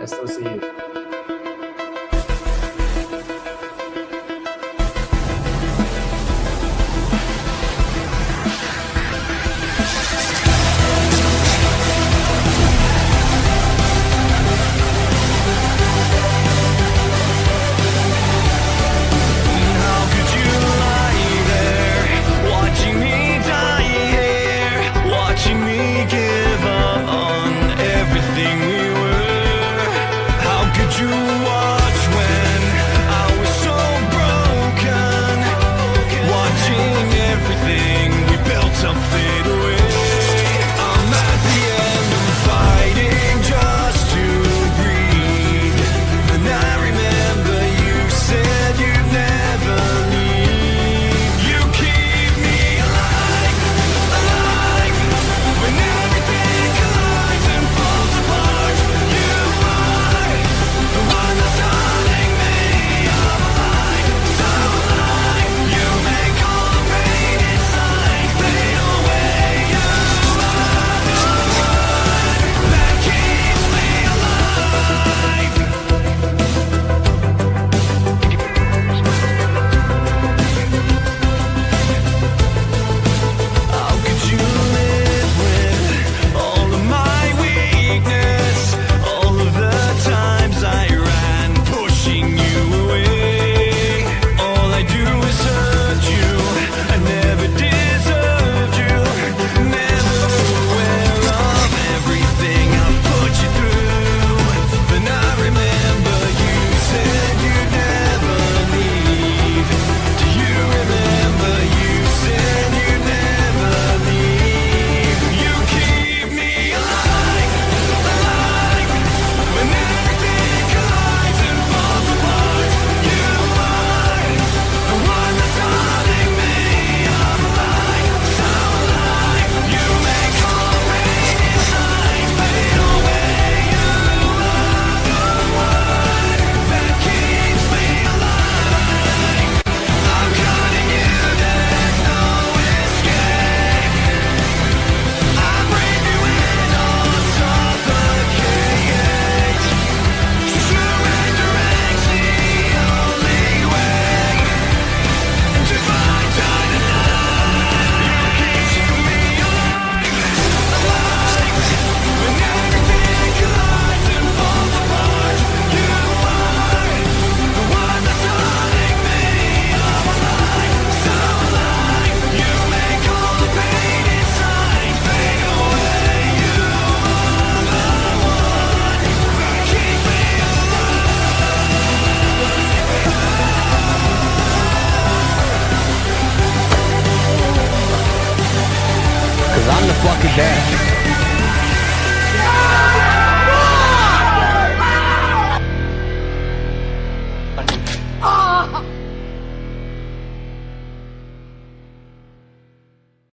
I still see you.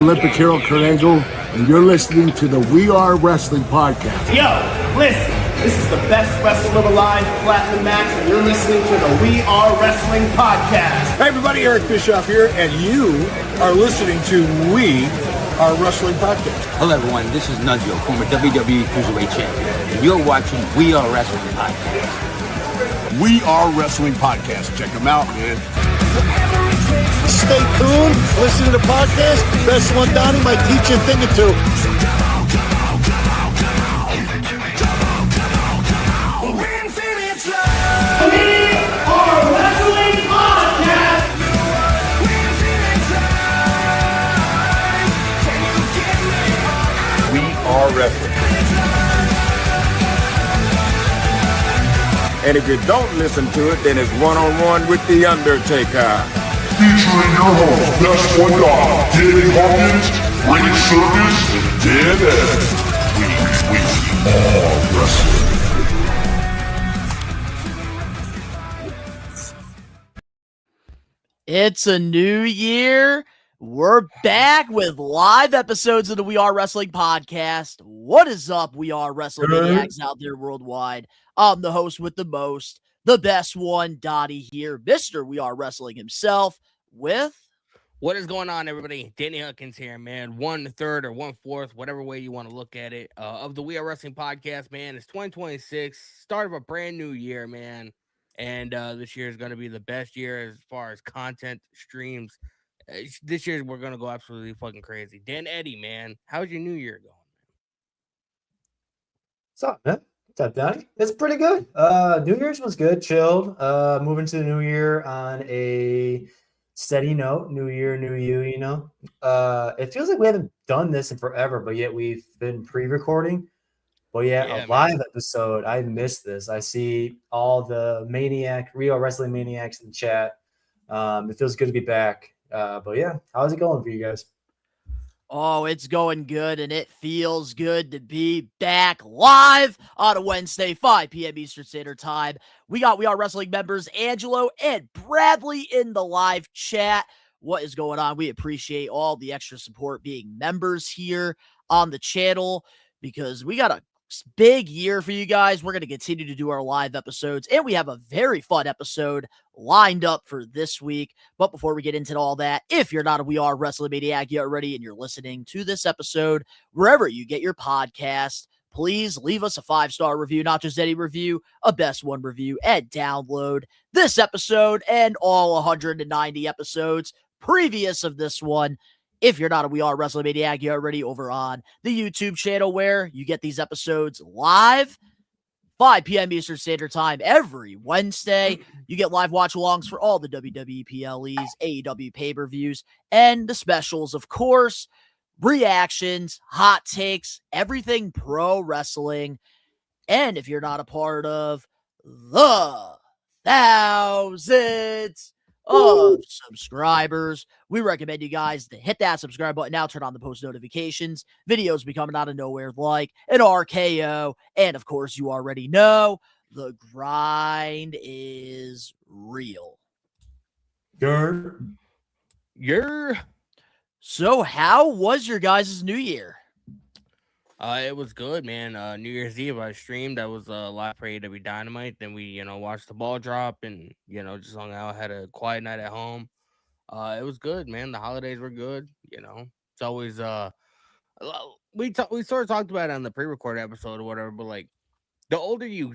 Olympic hero Kurt Angle, and you're listening to the We Are Wrestling podcast. Yo, listen, this is the best Wrestler Alive Platinum match, and you're listening to the We Are Wrestling podcast. Hey everybody, Eric Bischoff here, and you are listening to We Are Wrestling podcast. Hello everyone, this is Nunzio, former WWE Cruiserweight Champion, and you're watching We Are Wrestling podcast. We Are Wrestling podcast. Check them out, man. Stay tuned, listen to the podcast. Best one, Donnie might teach you a thing or two. We Are Wrestling. And if you don't listen to it, then it's one-on-one with The Undertaker. Featuring your host, Best One Dog, Danny Huckins, Ring Circus, and Dan Eddy. We are wrestling. It's a new year. We're back with live episodes of the We Are Wrestling podcast. What is up, We Are Wrestling maniacs out there worldwide? I'm the host with the most, the best one, Donnie here, Mr. We Are Wrestling himself, with What is going on, everybody? Danny Huckins here, man. 1/3 or 1/4, whatever way you want to look at it, of the We Are Wrestling podcast, man. It's 2026, start of a brand new year, man. And this year is going to be the best year as far as content streams. This year, we're going to go absolutely fucking crazy. Dan Eddy, man. How's your new year going? What's up, man? What's up, Donnie? It's pretty good. New Year's was good, chilled. Moving to the new year on a steady note. New year, new you, you know. It feels like we haven't done this in forever, but yet we've been pre-recording. But yeah, a live episode. I missed this. I see all the Real Wrestling Maniacs in the chat. It feels good to be back. But yeah, how's it going for you guys? Oh, it's going good, and it feels good to be back live on a Wednesday, 5 p.m. Eastern Standard Time. We Are Wrestling members Angelo and Bradley in the live chat. What is going on? We appreciate all the extra support being members here on the channel because we got a big year for you guys. We're going to continue to do our live episodes, and we have a very fun episode lined up for this week. But before we get into all that, if you're not a We Are Wrestling Maniac yet already and you're listening to this episode wherever you get your podcast, please leave us a 5-star review, not just any review, a best one review, and download this episode and all 190 episodes previous of this one. If you're not a We Are Wrestling Maniac, you're already over on the YouTube channel where you get these episodes live, 5 p.m. Eastern Standard Time every Wednesday. You get live watch-alongs for all the WWE PLEs, AEW pay-per-views, and the specials, of course, reactions, hot takes, everything pro wrestling. And if you're not a part of the thousands of subscribers, we recommend you guys to hit that subscribe button now, turn on the post notifications. Videos be coming out of nowhere like an RKO. And of course, you already know the grind is real. So how was your guys' new year? It was good, man. New Year's Eve, I streamed. I was live for AEW Dynamite. Then we, watched the ball drop and, just hung out. Had a quiet night at home. It was good, man. The holidays were good. It's always we sort of talked about it on the pre-recorded episode or whatever. But like, the older you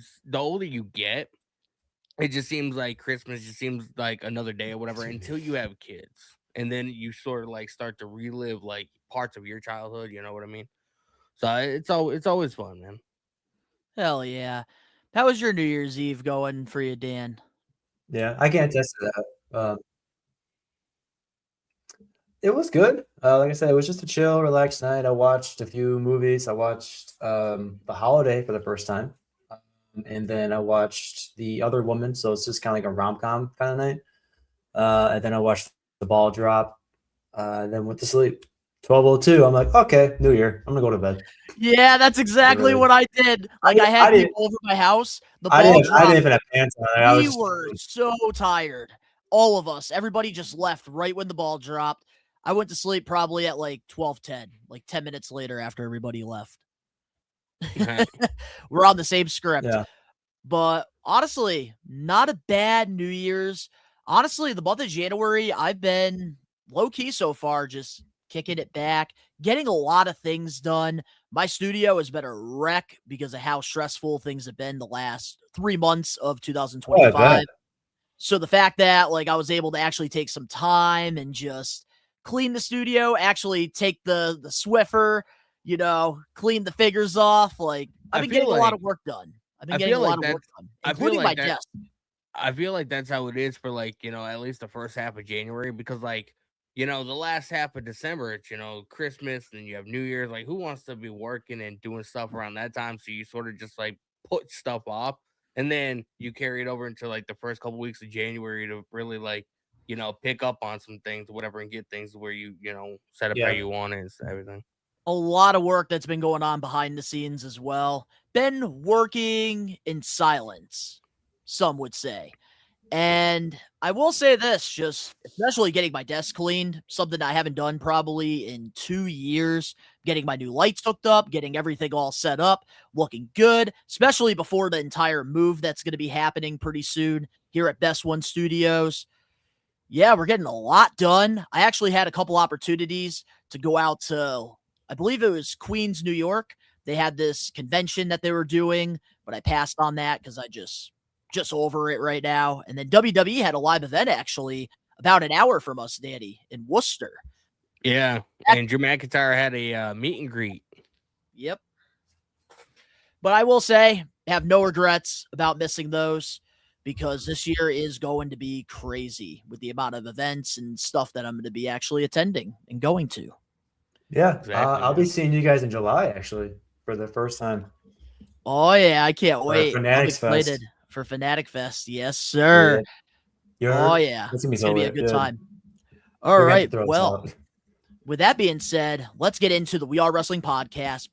get, it just seems like Christmas just seems like another day or whatever until you have kids, and then you sort of like start to relive like parts of your childhood. You know what I mean? So it's always fun, man. Hell yeah. How was your New Year's Eve going for you, Dan? Yeah, I can attest to that. It was good. Like I said, it was just a chill, relaxed night. I watched a few movies. I watched The Holiday for the first time. And then I watched The Other Woman. So it's just kind of like a rom-com kind of night. And then I watched The Ball Drop. And then went to sleep. 12:02. I'm like, okay, New Year. I'm gonna go to bed. Yeah, that's exactly what I did. Like I had people over my house. I didn't even have pants on. We were so tired. All of us. Everybody just left right when the ball dropped. I went to sleep probably at like 12:10, like 10 minutes later after everybody left. We're on the same script. Yeah. But honestly, not a bad New Year's. Honestly, the month of January, I've been low-key so far, just kicking it back, getting a lot of things done. My studio has been a wreck because of how stressful things have been the last 3 months of 2025. So the fact that like I was able to actually take some time and just clean the studio, actually take the Swiffer, clean the figures off. Like I've been getting a lot of work done. I've been getting a lot of work done, including my desk. I feel like that's how it is for like, at least the first half of January, because like, the last half of December, it's, Christmas and you have New Year's. Like, who wants to be working and doing stuff around that time? So you sort of just like put stuff off, and then you carry it over into like the first couple weeks of January to really like, pick up on some things or whatever and get things where you, set up how you want it and everything. A lot of work that's been going on behind the scenes as well. Been working in silence, some would say. And I will say this, just especially getting my desk cleaned, something I haven't done probably in 2 years, getting my new lights hooked up, getting everything all set up, looking good, especially before the entire move that's going to be happening pretty soon here at Best One Studios. Yeah, we're getting a lot done. I actually had a couple opportunities to go out to, I believe it was Queens, New York. They had this convention that they were doing, but I passed on that because I just over it right now. And then WWE had a live event actually about an hour from us, Danny, in Worcester. Yeah, and Drew McIntyre had a meet and greet. Yep. But I will say, have no regrets about missing those because this year is going to be crazy with the amount of events and stuff that I'm going to be actually attending and going to. Yeah, Exactly, I'll be man. seeing you guys in July actually for the first time. Oh, yeah, I can't For wait. I'm Fanatics Fest. excited for Fanatic Fest. Yes, sir. Oh, yeah. It's gonna be It's so going to be a lit, good dude. time. We're All gonna have to right. throw this Well, out. with that being said, let's get into the We Are Wrestling podcast.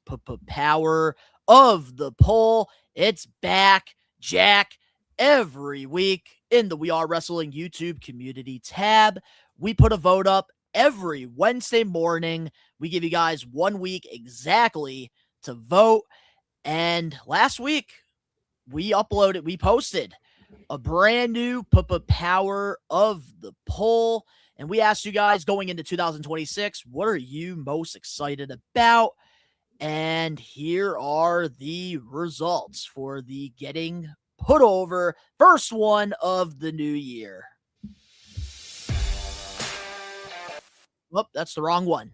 Power of the poll. It's back, Jack, every week in the We Are Wrestling YouTube community tab. We put a vote up every Wednesday morning. We give you guys 1 week exactly to vote. And last week, we posted a brand new Power of the poll. And we asked you guys going into 2026, what are you most excited about? And here are the results for the Getting Put Over first one of the new year. Whoop, that's the wrong one.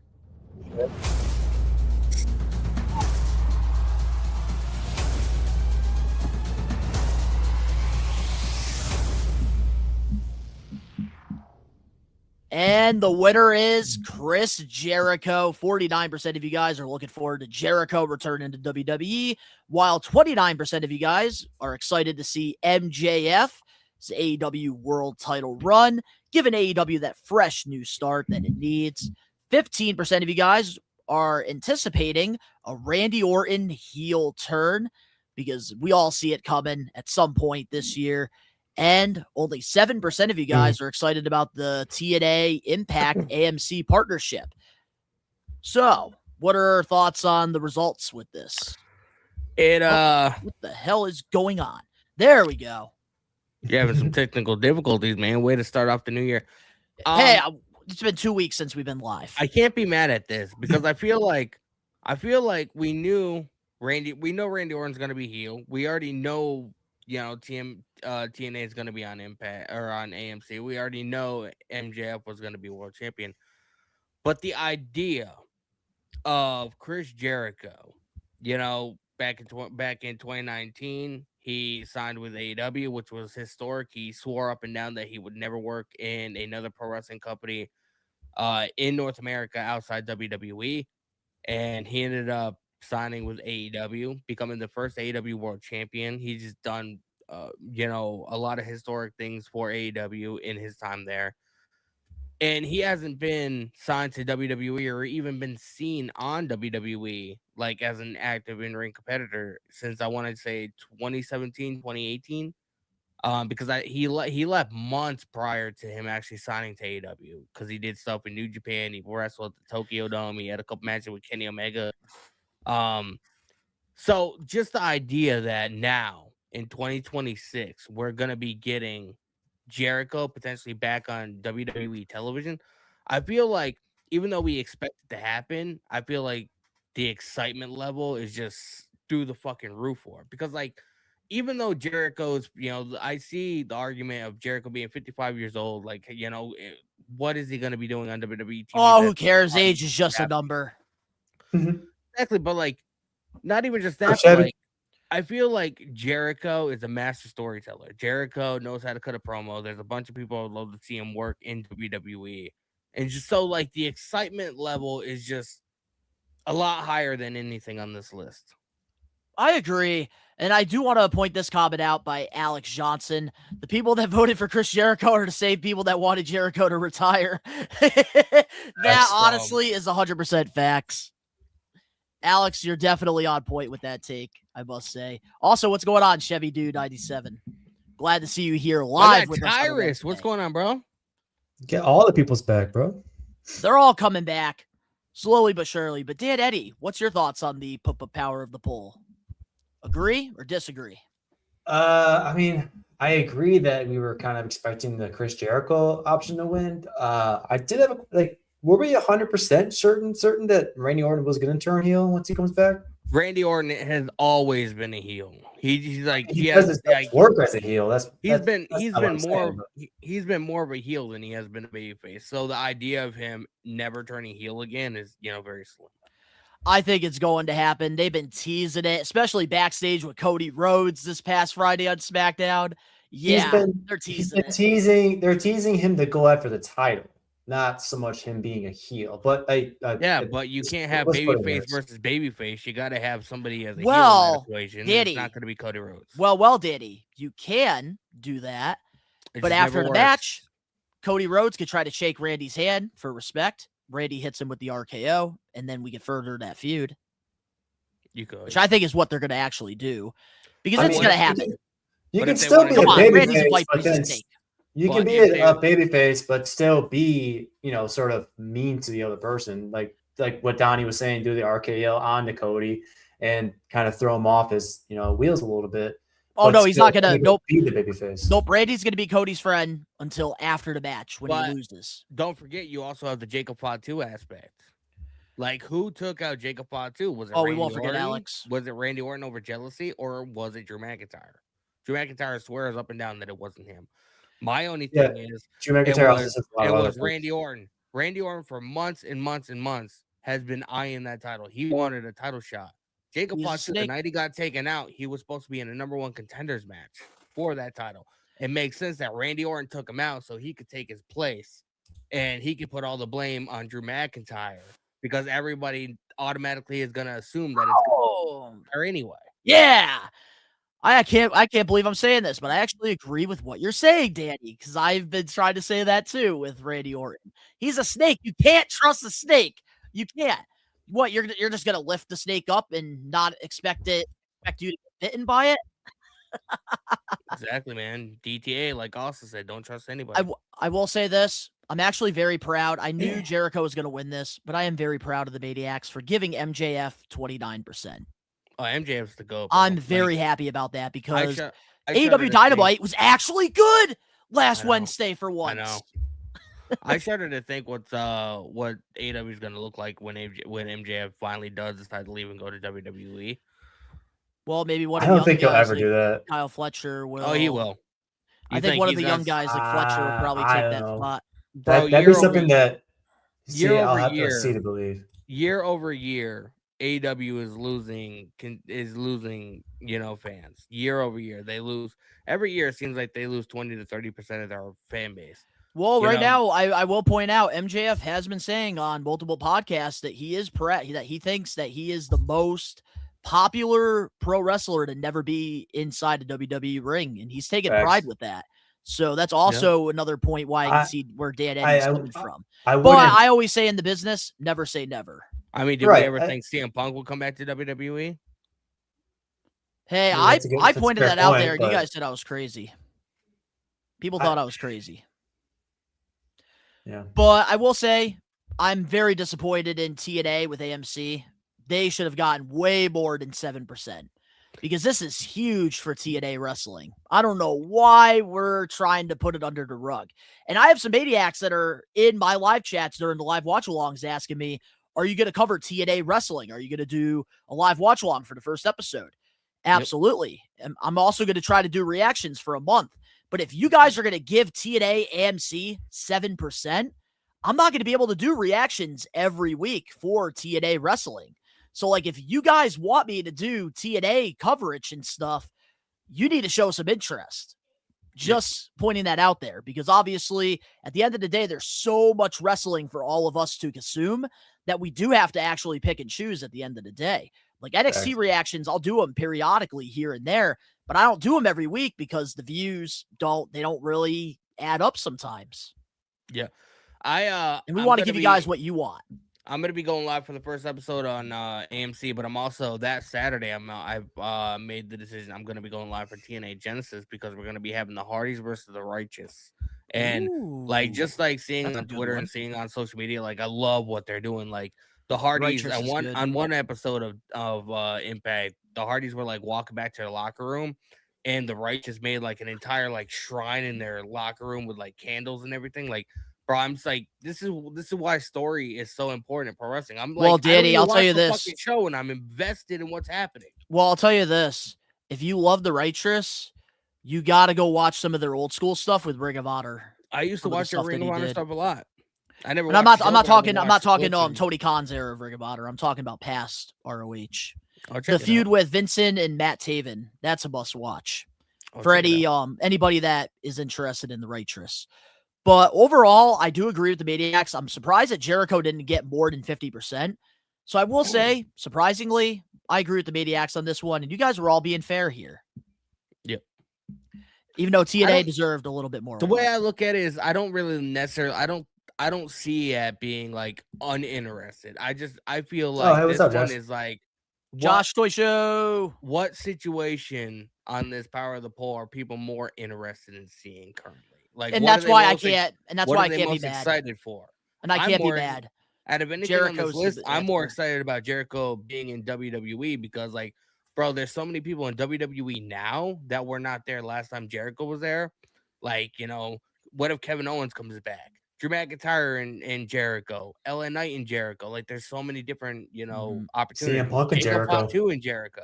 And the winner is Chris Jericho. 49% of you guys are looking forward to Jericho returning to WWE, while 29% of you guys are excited to see MJF's AEW World Title run, giving AEW that fresh new start that it needs. 15% of you guys are anticipating a Randy Orton heel turn because we all see it coming at some point this year. And only 7% of you guys are excited about the TNA Impact AMC partnership. So, what are our thoughts on the results with this? What the hell is going on? There we go. You're having some technical difficulties, man. Way to start off the new year. Hey, it's been 2 weeks since we've been live. I can't be mad at this because I feel like we know Randy Orton's gonna be heel. We already know, TNA is gonna be on Impact or on AMC. We already know MJF was gonna be world champion. But the idea of Chris Jericho, back in 2019, he signed with AEW, which was historic. He swore up and down that he would never work in another pro wrestling company in North America outside WWE, and he ended up signing with AEW, becoming the first AEW world champion. He's just done a lot of historic things for AEW in his time there. And he hasn't been signed to WWE or even been seen on WWE like as an active in-ring competitor since I want to say 2017, 2018. Because he left months prior to him actually signing to AEW because he did stuff in New Japan. He wrestled at the Tokyo Dome. He had a couple matches with Kenny Omega. So just the idea that now in 2026 we're gonna be getting Jericho potentially back on WWE television. I feel like even though we expect it to happen, I feel like the excitement level is just through the fucking roof for it. Because even though Jericho's, I see the argument of Jericho being 55 years old, what is he going to be doing on WWE TV? Oh, who cares? Age is just a number. Exactly, but not even just that, but I feel like Jericho is a master storyteller. Jericho knows how to cut a promo. There's a bunch of people who would love to see him work in WWE. And just so the excitement level is just a lot higher than anything on this list. I agree. And I do want to point this comment out by Alex Johnson. The people that voted for Chris Jericho are the same people that wanted Jericho to retire. That honestly is 100% facts. Alex, you're definitely on point with that take, I must say. Also, what's going on, Chevy Dude 97? Glad to see you here live with us. Tyrus, what's going on, bro? Get all the people's back, bro. They're all coming back, slowly but surely. But Dan Eddy, what's your thoughts on the power of the poll? Agree or disagree? I I agree that we were kind of expecting the Chris Jericho option to win. I did have were we 100% certain that Randy Orton was going to turn heel once he comes back? Randy Orton has always been a heel. He's like he does his best work as a heel. He's been more of a heel than he has been a babyface. So the idea of him never turning heel again is very slim. I think it's going to happen. They've been teasing it, especially backstage with Cody Rhodes this past Friday on SmackDown. Yeah, they're teasing. They're teasing him to go after the title, not so much him being a heel. But but you can't have babyface versus babyface. You got to have somebody as a heel in that equation. Diddy, it's not going to be Cody Rhodes. Well, Diddy, you can do that, but after the match, Cody Rhodes could try to shake Randy's hand for respect. Randy hits him with the RKO, and then we can further that feud. You could, which I think is what they're going to actually do, because it's going to happen. You can still be a babyface. You can be a babyface, but still be, sort of mean to the other person, like what Donnie was saying, do the RKO on to Cody and kind of throw him off his, wheels a little bit. Oh no, he's not gonna. Nope. Be the babyface. Nope. Randy's gonna be Cody's friend until after the match when he loses. Don't forget, you also have the Jacob Fatu aspect. Like, who took out Jacob Fatu? Was it? We won't forget Alex. Was it Randy Orton over jealousy, or was it Drew McIntyre? Drew McIntyre swears up and down that it wasn't him. My only thing is, Drew McIntyre it was Randy Orton. Randy Orton for months and months and months has been eyeing that title. He wanted a title shot. Jacob Fatu, the night he got taken out, he was supposed to be in a number one contenders match for that title. It makes sense that Randy Orton took him out so he could take his place, and he could put all the blame on Drew McIntyre because everybody automatically is going to assume that it's her anyway. Yeah. I can't believe I'm saying this, but I actually agree with what you're saying, Danny, because I've been trying to say that too with Randy Orton. He's a snake. You can't trust a snake. You can't. What, you're just gonna lift the snake up and not expect you to get bitten by it? Exactly, man. DTA, like Austin said, don't trust anybody. I will say this. I'm actually very proud. I knew Jericho was going to win this, but I am very proud of the Maniacs for giving MJF 29%. Oh, MJF's the GOAT. I'm very happy about that because AEW Dynamite was actually good last Wednesday for once. I know. I started to think what AEW is going to look like when MJF finally does decide to leave and go to WWE. Well, maybe one of the young guys. I don't think he'll ever do that. Kyle Fletcher will. Oh, he will. I think one of the young guys like Fletcher will probably take that spot. That'd be something that I'll have to see to believe. Year over year, AEW is losing fans. Year over year, they lose. Every year, it seems like they lose 20 to 30% of their fan base. Well, now, I will point out, MJF has been saying on multiple podcasts that he thinks that he is the most popular pro wrestler to never be inside a WWE ring, and he's taking pride with that. So that's also another point why I can see where Dan Eddy is coming from. But I always say in the business, never say never. I mean, did we ever think CM Punk will come back to WWE? Hey, I pointed that out there, and you guys said I was crazy. People thought I was crazy. Yeah. But I will say, I'm very disappointed in TNA with AMC. They should have gotten way more than 7%. Because this is huge for TNA wrestling. I don't know why we're trying to put it under the rug. And I have some maniacs that are in my live chats during the live watch-alongs asking me, are you going to cover TNA wrestling? Are you going to do a live watch-along for the first episode? Absolutely. Yep. I'm also going to try to do reactions for a month. But if you guys are going to give TNA AMC 7%, I'm not going to be able to do reactions every week for TNA wrestling. So, like, if you guys want me to do TNA coverage and stuff, you need to show some interest. Just pointing that out there, because obviously, at the end of the day, there's so much wrestling for all of us to consume that we do have to actually pick and choose at the end of the day. Like NXT reactions, I'll do them periodically here and there, but I don't do them every week because the views don't really add up sometimes. Yeah. And we want to give you guys what you want. I'm going to be going live for the first episode on AMC, but I'm also that Saturday. I've made the decision. I'm going to be going live for TNA Genesis because we're going to be having the Hardys versus the Righteous. And just seeing on Twitter and seeing on social media, like, I love what they're doing. Like, the Hardys on one episode of Impact, the Hardys were like walking back to their locker room, and the Righteous made like an entire like shrine in their locker room with like candles and everything. Like, bro, I'm just like, this is why story is so important in pro wrestling. I'm like, Well, I don't Danny, even I'll tell watch you the this. fucking show, and I'm invested in what's happening. Well, I'll tell you this. If you love the Righteous, you got to go watch some of their old school stuff with Ring of Honor. I used to watch their Ring of Honor stuff a lot. I never. And I'm watched not talking clips Tony Khan's era of Ring of Honor. I'm talking about past ROH. I'll check The it feud out. with Vincent and Matt Taven. That's a must watch I'll for check it out. anybody that is interested in the Righteous. But overall, I do agree with the Maniacs. I'm surprised that Jericho didn't get more than 50%. So I will say, surprisingly, I agree with the Maniacs on this one. And you guys were all being fair here. Yep. Even though TNA deserved a little bit more. The way I look at it is I don't really necessarily I don't see it being like uninterested. I feel like hey, this what's up, one Josh? is like Josh Toy Show. What situation on this Power of the Poll are people more interested in seeing currently? Like, And what that's are they why I most can't. And that's what why are I they can't be most mad. excited for? And I I'm can't be more- mad. Out of anything on Jericho's this list, the I'm more expert. excited about Jericho being in WWE because, like, bro, there's so many people in WWE now that were not there last time Jericho was there. Like, you know, what if Kevin Owens comes back? Drew McIntyre and Jericho, LA Knight and Jericho. Like, there's so many different, you know, opportunities. CM Punk and Jacob Jericho. Fatu and Jericho.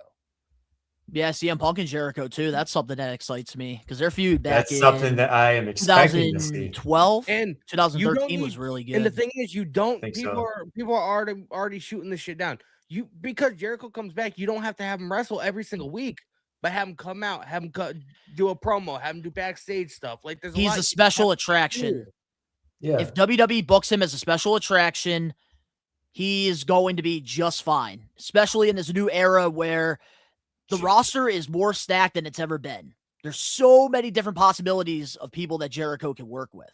Yeah, CM Punk and Jericho too. That's something that excites me because their feud back That's something in that I am expecting to see. 2012 And you 2013 don't was need- really good. And the thing is, you don't. Think People so. are already shooting this shit down. Because Jericho comes back, you don't have to have him wrestle every single week, but have him come out, have him do a promo, have him do backstage stuff. Like, there's He's lot a you special have to attraction. do. Yeah. If WWE books him as a special attraction, he is going to be just fine, especially in this new era where the roster is more stacked than it's ever been. There's so many different possibilities of people that Jericho can work with.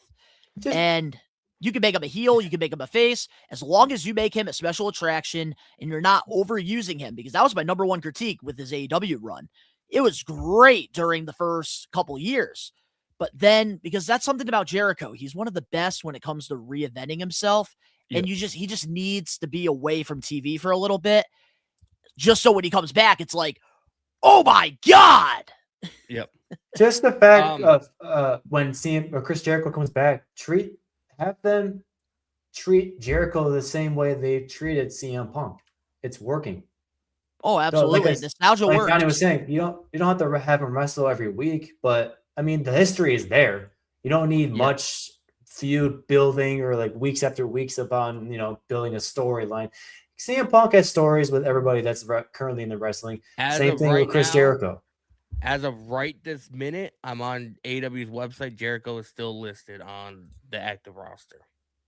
And you can make him a heel, you can make him a face, as long as you make him a special attraction and you're not overusing him, because that was my number one critique with his AEW run. It was great during the first couple years. But then, because that's something about Jericho, he's one of the best when it comes to reinventing himself. And he just needs to be away from TV for a little bit. Just so when he comes back, it's like, oh my God. Yep. Just the fact of when Chris Jericho comes back, have them treat Jericho the same way they treated CM Punk. It's working. Oh, absolutely. Nostalgia like works. Donnie was saying, you don't have to have him wrestle every week, but I mean the history is there. You don't need much feud building or like weeks after weeks upon building a storyline. CM Punk has stories with everybody that's currently in the wrestling. Same thing with Chris Jericho. As of right this minute, I'm on AEW's website. Jericho is still listed on the active roster.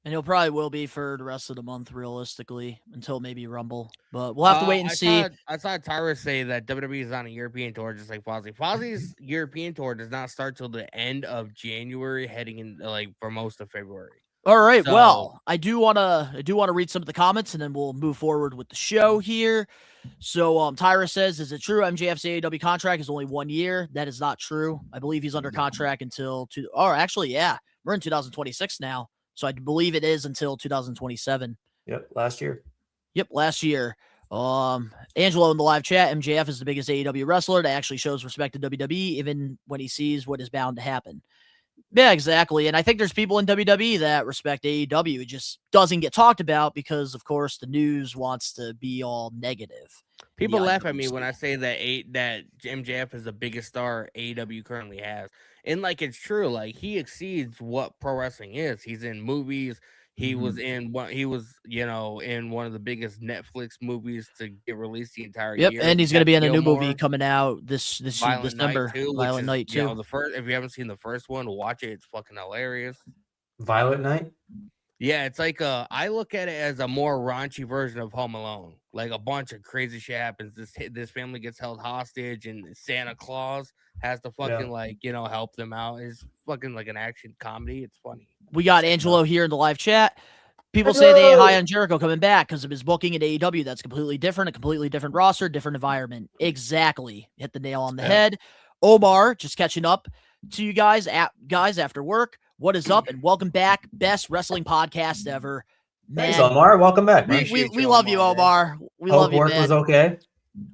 And he'll probably will be for the rest of the month, realistically, until maybe Rumble. But we'll have to wait and see. I saw Tyra say that WWE is on a European tour, just like Fozzy. Fozzy's European tour does not start till the end of January, heading in like for most of February. All right. Well, I do want to read some of the comments, and then we'll move forward with the show here. So, Tyra says, "Is it true MJF's AEW contract is only 1 year? That is not true. I believe he's under contract until actually, yeah, we're in 2026 now, so I believe it is until 2027. Yep, last year. Yep, last year. Angelo in the live chat, MJF is the biggest AEW wrestler that actually shows respect to WWE, even when he sees what is bound to happen." Yeah, exactly. And I think there's people in WWE that respect AEW. It just doesn't get talked about because, of course, the news wants to be all negative. People laugh at me when I say that MJF is the biggest star AEW currently has. And like, it's true. Like, he exceeds what pro wrestling is. He's in movies. He was in in one of the biggest Netflix movies to get released the entire year. Yep, and he's going to be in a new movie coming out this December. Violent Night 2. The first, if you haven't seen the first one, watch it. It's fucking hilarious. Violent Night? Yeah, it's like I look at it as a more raunchy version of Home Alone. Like, a bunch of crazy shit happens. This family gets held hostage, and Santa Claus has to fucking help them out. It's fucking like an action comedy. It's funny. We got Angelo here in the live chat. People say they ain't high on Jericho coming back because of his booking at AEW. That's completely different, a completely different roster, different environment. Exactly. Hit the nail on the head. Omar, just catching up to you guys after work. What is up? And welcome back. Best wrestling podcast ever. Man, thanks, Omar. Welcome back. We love you, Omar. We love you, man. Work was okay.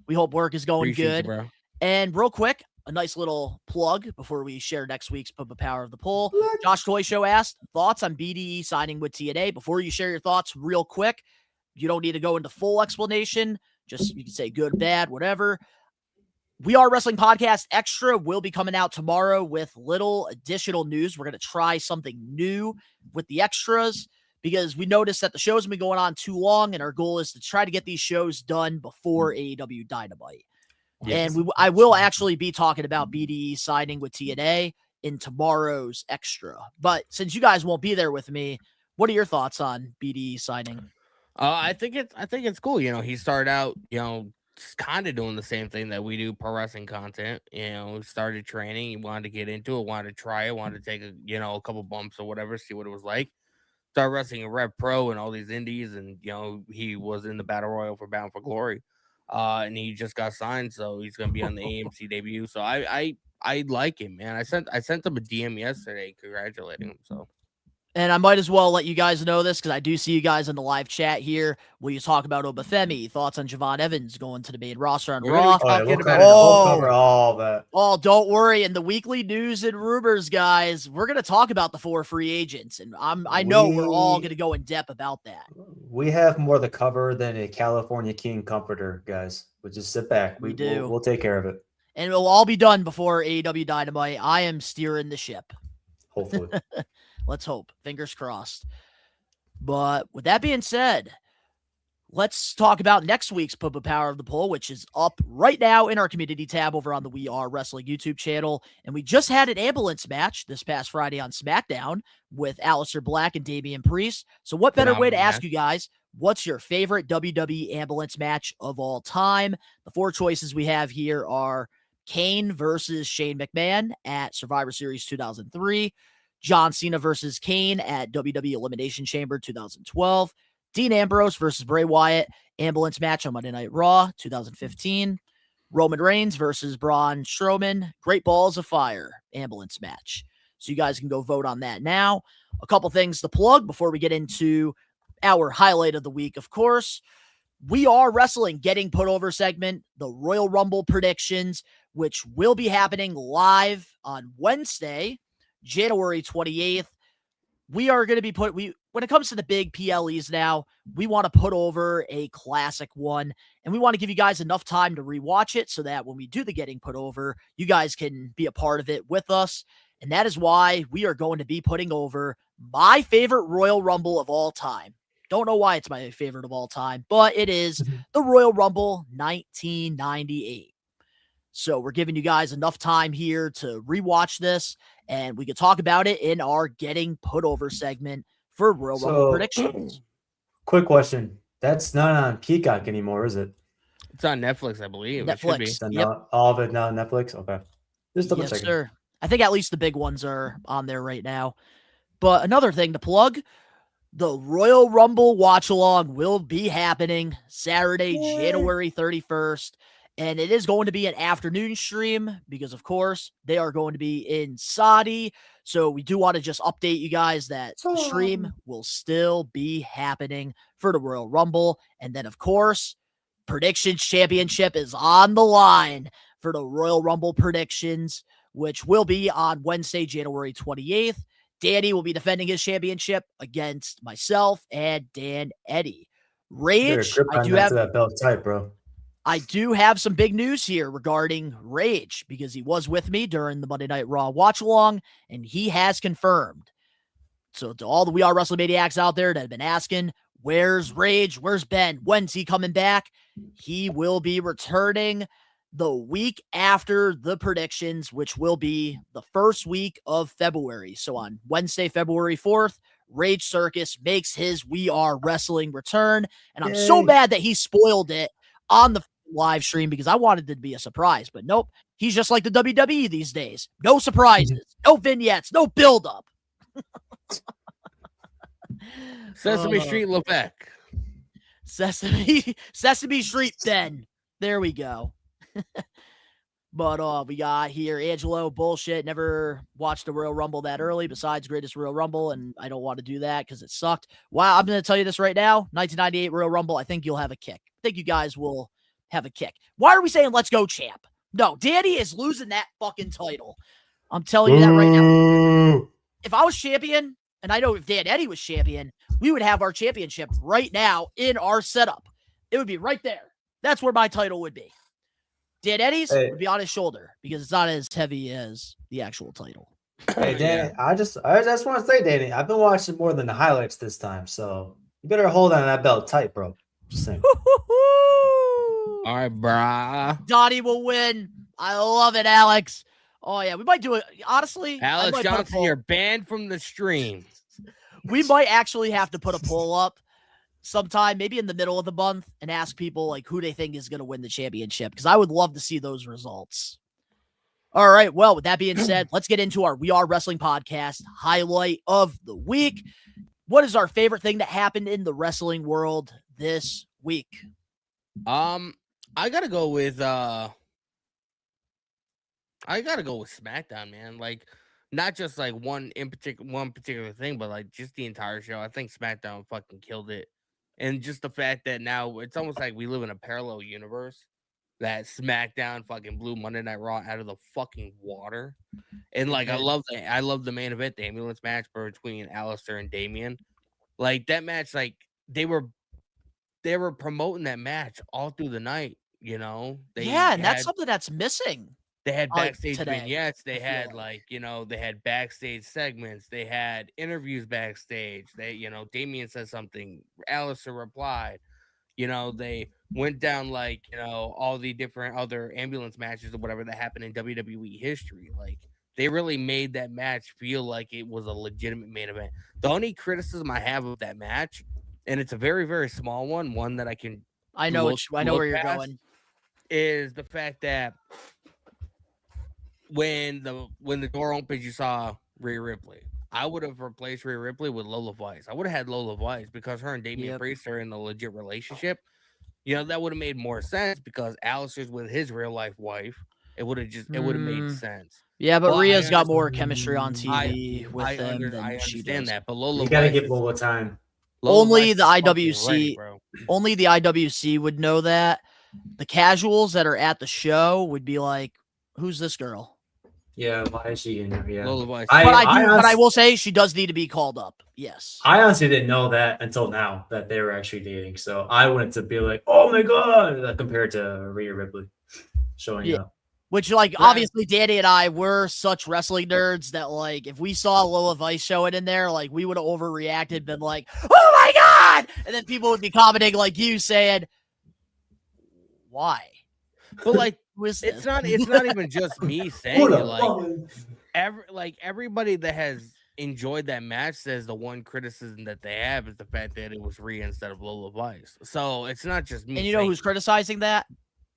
We hope work is going Appreciate good. you, bro. And real quick, a nice little plug before we share next week's Papa Power of the Poll. Josh Toy Show asked, thoughts on BDE signing with TNA? Before you share your thoughts real quick, you don't need to go into full explanation. Just, you can say good, bad, whatever. We Are Wrestling Podcast Extra will be coming out tomorrow with little additional news. We're going to try something new with the extras because we noticed that the show's been going on too long, and our goal is to try to get these shows done before AEW Dynamite. Yes. And I will actually be talking about BDE signing with TNA in tomorrow's extra. But since you guys won't be there with me, what are your thoughts on BDE signing? I think it's cool. You know, he started out, kind of doing the same thing that we do, pro wrestling content. Started training. He wanted to get into it, wanted to try it, wanted to take a couple bumps or whatever, see what it was like. Started wrestling in Rev Pro and all these indies, and he was in the Battle Royal for Bound for Glory. And he just got signed, so he's gonna be on the AMC debut. So I like him, man. I sent him a DM yesterday congratulating him. So, and I might as well let you guys know this because I do see you guys in the live chat here. Will you talk about Obafemi? Thoughts on Javon Evans going to the main roster on Raw? We'll cover all that. Oh, don't worry. In the weekly news and rumors, guys, we're gonna talk about the 4 free agents, and I know we're all gonna go in depth about that. We have more to cover than a California King comforter, guys. We'll just sit back. We do. We'll take care of it. And it'll all be done before AEW Dynamite. I am steering the ship. Hopefully. Let's hope. Fingers crossed. But with that being said, let's talk about next week's Papa Power of the Poll, which is up right now in our community tab over on the We Are Wrestling YouTube channel. And we just had an ambulance match this past Friday on SmackDown with Aleister Black and Damian Priest. So what better way to ask you guys, what's your favorite WWE ambulance match of all time? The 4 choices we have here are Kane versus Shane McMahon at Survivor Series 2003, John Cena versus Kane at WWE Elimination Chamber 2012, Dean Ambrose versus Bray Wyatt ambulance match on Monday Night Raw 2015, Roman Reigns versus Braun Strowman Great Balls of Fire ambulance match. So you guys can go vote on that now. A couple things to plug before we get into our highlight of the week, of course. We Are Wrestling Getting Put Over segment, the Royal Rumble predictions, which will be happening live on Wednesday, January 28th. We are going to be when it comes to the big PLEs now, we want to put over a classic one, and we want to give you guys enough time to rewatch it so that when we do the Getting Put Over, you guys can be a part of it with us. And that is why we are going to be putting over my favorite Royal Rumble of all time. Don't know why it's my favorite of all time, but it is the Royal Rumble 1998. So we're giving you guys enough time here to rewatch this, and we can talk about it in our Getting Put Over segment for Royal Rumble predictions. Quick question. That's not on Peacock anymore, is it? It's on Netflix, I believe. Netflix. It should be. Yep. All of it now on Netflix? Okay. Just double checking. Sir. I think at least the big ones are on there right now. But another thing to plug, the Royal Rumble watch-along will be happening Saturday, January 31st. And it is going to be an afternoon stream because, of course, they are going to be in Saudi. So we do want to just update you guys that the stream will still be happening for the Royal Rumble. And then, of course, Predictions Championship is on the line for the Royal Rumble predictions, which will be on Wednesday, January 28th. Danny will be defending his championship against myself and Dan Eddy. Rage, I do have that belt tight, bro. I do have some big news here regarding Rage because he was with me during the Monday Night Raw watch along, and he has confirmed. So to all the We Are Wrestling Maniacs out there that have been asking, where's Rage? Where's Ben? When's he coming back? He will be returning the week after the predictions, which will be the first week of February. So on Wednesday, February 4th, Rage Circus makes his We Are Wrestling return. And I'm so mad that he spoiled it on the live stream because I wanted it to be a surprise, but nope. He's just like the WWE these days. No surprises, no vignettes, no build-up. Sesame Street Levesque. Sesame Street Ben. There we go. But we got here Angelo, bullshit, never watched the Royal Rumble that early besides Greatest Royal Rumble, and I don't want to do that because it sucked. Wow, I'm going to tell you this right now, 1998 Royal Rumble, I think you'll have a kick. I think you guys will have a kick. Why are we saying let's go champ? No, Danny is losing that fucking title. I'm telling you that right now. If I was champion, and I know if Dan Eddy was champion, we would have our championship right now in our setup. It would be right there. That's where my title would be. Dan Eddy's would be on his shoulder because it's not as heavy as the actual title. Hey, Danny, I just want to say, Danny, I've been watching more than the highlights this time, so you better hold on that belt tight, bro. Just saying. All right, brah. Donnie will win. I love it, Alex. Oh, yeah. We might do it. Honestly, Alex Johnson, you're banned from the stream. We might actually have to put a poll up sometime, maybe in the middle of the month, and ask people like who they think is going to win the championship, because I would love to see those results. All right. Well, with that being said, let's get into our We Are Wrestling podcast highlight of the week. What is our favorite thing that happened in the wrestling world this week? I gotta go with SmackDown, man. Like, not just like one particular thing, but like just the entire show. I think SmackDown fucking killed it. And just the fact that now it's almost like we live in a parallel universe, that SmackDown fucking blew Monday Night Raw out of the fucking water. And like I love the main event, the ambulance match between Alistair and Damian. Like that match, like they were promoting that match all through the night, you know. That's something that's missing. They had backstage today. vignettes. They had they had backstage segments. They had interviews backstage. Damian said something. Alistair replied. They went down all the different other ambulance matches or whatever that happened in WWE history. Like they really made that match feel like it was a legitimate main event. The only criticism I have of that match, and it's a very, very small one that I know where you're going, is the fact that when the door opens, you saw Rhea Ripley. I would have replaced Rhea Ripley with Lola Vice. I would have had Lola Vice because her and Damian Priest are in a legit relationship. That would have made more sense because Alistair's with his real life wife. It would have made sense. Yeah, but Rhea's got more chemistry on TV with them than she does. That, but Lola, you gotta give Lola time. Only the IWC, only the IWC would know that. The casuals that are at the show would be like, "Who's this girl?" Yeah, why is she in there? Yeah, but I will say she does need to be called up. Yes, I honestly didn't know that until now that they were actually dating. So I wanted to be like, "Oh my god!" Compared to Rhea Ripley showing up. Which, obviously, Danny and I were such wrestling nerds that, if we saw Lola Vice showing in there, we would have overreacted, been like, "Oh my god!" And then people would be commenting like you, saying, "Why?" But it's not even just me saying it. Everybody that has enjoyed that match says the one criticism that they have is the fact that it was Rhea instead of Lola Vice. So it's not just me. And you know who's criticizing that?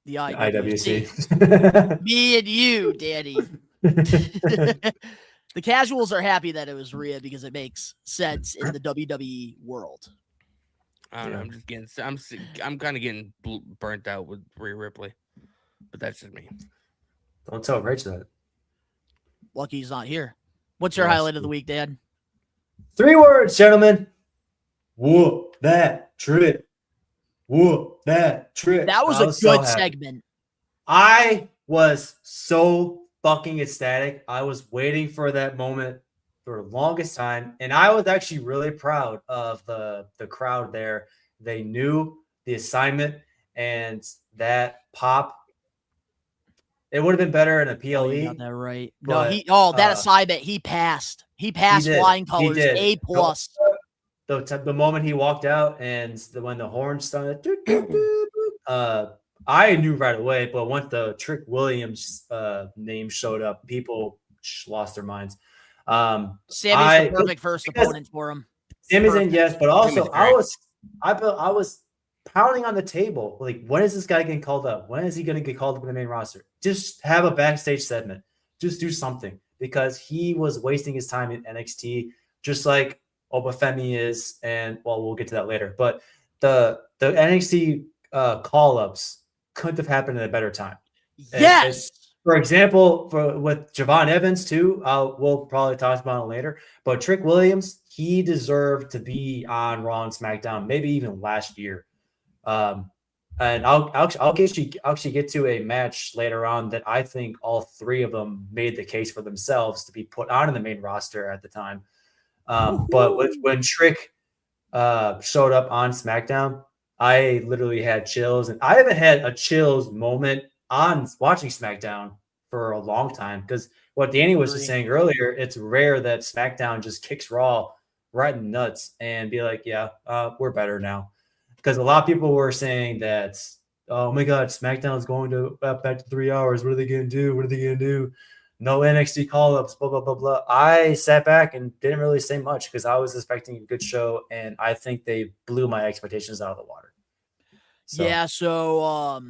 The IWC. Me and you, Danny. The casuals are happy that it was Rhea because it makes sense in the WWE world. I don't know. I'm kind of getting burnt out with Rhea Ripley, but that's just me. Don't tell Rich that. Lucky he's not here. What's your highlight of the week, Dad? 3 words, gentlemen. Whoop that trip. Whoop that trip. That was a good segment. I was so fucking ecstatic. I was waiting for that moment for the longest time, and I was actually really proud of the crowd there. They knew the assignment, and that pop. It would have been better in a PLE. Oh, you got that right. No, that assignment, he passed. He passed flying colors, A+. The moment he walked out and when the horn started, I knew right away. But once the Trick Williams name showed up, people lost their minds. Sammy's the perfect first opponent for him. Sammy's in, yes, but also I was pounding on the table. Like, when is this guy getting called up? When is he going to get called up in the main roster? Just have a backstage segment. Just do something, because he was wasting his time in NXT, just like Obafemi is, and we'll get to that later. But the NXT call-ups couldn't have happened at a better time. Yes. For example, with Javon Evans too, we'll probably talk about it later. But Trick Williams, he deserved to be on Raw and SmackDown, maybe even last year. And I'll actually get to a match later on that I think all three of them made the case for themselves to be put on in the main roster at the time. But when Trick showed up on SmackDown, I literally had chills, and I haven't had a chills moment on watching SmackDown for a long time, because what Danny was just saying earlier, it's rare that SmackDown just kicks Raw right in the nuts and be like, yeah, we're better now. Because a lot of people were saying that, oh my God, SmackDown is going to back to 3 hours. What are they going to do? What are they going to do? No NXT call-ups, blah, blah, blah, blah. I sat back and didn't really say much because I was expecting a good show, and I think they blew my expectations out of the water. So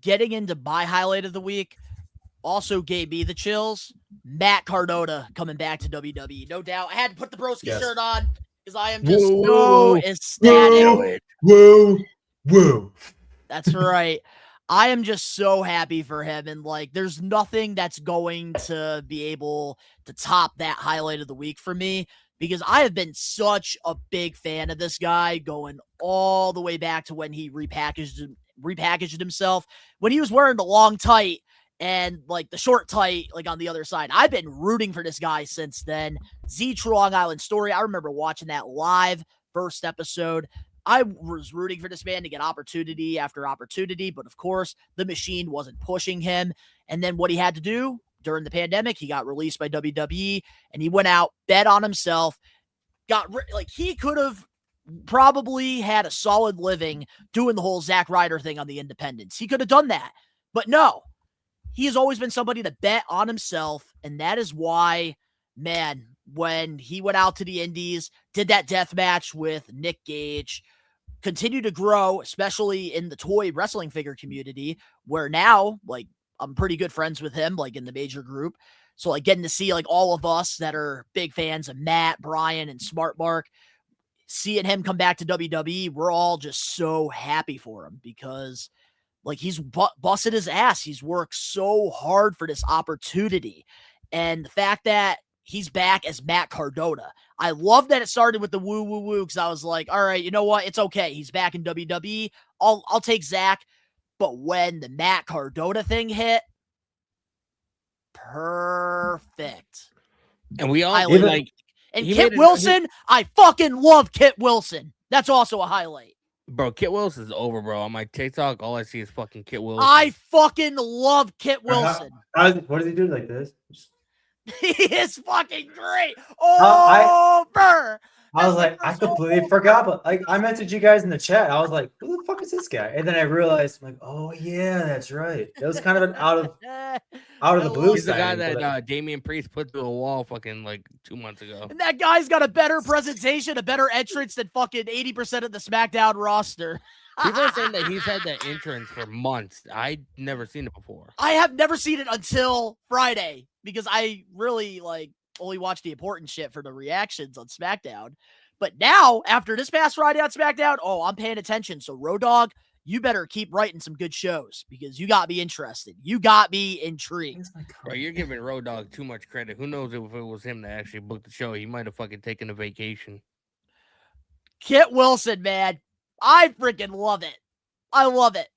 getting into my highlight of the week also gave me the chills. Matt Cardona coming back to WWE. No doubt. I had to put the broski shirt on because I am just so ecstatic. Whoa. That's right. I am just so happy for him. And like, there's nothing that's going to be able to top that highlight of the week for me, because I have been such a big fan of this guy going all the way back to when he repackaged himself, when he was wearing the long tight and like the short tight, like on the other side. I've been rooting for this guy since then. True Long Island Story. I remember watching that live first episode. I was rooting for this man to get opportunity after opportunity, but of course, the machine wasn't pushing him. And then what he had to do during the pandemic, he got released by WWE, and he went out, bet on himself, he could have probably had a solid living doing the whole Zack Ryder thing on the independents. He could have done that, but no, he has always been somebody to bet on himself. And that is why, man, when he went out to the indies, did that death match with Nick Gage, continue to grow, especially in the toy wrestling figure community, where now, like, I'm pretty good friends with him, like in the major group. So like getting to see like all of us that are big fans of Matt, Brian, and Smart Mark, seeing him come back to WWE, we're all just so happy for him, because like he's busted his ass. He's worked so hard for this opportunity. And the fact that he's back as Matt Cardona, I love that it started with the woo, because I was like, all right, you know what? It's okay. He's back in WWE. I'll take Zach. But when the Matt Cardona thing hit, perfect. And we all and Kit Wilson, I fucking love Kit Wilson. That's also a highlight. Bro, Kit Wilson's over, bro. On my TikTok, all I see is fucking Kit Wilson. I fucking love Kit Wilson. What does he do like this? He is fucking great. Over. I was like, I completely forgot, but like I messaged you guys in the chat. I was like, who the fuck is this guy? And then I realized, I'm like, oh yeah, that's right. That was kind of an out of the blue. He's the guy that Damian Priest put to a wall fucking like 2 months ago. And that guy's got a better presentation, a better entrance than fucking 80% of the SmackDown roster. People are saying that he's had that entrance for months. I'd never seen it before. I have never seen it until Friday, because I really only watch the important shit for the reactions on SmackDown. But now, after this past Friday on SmackDown, I'm paying attention. So, Road Dogg, you better keep writing some good shows, because you got me interested. You got me intrigued. Bro, you're giving Road Dogg too much credit. Who knows if it was him that actually booked the show? He might have fucking taken a vacation. Kit Wilson, man. I freaking love it. I love it.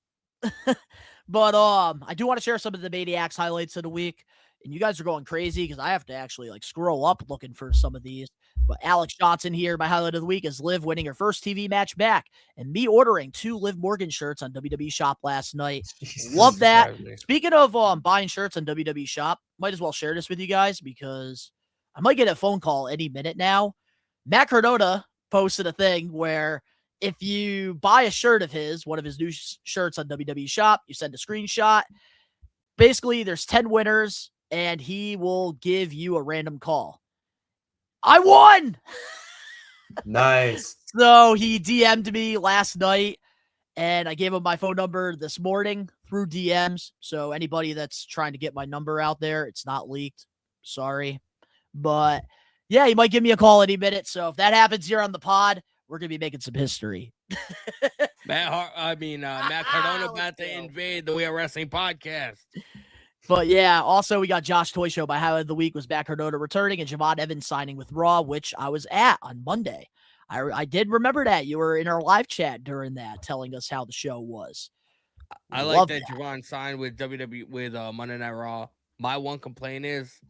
But I do want to share some of the Maniacs highlights of the week. And you guys are going crazy because I have to actually scroll up looking for some of these. But Alex Johnson here, my highlight of the week is Liv winning her first TV match back, and me ordering 2 Liv Morgan shirts on WWE Shop last night. Love that. Speaking of buying shirts on WWE Shop, might as well share this with you guys because I might get a phone call any minute now. Matt Cardona posted a thing where if you buy a shirt of his, one of his new shirts on WWE Shop, you send a screenshot. Basically, there's 10 winners, and he will give you a random call. I won! Nice. So he DM'd me last night, and I gave him my phone number this morning through DMs. So anybody that's trying to get my number out there, it's not leaked. Sorry. But yeah, he might give me a call any minute. So if that happens here on the pod, we're going to be making some history. Matt Cardona about to invade the We Are Wrestling podcast. But yeah, also we got Josh Toy Show. My highlight of the week was Matt Cardona returning and Javon Evans signing with Raw, which I was at on Monday. I did remember that. You were in our live chat during that, telling us how the show was. I like Love that that. Javon signed with WWE with Monday Night Raw. My one complaint is,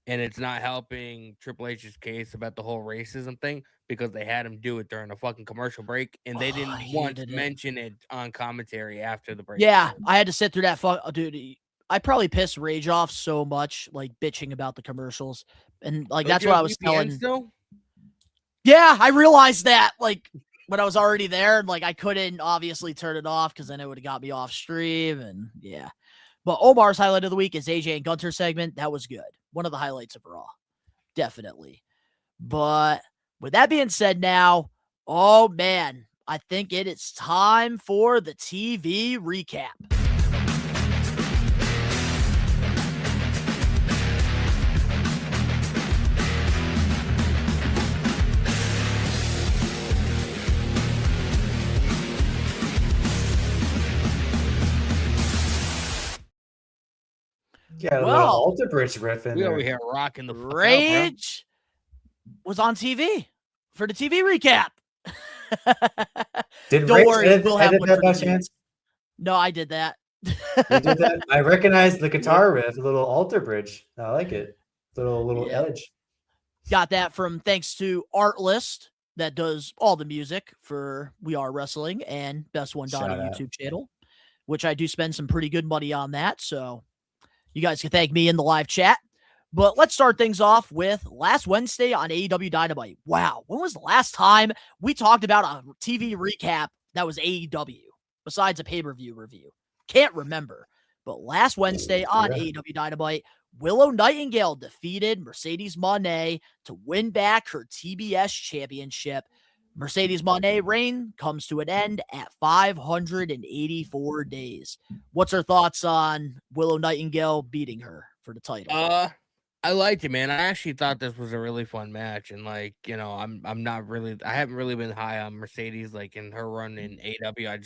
and it's not helping Triple H's case about the whole racism thing because they had him do it during a fucking commercial break and they I didn't once hated it. mention it on commentary after the break. Yeah, I had to sit through that. Dude, I probably pissed Rage off so much, like bitching about the commercials, and like that's what I was telling. Still? Yeah, I realized that like when I was already there, and like I couldn't obviously turn it off because then it would have got me off stream, and yeah. But Omar's highlight of the week is AJ and Gunter segment. That was good. One of the highlights of Raw, definitely. But with that being said, now, oh man, I think it is time for the TV recap. Yeah, a Well, little Alter Bridge riff in We there. over here rocking the fuck out, bro. Rage was on TV for the TV recap. Did Don't Rage worry, edit, we'll have edit one that for by the chance? No, I did that. You did that? I recognize the guitar riff, a little Alter Bridge. I like it. Little Yep. edge. Got that from thanks to Artlist that does all the music for We Are Wrestling and Best One Donnie Shout out. YouTube channel, which I do spend some pretty good money on that. So you guys can thank me in the live chat. But let's start things off with last Wednesday on AEW Dynamite. Wow, when was the last time we talked about a TV recap that was AEW besides a pay-per-view review? Can't remember. But last Wednesday on AEW Dynamite, Willow Nightingale defeated Mercedes Moné to win back her TBS championship. Mercedes Moné reign comes to an end at 584 days. What's her thoughts on Willow Nightingale beating her for the title? I liked it, man. I actually thought this was a really fun match, and like I'm not really, I haven't really been high on Mercedes like in her run in AW.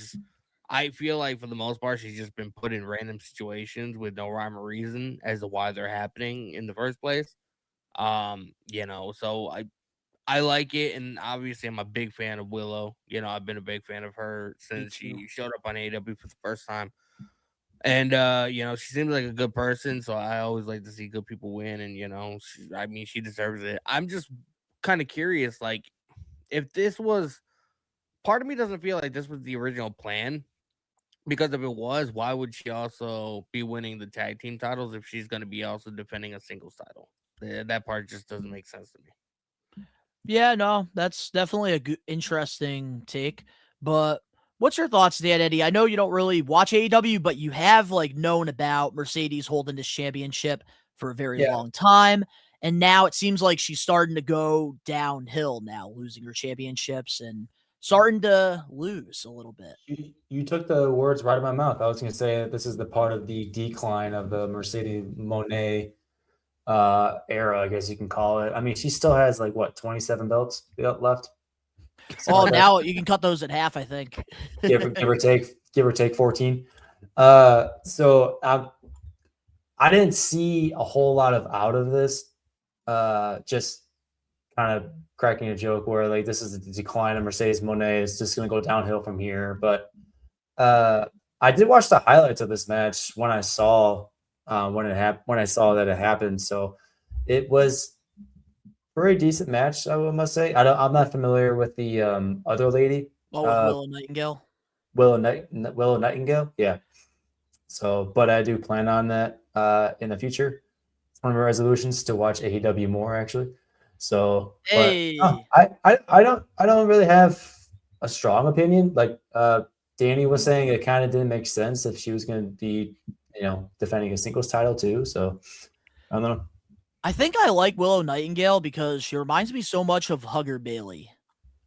I feel like for the most part she's just been put in random situations with no rhyme or reason as to why they're happening in the first place. So I like it, and obviously I'm a big fan of Willow. I've been a big fan of her since she showed up on AW for the first time. And she seems like a good person, so I always like to see good people win, and she deserves it. I'm just kind of curious, like, if this was, part of me doesn't feel like this was the original plan, because if it was, why would she also be winning the tag team titles if she's going to be also defending a singles title? That part just doesn't make sense to me. Yeah, no, that's definitely a good, interesting take. But what's your thoughts, Dan Eddy? I know you don't really watch AEW, but you have like known about Mercedes holding this championship for a very long time. And now it seems like she's starting to go downhill now, losing her championships and starting to lose a little bit. You took the words right out of my mouth. I was going to say that this is the part of the decline of the Mercedes Moné era, I guess you can call it. I mean, she still has like what, 27 belts left. Oh, now you can cut those in half, I think. give or take 14. So I didn't see a whole lot out of this. Just kind of cracking a joke where like this is the decline of Mercedes Moné. It's just going to go downhill from here. But I did watch the highlights of this match when I saw when I saw that it happened. So it was a very decent match, I must say. I'm not familiar with the other lady. Oh, with Willow Nightingale. Willow Nightingale, yeah. So, but I do plan on that in the future. It's one of my resolutions to watch AEW more, actually. So, hey, I don't really have a strong opinion. Like Danny was saying, it kind of didn't make sense if she was going to be, defending a singles title too. So, I don't know. I think I like Willow Nightingale because she reminds me so much of Hugger Bailey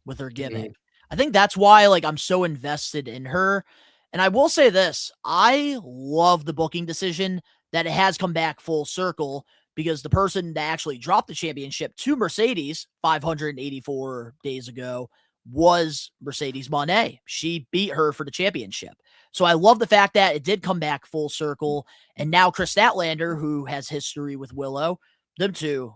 with her gimmick. I think that's why I'm so invested in her. And I will say this, I love the booking decision that it has come back full circle, because the person that actually dropped the championship to Mercedes 584 days ago was Mercedes Moné. She beat her for the championship. So I love the fact that it did come back full circle. And now Chris Statlander, who has history with Willow, them two,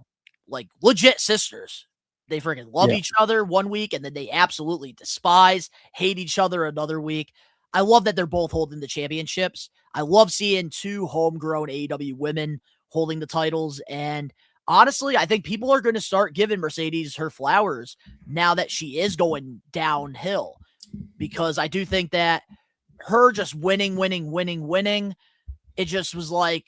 legit sisters. They freaking love each other one week, and then they absolutely despise, hate each other another week. I love that they're both holding the championships. I love seeing two homegrown AEW women holding the titles. And honestly, I think people are going to start giving Mercedes her flowers now that she is going downhill, because I do think that her just winning, it just was like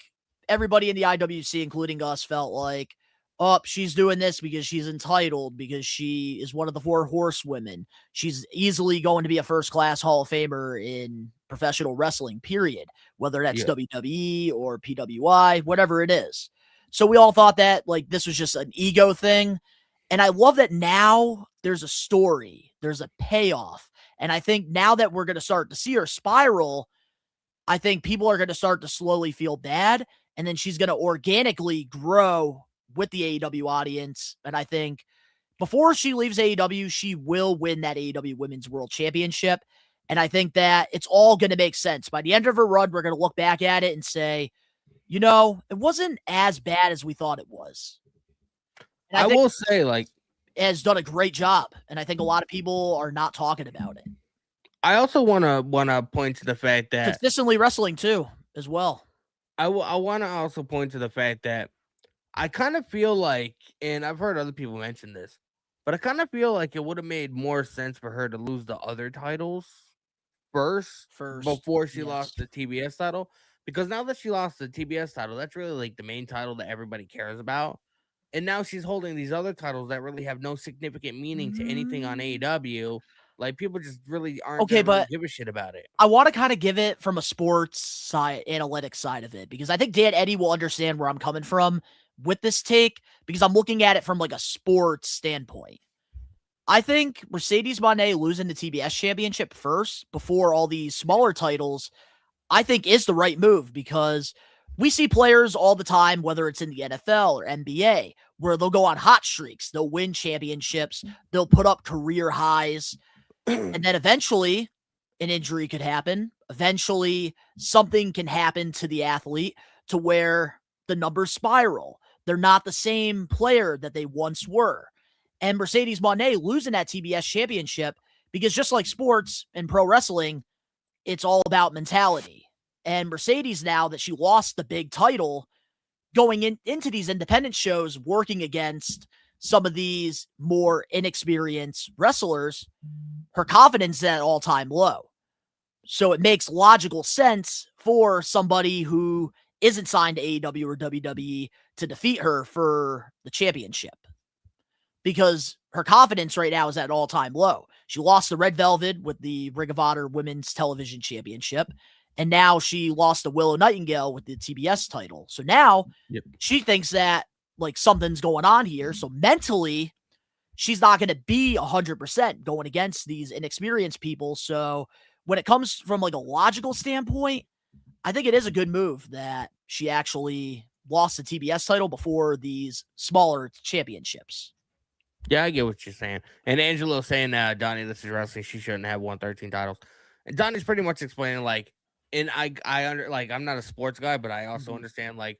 everybody in the IWC, including us, felt like, oh, she's doing this because she's entitled, because she is one of the 4 horsewomen. She's easily going to be a first-class Hall of Famer in professional wrestling, period, whether that's WWE or PWI, whatever it is. So we all thought that like this was just an ego thing. And I love that now there's a story, there's a payoff. And I think now that we're going to start to see her spiral, I think people are going to start to slowly feel bad. And then she's going to organically grow with the AEW audience. And I think before she leaves AEW, she will win that AEW Women's World Championship. And I think that it's all going to make sense. By the end of her run, we're going to look back at it and say, you know, it wasn't as bad as we thought it was. And I will say, like, has done a great job. And I think a lot of people are not talking about it. I also want to point to the fact that consistently wrestling too, as well. I want to also point to the fact that I kind of feel like, and I've heard other people mention this, but I kind of feel like it would have made more sense for her to lose the other titles first before she lost the TBS title. Because now that she lost the TBS title, that's really like the main title that everybody cares about. And now she's holding these other titles that really have no significant meaning to anything on AEW. Like, people just really aren't going to give a shit about it. I want to kind of give it from a sports side, analytics side of it, because I think Dan Eddy will understand where I'm coming from with this take, because I'm looking at it from like a sports standpoint. I think Mercedes Moné losing the TBS championship first before all these smaller titles, I think is the right move, because we see players all the time, whether it's in the NFL or NBA, where they'll go on hot streaks, they'll win championships, they'll put up career highs, and then eventually an injury could happen. Eventually something can happen to the athlete to where the numbers spiral. They're not the same player that they once were. And Mercedes Moné losing that TBS championship, because just like sports and pro wrestling, it's all about mentality. And Mercedes, now that she lost the big title, going into these independent shows, working against some of these more inexperienced wrestlers, her confidence is at an all-time low. So it makes logical sense for somebody who isn't signed to AEW or WWE to defeat her for the championship, because her confidence right now is at an all-time low. She lost the Red Velvet with the Ring of Honor Women's Television Championship, and now she lost to Willow Nightingale with the TBS title. So now she thinks that like something's going on here. So mentally, she's not going to be 100% going against these inexperienced people. So when it comes from like a logical standpoint, I think it is a good move that she actually lost the TBS title before these smaller championships. Yeah, I get what you're saying. And Angelo's saying that Donnie, this is wrestling, she shouldn't have won 13 titles. And Donnie's pretty much explaining, like, and I'm not a sports guy, but I also understand, like,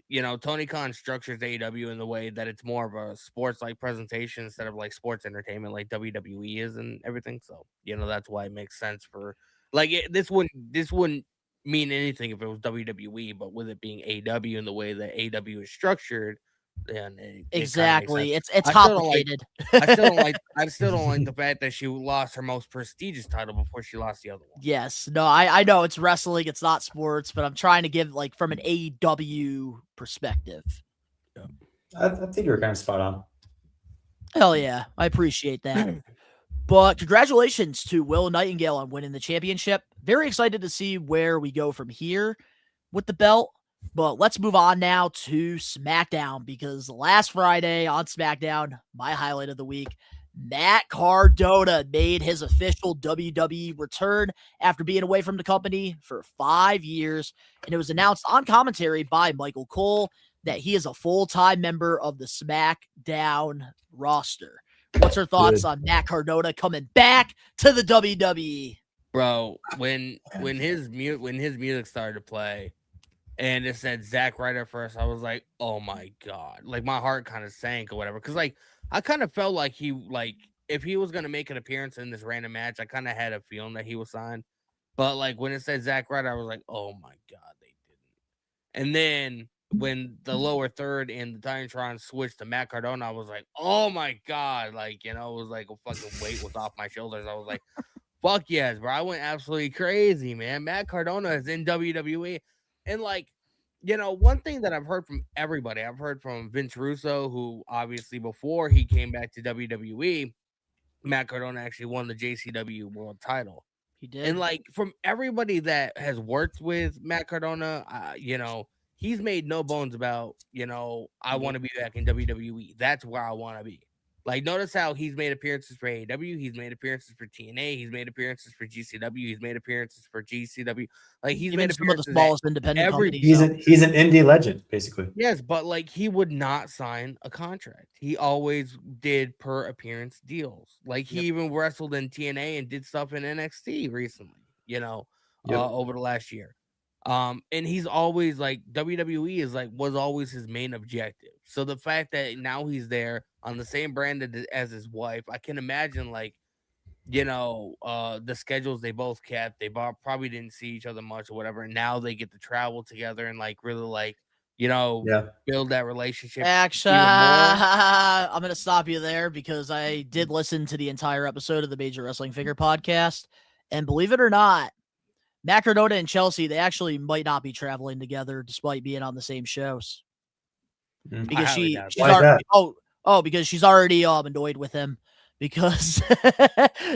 you know, Tony Khan structures AEW in the way that it's more of a sports like presentation instead of like sports entertainment like WWE is and everything. So, you know, that's why it makes sense for like this wouldn't mean anything if it was WWE, but with it being AEW in the way that AEW is structured, then exactly. It's I complicated. I still don't like the fact that she lost her most prestigious title before she lost the other one. Yes. No, I know it's wrestling, it's not sports, but I'm trying to give like from an AEW perspective. Yeah. I think you're kind of spot on. Hell yeah. I appreciate that. But congratulations to Willow Nightingale on winning the championship. Very excited to see where we go from here with the belt. But let's move on now to SmackDown, because last Friday on SmackDown, my highlight of the week, Matt Cardona made his official WWE return after being away from the company for 5 years. And it was announced on commentary by Michael Cole that he is a full-time member of the SmackDown roster. What's your thoughts on Matt Cardona coming back to the WWE? Bro, when his music started to play, and it said Zack Ryder first, I was like, oh my God. Like, my heart kind of sank or whatever. Because, like, I kind of felt like if he was going to make an appearance in this random match, I kind of had a feeling that he was signed. But like when it said Zack Ryder, I was like, oh my god, they didn't. And then when the lower third and the Titantron switched to Matt Cardona, I was like, oh my god, like it was like a fucking weight was off my shoulders. I was like, fuck yes, bro. I went absolutely crazy, man. Matt Cardona is in WWE. And like, one thing that I've heard from everybody, I've heard from Vince Russo, who obviously before he came back to WWE, Matt Cardona actually won the JCW world title. He did. And like from everybody that has worked with Matt Cardona, he's made no bones about, I want to be back in WWE. That's where I want to be. Like, notice how he's made appearances for AEW, he's made appearances for TNA, he's made appearances for GCW, he's made appearances for GCW. Like, he's made some of the appearances smallest independent companies. He's an indie legend, basically. Yes, but like he would not sign a contract. He always did per appearance deals. Like he even wrestled in TNA and did stuff in NXT recently, over the last year. And he's always like WWE is like was always his main objective. So the fact that now he's there on the same brand as his wife, I can imagine like, the schedules they both kept. They probably didn't see each other much or whatever. And now they get to travel together and like really like, build that relationship. Actually, I'm going to stop you there because I did listen to the entire episode of the Major Wrestling Figure podcast. And believe it or not, Matt Cardona and Chelsea, they actually might not be traveling together despite being on the same shows. Because she's already, because she's already annoyed with him because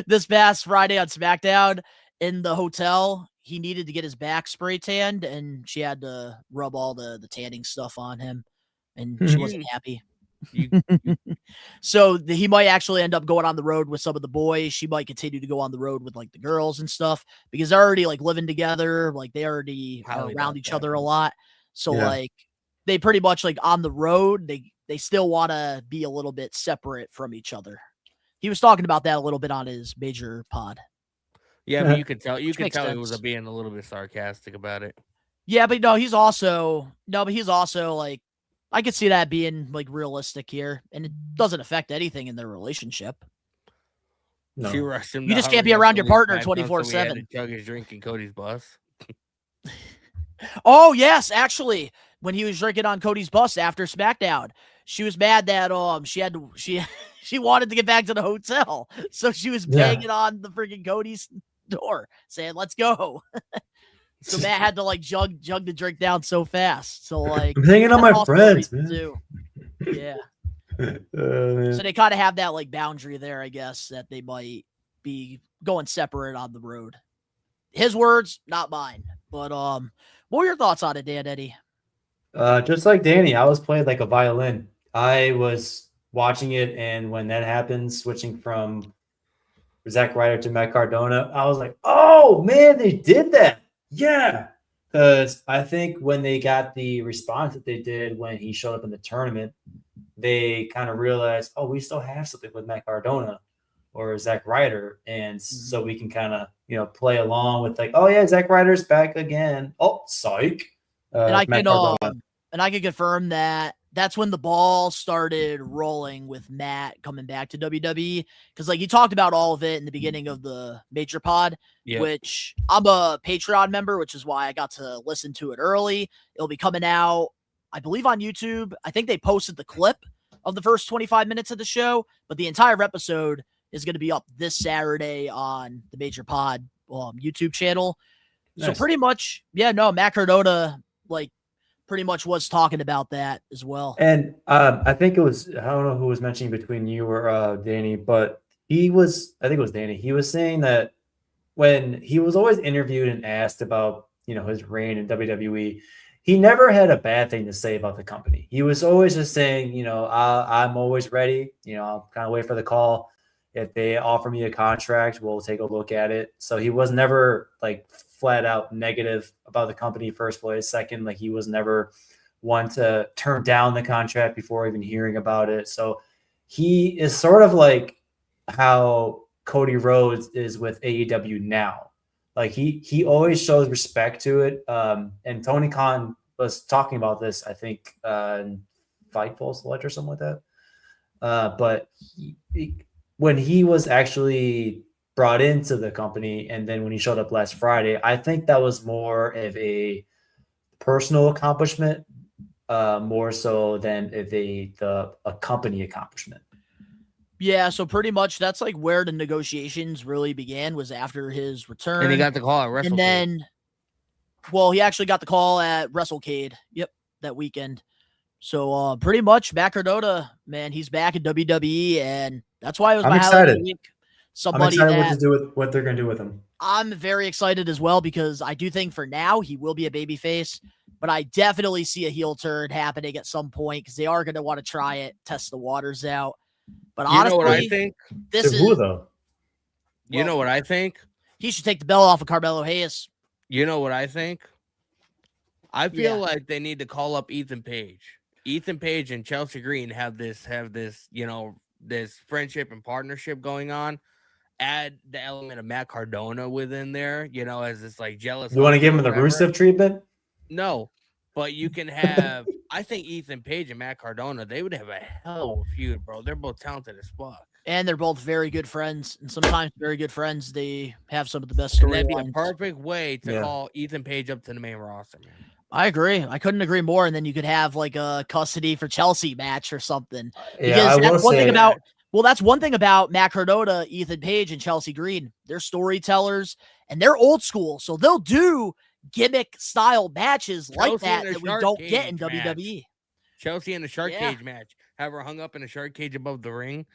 this past Friday on SmackDown in the hotel, he needed to get his back spray tanned and she had to rub all the tanning stuff on him and she wasn't happy. So he might actually end up going on the road with some of the boys. She might continue to go on the road with like the girls and stuff because they're already like living together. Like they already are around each other a lot. So like they pretty much like on the road, they still want to be a little bit separate from each other. He was talking about that a little bit on his major pod. Yeah, but you could tell he was being a little bit sarcastic about it. Yeah, but he's also like, I could see that being like realistic here, and it doesn't affect anything in their relationship. No. She rushed him. You just can't be around your partner 24/7. Chug his drink in Cody's bus. Oh yes, actually, when he was drinking on Cody's bus after SmackDown, she was mad that she wanted to get back to the hotel, so she was banging on the freaking Cody's door, saying "Let's go." So Matt had to like jug the drink down so fast. So like I'm hanging on my friends, man. Too. Yeah. So they kind of have that like boundary there, I guess, that they might be going separate on the road. His words, not mine. But what were your thoughts on it, Dan Eddy? Just like Danny, I was playing like a violin. I was watching it, and when that happened, switching from Zack Ryder to Matt Cardona, I was like, oh man, they did that. Yeah, because I think when they got the response that they did when he showed up in the tournament, they kind of realized, oh, we still have something with Matt Cardona or Zack Ryder, and so we can kind of play along with like, oh yeah, Zack Ryder's back again. Oh, psych. And I can confirm that that's when the ball started rolling with Matt coming back to WWE. Because like he talked about all of it in the beginning of the major pod, which I'm a Patreon member, which is why I got to listen to it early. It'll be coming out, I believe, on YouTube. I think they posted the clip of the first 25 minutes of the show, but the entire episode is going to be up this Saturday on the major pod YouTube channel. Nice. So pretty much, Matt Cardona, like, pretty much was talking about that as well. And I think it was, I don't know who was mentioning between you or Danny, but I think it was Danny. He was saying that when he was always interviewed and asked about, his reign in WWE, he never had a bad thing to say about the company. He was always just saying, I'm always ready. I'll kind of wait for the call. If they offer me a contract, we'll take a look at it. So he was never like flat out negative about the company first place. Second, like he was never one to turn down the contract before even hearing about it. So he is sort of like how Cody Rhodes is with AEW now. Like he always shows respect to it. And Tony Khan was talking about this, I think, in Fightful Select or something like that. But when he was actually brought into the company, and then when he showed up last Friday, I think that was more of a personal accomplishment, more so than if a company accomplishment. Yeah, so pretty much that's like where the negotiations really began, was after his return. And he got the call at WrestleCade. And then, well, he actually got the call at WrestleCade. Yep, that weekend. So pretty much Matt Cardona, man, he's back in WWE, and that's why it was I'm my highlight of excited. the week. I'm Somebody excited what they're going to do with him. I'm very excited as well, because I do think for now he will be a babyface, but I definitely see a heel turn happening at some point, because they are going to want to try it, test the waters out. But honestly, you know what I think? This who, though? You know what I think? He should take the belt off of Carmelo Hayes. You know what I think? I feel like they need to call up Ethan Page. Ethan Page and Chelsea Green have this, this friendship and partnership going on. Add the element of Matt Cardona within there, as this like jealous. You want to give him the Rusev treatment? No, but you can have. I think Ethan Page and Matt Cardona, they would have a hell of a feud, bro. They're both talented as fuck. And they're both very good friends. And sometimes very good friends, they have some of the best storylines. That'd be a perfect way to call Ethan Page up to the main roster, man. I agree. I couldn't agree more. And then you could have like a custody for Chelsea match or something. Yeah, because that's one thing about. Well, that's one thing about Matt Cardona, Ethan Page, and Chelsea Green. They're storytellers, and they're old school. So they'll do gimmick-style matches like that we don't get in WWE. Chelsea in the shark cage match. Have her hung up in a shark cage above the ring.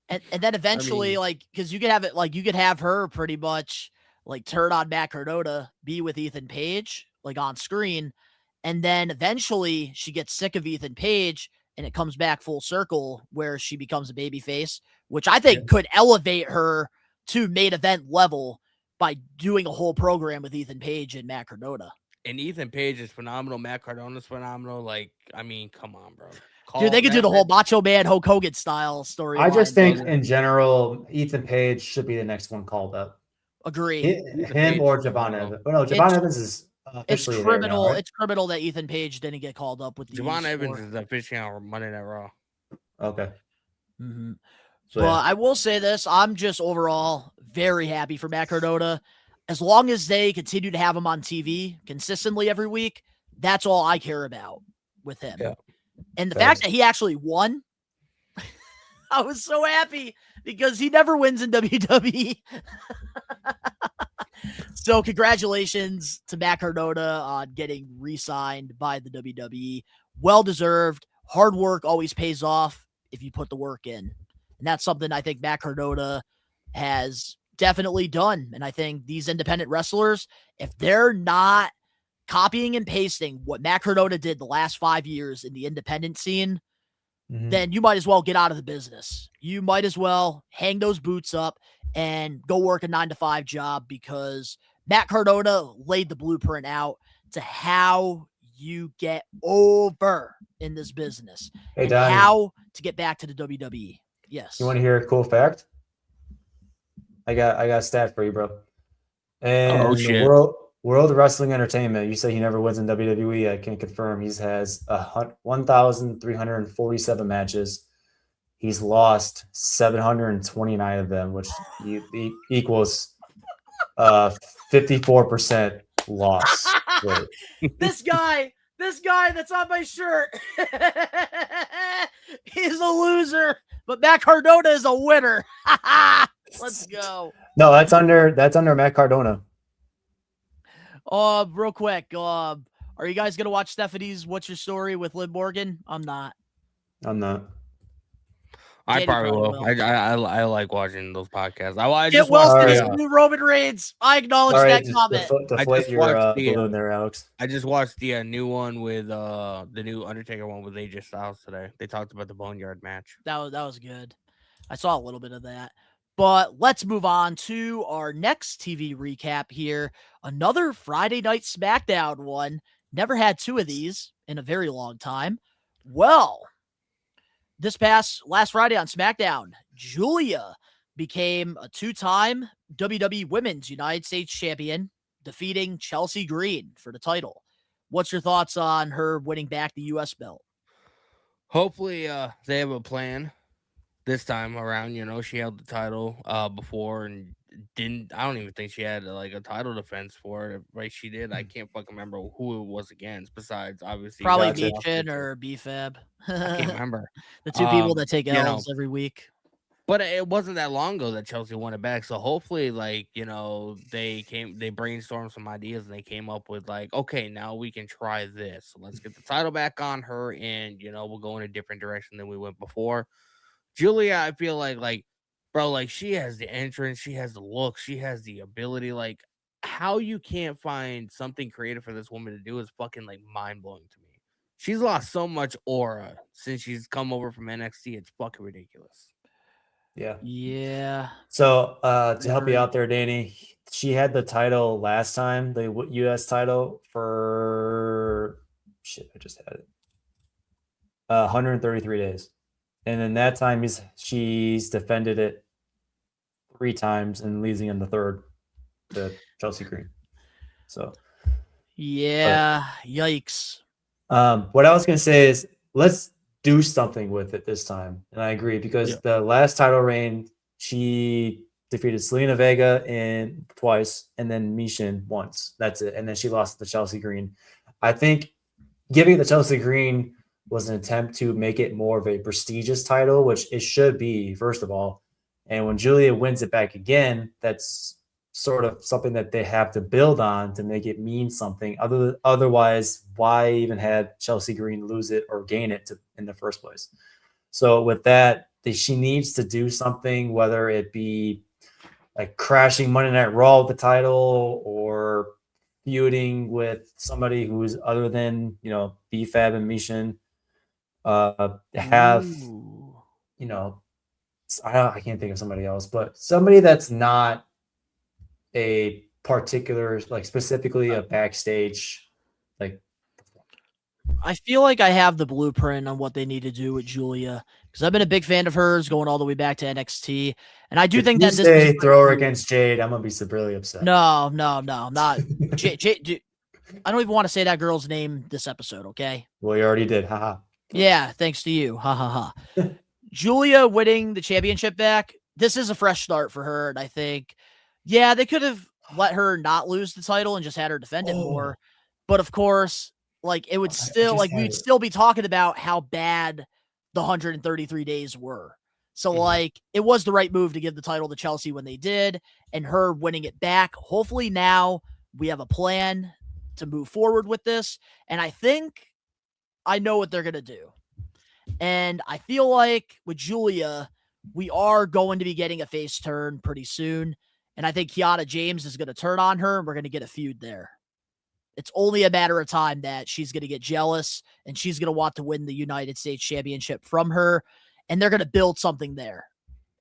and then eventually, because you could have it, you could have her pretty much, turn on Matt Cardona, be with Ethan Page, on screen, and then eventually she gets sick of Ethan Page, and it comes back full circle where she becomes a babyface, which I think could elevate her to main event level by doing a whole program with Ethan Page and Matt Cardona. And Ethan Page is phenomenal. Matt Cardona's phenomenal. Come on, bro. Dude, they could do the whole Macho Man Hulk Hogan style story. I just think in general, Ethan Page should be the next one called up. Agree. Him or Javon Evans. Oh no, Javon Evans is. It's criminal. Now, right? It's criminal that Ethan Page didn't get called up with the. Javon Evans is officially on Monday Night Raw. Okay. Mm-hmm. So, but I will say this: I'm just overall very happy for Matt Cardona. As long as they continue to have him on TV consistently every week, that's all I care about with him. Yeah. And the fact that he actually won, I was so happy, because he never wins in WWE. So congratulations to Matt Cardona on getting re-signed by the WWE. Well-deserved. Hard work always pays off if you put the work in. And that's something I think Matt Cardona has definitely done. And I think these independent wrestlers, if they're not copying and pasting what Matt Cardona did the last 5 years in the independent scene, then you might as well get out of the business. You might as well hang those boots up and go work a 9-to-5 job, because Matt Cardona laid the blueprint out to how you get over in this business. Hey, and Donnie, how to get back to the WWE. Yes. You want to hear a cool fact? I got a stat for you, bro. And World Wrestling Entertainment, you say he never wins in WWE. I can confirm. He has 1,347 matches. He's lost 729 of them, which equals 54% loss rate. This guy that's on my shirt is a loser, but Matt Cardona is a winner. Let's go. No, that's under Matt Cardona. Real quick, are you guys gonna watch Stephanie's What's Your Story with Liv Morgan? I'm not. I probably will. I like watching those podcasts. I just watched new Roman Reigns. I acknowledge that comment. I just watched the new one with the new Undertaker one with AJ Styles today. They talked about the Boneyard match. That was good. I saw a little bit of that. But let's move on to our next TV recap here. Another Friday Night SmackDown one. Never had two of these in a very long time. Well, last Friday on SmackDown, Julia became a two-time WWE Women's United States Champion, defeating Chelsea Green for the title. What's your thoughts on her winning back the U.S. belt? Hopefully they have a plan this time around. She held the title before and I don't even think she had like a title defense for it. Right? She did. I can't fucking remember who it was against. Besides, obviously, Probably Gotcha. Michin or BFAB. I can't remember. The two people that take you know, L's every week. But it wasn't that long ago that Chelsea won it back. So hopefully, like, they brainstormed some ideas and they came up with like, okay, now we can try this. So let's get the title back on her, and we'll go in a different direction than we went before. Julia, I feel like, bro, like she has the entrance, she has the look, she has the ability. Like, how you can't find something creative for this woman to do is fucking like mind blowing to me. She's lost so much aura since she's come over from NXT. It's fucking ridiculous. Yeah. Yeah. So to help you out there, Danny, she had the title last time, the U.S. title for I just had it. 133 days, and in that time she's defended it 3 times and losing in the third to Chelsea Green. So yeah, yikes. What I was gonna say is let's do something with it this time. And I agree because the last title reign, she defeated Selena Vega twice and then Michin once. That's it. And then she lost to Chelsea Green. I think giving it to Chelsea Green was an attempt to make it more of a prestigious title, which it should be, first of all. And when Julia wins it back again, that's sort of something that they have to build on to make it mean something. Otherwise, why even have Chelsea Green lose it or gain it in the first place? So with that, she needs to do something, whether it be like crashing Monday Night Raw with the title or feuding with somebody who's other than BFAB and Michin. I can't think of somebody else, but somebody that's not a particular, like specifically a backstage, like. I feel like I have the blueprint on what they need to do with Julia because I've been a big fan of hers going all the way back to NXT, and I do think that this throw her against Jade, I'm gonna be severely upset. No, not Jade. I don't even want to say that girl's name this episode. Okay. Well, you already did. Haha. Yeah, thanks to you. Ha ha ha. Julia winning the championship back. This is a fresh start for her, and I think. Yeah, they could have let her not lose the title and just had her defend it more. But of course, like it would still we'd still be talking about how bad the 133 days were. So like it was the right move to give the title to Chelsea when they did, and her winning it back. Hopefully now we have a plan to move forward with this. And I think I know what they're gonna do. And I feel like with Julia, we are going to be getting a face turn pretty soon. And I think Kiana James is going to turn on her, and we're going to get a feud there. It's only a matter of time that she's going to get jealous, and she's going to want to win the United States Championship from her, and they're going to build something there.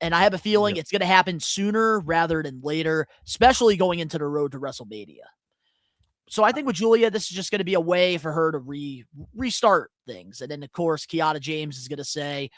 And I have a feeling it's going to happen sooner rather than later, especially going into the road to WrestleMania. So I think with Julia, this is just going to be a way for her to restart things. And then, of course, Kiana James is going to say,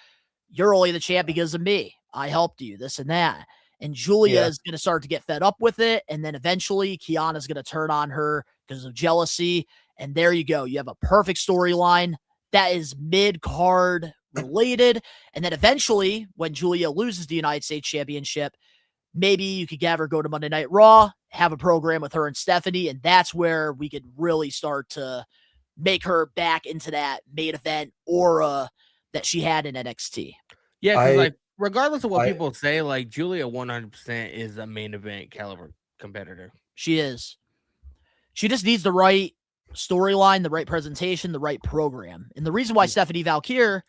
you're only the champ because of me. I helped you, this and that. And Julia is going to start to get fed up with it. And then eventually Kiana's going to turn on her because of jealousy. And there you go. You have a perfect storyline that is mid-card related. And then eventually when Julia loses the United States Championship, maybe you could have her go to Monday Night Raw, have a program with her and Stephanie. And that's where we could really start to make her back into that main event aura that she had in NXT. Yeah, because regardless of what people say, like Julia 100% is a main event caliber competitor. She is. She just needs the right storyline, the right presentation, the right program. And the reason why Stephanie Valkyr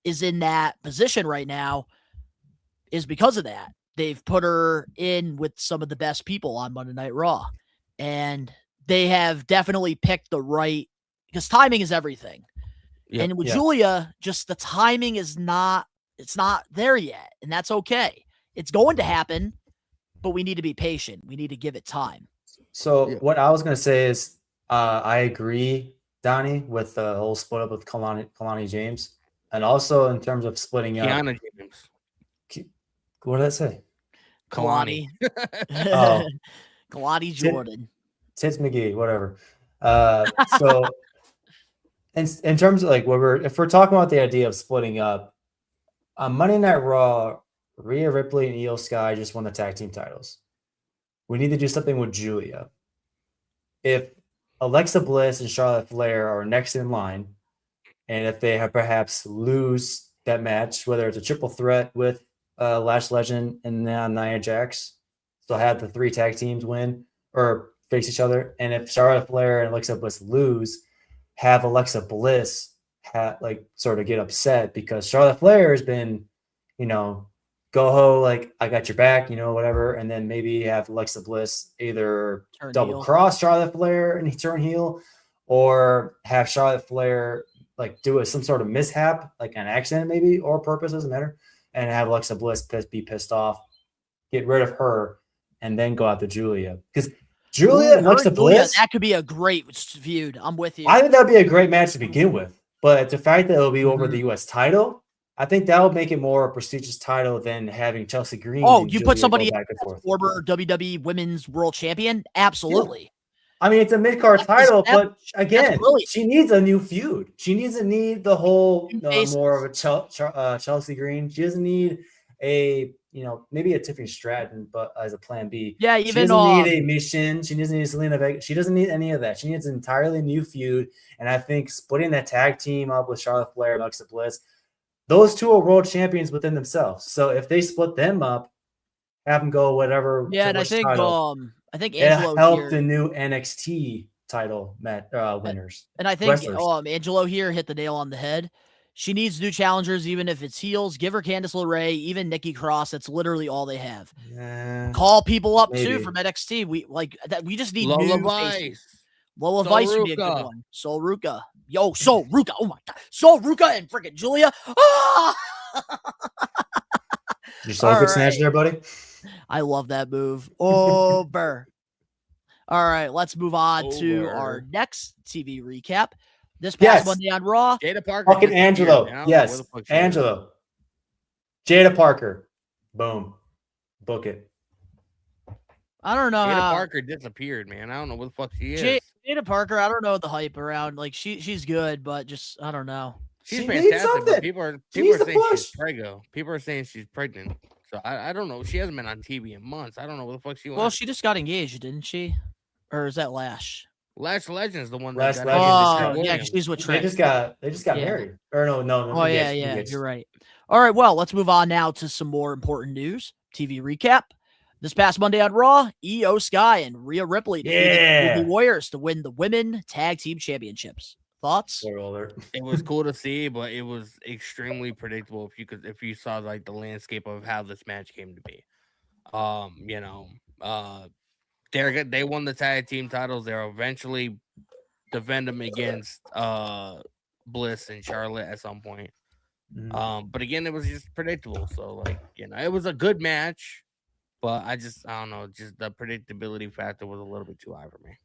is in that position right now is because of that. They've put her in with some of the best people on Monday Night Raw. And they have definitely picked the right, because timing is everything. Yep, and with Julia, just the timing is not, it's not there yet. And that's okay. It's going to happen, but we need to be patient. We need to give it time. So what I was going to say is I agree, Donnie, with the whole split up with Kalani James. And also in terms of splitting up. Kiana James. What did I say? Kalani. Kalani Jordan. Tits McGee, whatever. So in terms of like if we're talking about the idea of splitting up, On Monday Night Raw, Rhea Ripley and Io Sky just won the tag team titles. We need to do something with Julia. If Alexa Bliss and Charlotte Flair are next in line, and if they have perhaps lose that match, whether it's a triple threat with Lash Legend and Nia Jax, so have the 3 tag teams win or face each other. And if Charlotte Flair and Alexa Bliss lose, have Alexa Bliss sort of get upset because Charlotte Flair has been, go ho, like I got your back, whatever. And then maybe have Alexa Bliss either double cross Charlotte Flair and turn heel, or have Charlotte Flair do some sort of mishap, like an accident maybe, or purpose, doesn't matter, and have Alexa Bliss be pissed off, get rid of her, and then go after Julia. Because Julia and Alexa Bliss, that could be a great feud. I'm with you. I think that would be a great match to begin with. But the fact that it'll be over the U.S. title, I think that would make it more a prestigious title than having Chelsea Green. Oh, you put somebody former WWE Women's World Champion? Absolutely. Yeah. I mean, it's a mid-card title, but again, she needs a new feud. She doesn't need the whole more of a Chelsea Green. She doesn't need a maybe a Tiffany Stratton, but as a plan B. Yeah, she doesn't need a Mission. She doesn't need Selena Vega. She doesn't need any of that. She needs an entirely new feud. And I think splitting that tag team up with Charlotte Flair and Alexa Bliss, those two are world champions within themselves. So if they split them up, have them go whatever. Yeah, and I think Angelo helped the new NXT title winners. And I think Angelo here hit the nail on the head. She needs new challengers, even if it's heels. Give her Candice LeRae, even Nikki Cross. That's literally all they have. Yeah, call people up too from NXT. We just need Lola new Vice. Lola Vice would be a good one. Sol Ruka. Yo, Sol Ruka. Oh my god. Sol Ruka and freaking Julia. Ah! You saw a good snatch there, buddy? I love that move. Over. All right, let's move on to our next TV recap. This past Monday on Raw. Jada Parker. Fucking Angelo. Yes. Angelo. Jada Parker. Boom. Book it. I don't know Jada Parker disappeared, man. I don't know what the fuck she is. Jada Parker, I don't know the hype around. She's good, but just I don't know. She's fantastic, but people are saying she's preggo. People are saying she's pregnant. So I don't know. She hasn't been on TV in months. I don't know what the fuck she wants. Well, she just got engaged, didn't she? Or is that Lash? Lash Legend's the one that got engaged. Oh, yeah, she's with Trent. They just got married. Or no. Oh, yeah, you're right. All right, well, let's move on now to some more important news. TV recap. This past Monday on Raw, Io Sky and Rhea Ripley defeated the Warriors to win the Women Tag Team Championships. Thoughts? It was cool to see, but it was extremely predictable if you saw the landscape of how this match came to be. They won the tag team titles. They'll eventually defend them against Bliss and Charlotte at some point. But again, it was just predictable. So it was a good match, but I don't know, just the predictability factor was a little bit too high for me.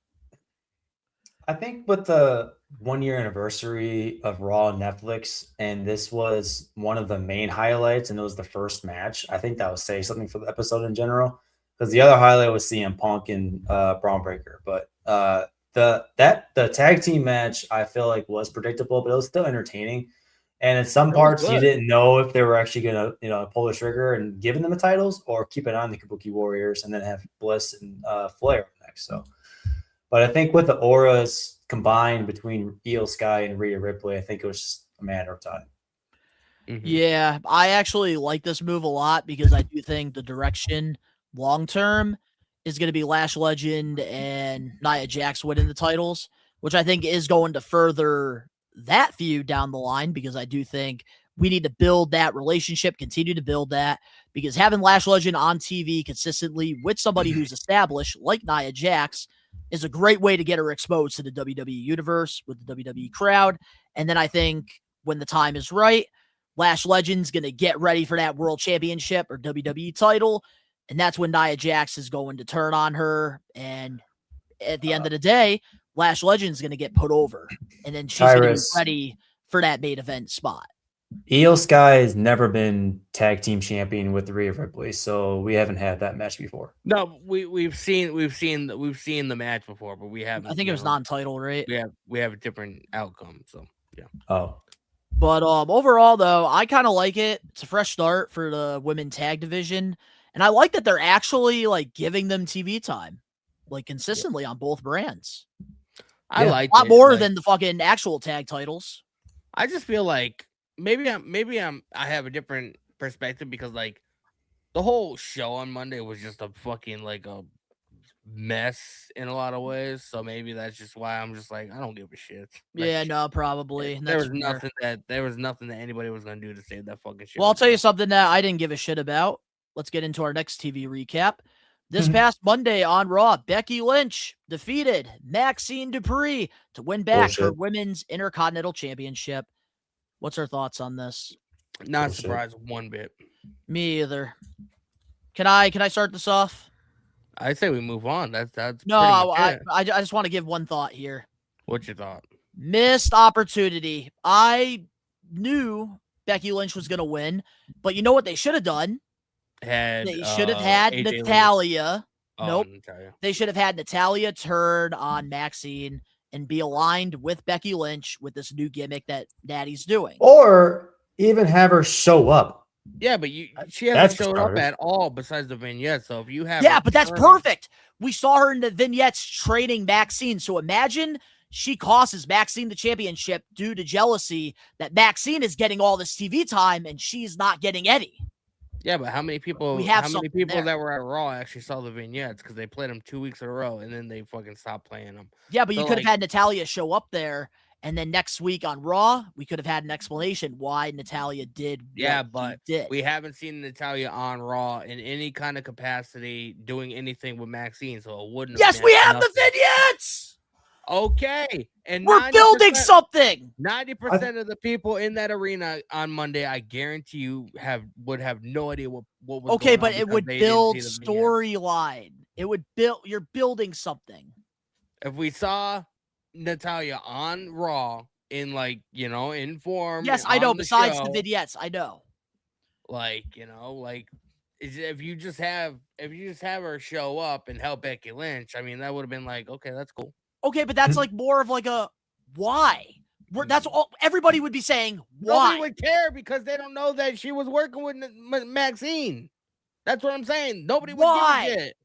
I think with the 1-year anniversary of Raw on Netflix, and this was one of the main highlights, and it was the first match, I think that would say something for the episode in general. Because the other highlight was CM Punk and Braun Breaker, but the tag team match I feel like was predictable, but it was still entertaining. And in some parts, you didn't know if they were actually gonna pull the trigger and giving them the titles, or keep it on the Kabuki Warriors and then have Bliss and Flair next. So, but I think with the auras combined between Io Sky and Rhea Ripley, I think it was just a matter of time. Mm-hmm. Yeah, I actually like this move a lot because I do think the direction long term is going to be Lash Legend and Nia Jax winning the titles, which I think is going to further that feud down the line, because I do think we need to build that relationship, continue to build that, because having Lash Legend on TV consistently with somebody who's established like Nia Jax is a great way to get her exposed to the WWE universe with the WWE crowd. And then I think when the time is right, Lash Legend's going to get ready for that World Championship or WWE title. And that's when Nia Jax is going to turn on her. And at the end of the day, Lash Legend's going to get put over. And then she's going to be ready for that main event spot. Io Sky has never been tag team champion with Rhea Ripley, so we haven't had that match before. No, we've seen the match before, but we haven't. I think it was non-title, right? We have a different outcome. So yeah. Oh, But overall, though, I kind of like it. It's a fresh start for the women tag division, and I like that they're actually like giving them TV time, like consistently on both brands. I like a lot more than the fucking actual tag titles. I just feel like maybe I have a different perspective because like the whole show on Monday was just a fucking like a mess in a lot of ways. So maybe that's just why I'm just like I don't give a shit. Like, Yeah, no, probably. there was nothing that anybody was gonna do to save that fucking shit. Well, I'll tell you something that I didn't give a shit about. Let's get into our next TV recap. This past Monday on Raw, Becky Lynch defeated Maxine Dupree to win back her Women's Intercontinental Championship. What's our thoughts on this? Not surprised one bit. Me either. Can I start this off? I say we move on. That's no. I just want to give one thought here. What's your thought? Missed opportunity. I knew Becky Lynch was going to win, but you know what they should have done? They should have had Natalya. Nope. Natalya. They should have had Natalya turn on Maxine and be aligned with Becky Lynch with this new gimmick that Natty's doing. Or even have her show up. Yeah, but she hasn't showed up at all besides the vignette. So if you have but that's perfect. We saw her in the vignettes training Maxine. So imagine she costs Maxine the championship due to jealousy that Maxine is getting all this TV time and she's not getting any. Yeah, but how many people? That were at Raw actually saw the vignettes because they played them 2 weeks in a row and then they fucking stopped playing them. Yeah, but you could have had Natalya show up there, and then next week on Raw, we could have had an explanation why Natalya did. Yeah, but we haven't seen Natalya on Raw in any kind of capacity doing anything with Maxine, so it wouldn't. Yes, we have the vignettes. Okay, and we're building something. 90% of the people in that arena on Monday, I guarantee you, would have no idea what was. Okay, but it would build storyline. It would build. You're building something. If we saw Natalya on Raw in in form. Yes, I know. Besides the vignettes, I know. If you just have her show up and help Becky Lynch, I mean, that would have been like, okay, that's cool. Okay, but that's like more of like a why. That's all everybody would be saying. Why? Nobody would care because they don't know that she was working with Maxine. That's what I'm saying. Nobody would give a shit.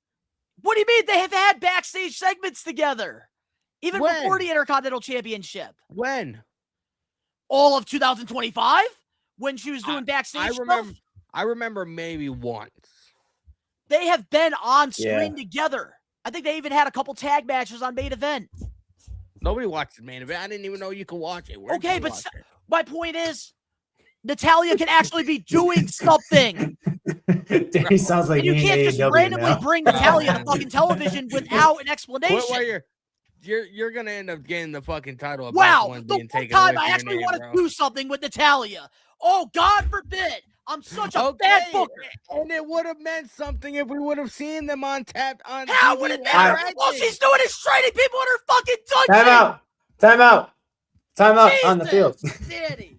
What do you mean? They have had backstage segments together, even before the Intercontinental Championship. When? All of 2025, when she was doing backstage stuff. I remember maybe once. They have been on screen together. I think they even had a couple tag matches on main event. Nobody watched the main event. I didn't even know you could watch it. Okay, but my point is, Natalya can actually be doing something. Danny sounds like you can't just randomly bring Natalya to fucking television without an explanation. You're gonna end up getting the fucking title. Wow, the one time I actually want to do something with Natalya. Oh, God forbid. I'm such a bad booker. And it would have meant something if we would have seen them on tap on How TV would it matter? All she's doing is training people in her fucking dungeon. Time out on the field. Danny.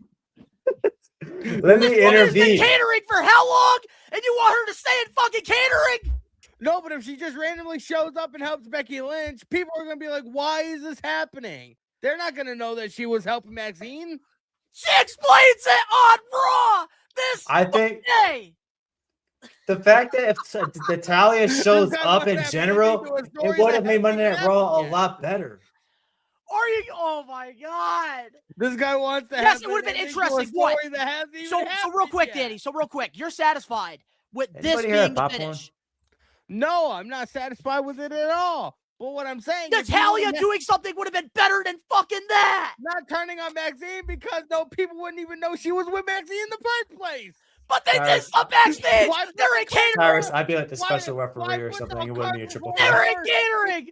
Let me intervene. Catering for how long? And you want her to stay in fucking catering? No, but if she just randomly shows up and helps Becky Lynch, people are going to be like, why is this happening? They're not going to know that she was helping Maxine. She explains it on Raw I think the fact that if Natalya shows up in general, it would have made Monday Night Raw a lot better. Are you? Oh my God! This guy wants to. Yes, it would have been interesting. What? So real quick, Danny. So real quick, you're satisfied with this being the finish? No, I'm not satisfied with it at all. But what I'm saying is Natalya doing something would have been better than fucking that. Not turning on Maxine because people wouldn't even know she was with Maxine in the first place. But they did stuff backstage. They're in catering. Tyrus, I'd be like the special referee or something. It wouldn't be a triple threat. They're in catering.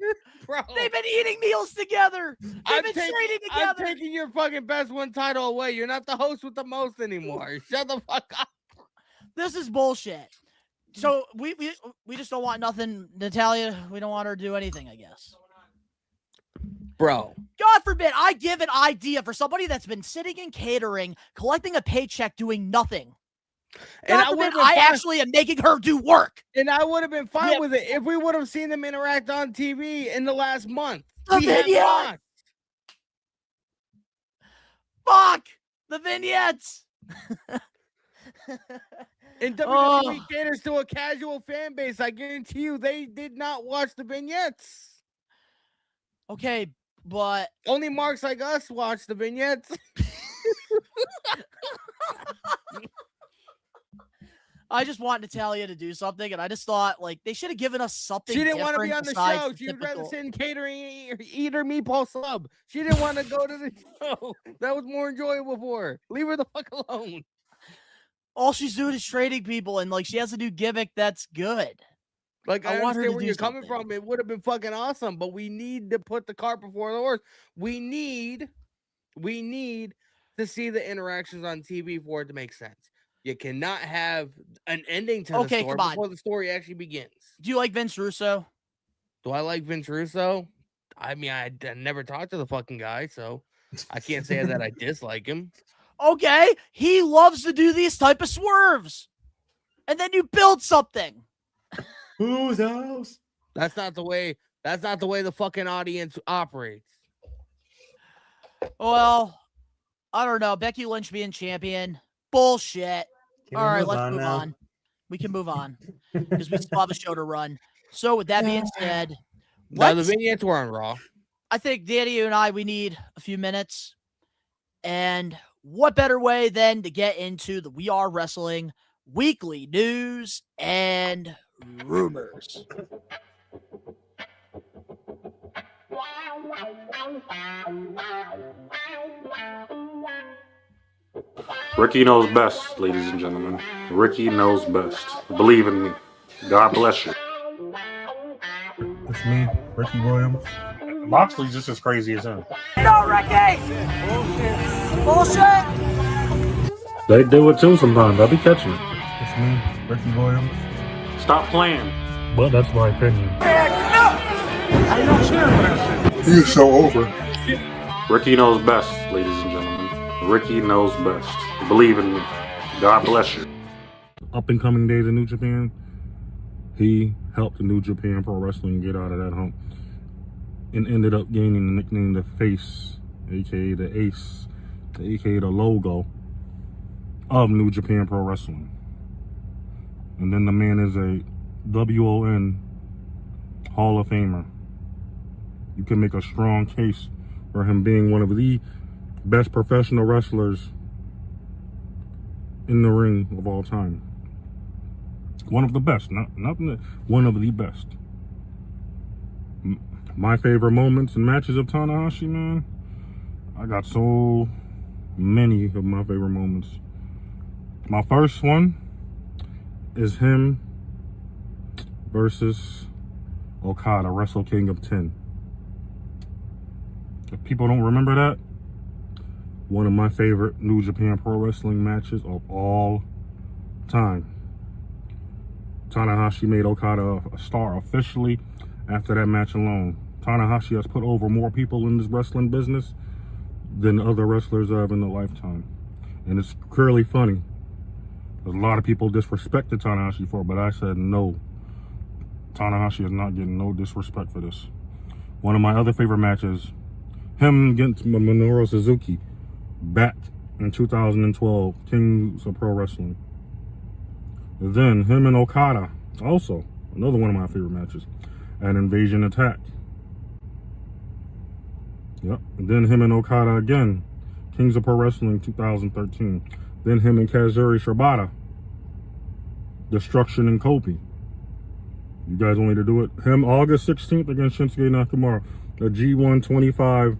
Bro. They've been eating meals together. They've been training together. I'm taking your fucking best one title away. You're not the host with the most anymore. Shut the fuck up. This is bullshit. So we just don't want nothing, Natalya. We don't want her to do anything, I guess. Bro. God forbid I give an idea for somebody that's been sitting in catering, collecting a paycheck, doing nothing. God forbid I actually am making her do work. And I would have been fine with it if we would have seen them interact on TV in the last month. We have not. Fuck. The vignettes. And WWE caters to a casual fan base. I guarantee you, they did not watch the vignettes. Okay, but only marks like us watch the vignettes. I just wanted Natalia to do something, and I just thought, like, they should have given us something. She didn't want to be on the show. The She would rather sit in catering or eat her meatball sub. She didn't want to go to the show. That was more enjoyable for her. Leave her the fuck alone. All she's doing is trading people, and, like, she has a new gimmick that's good. Like, I understand where you're coming from. It would have been fucking awesome, but we need to put the cart before the horse. We need to see the interactions on TV for it to make sense. You cannot have an ending to the story before the story actually begins. Do you like Vince Russo? Do I like Vince Russo? I mean, I never talked to the fucking guy, so I can't say that I dislike him. Okay, he loves to do these type of swerves. And then you build something. Who's else? That's not the way the fucking audience operates. Well, I don't know. Becky Lynch being champion. Bullshit. All right, let's move on. We can move on because we still have a show to run. So with that being said, the vignettes were on Raw. I think Danny and I, we need a few minutes. And what better way than to get into the We Are Wrestling weekly news and rumors. Ricky knows best, ladies and gentlemen. Ricky knows best. Believe in me. God bless you. It's me, Ricky Williams. Moxley's just as crazy as him. No, Ricky! Bullshit! They do it too sometimes. I'll be catching it. It's me, Ricky Williams. Stop playing. Well, that's my opinion. I'm not cheering for that shit. He is so over. Ricky knows best, ladies and gentlemen. Ricky knows best. Believe in me. God bless you. Up and coming days of New Japan, he helped the New Japan Pro Wrestling get out of that hump and ended up gaining the nickname The Face, aka the Ace, aka the logo of New Japan Pro Wrestling. And then the man is a WON Hall of Famer. You can make a strong case for him being one of the best professional wrestlers in the ring of all time. One of the best, one of the best. My favorite moments and matches of Tanahashi, man, I got so many of my favorite moments. My first one is him versus Okada, Wrestle King of 10. If people don't remember that, one of my favorite New Japan Pro Wrestling matches of all time. Tanahashi made Okada a star officially after that match alone. Tanahashi has put over more people in this wrestling business than other wrestlers have in a lifetime. And it's clearly funny. There's a lot of people disrespected Tanahashi for it, but I said no. Tanahashi is not getting no disrespect for this. One of my other favorite matches, him against Minoru Suzuki back in 2012, Kings of Pro Wrestling. Then him and Okada, also another one of my favorite matches, at Invasion Attack. Yep. And then him and Okada again, Kings of Pro Wrestling 2013. Then him and Kazuri Shibata, Destruction and Kopi. You guys want me to do it? Him August 16th against Shinsuke Nakamura, the G125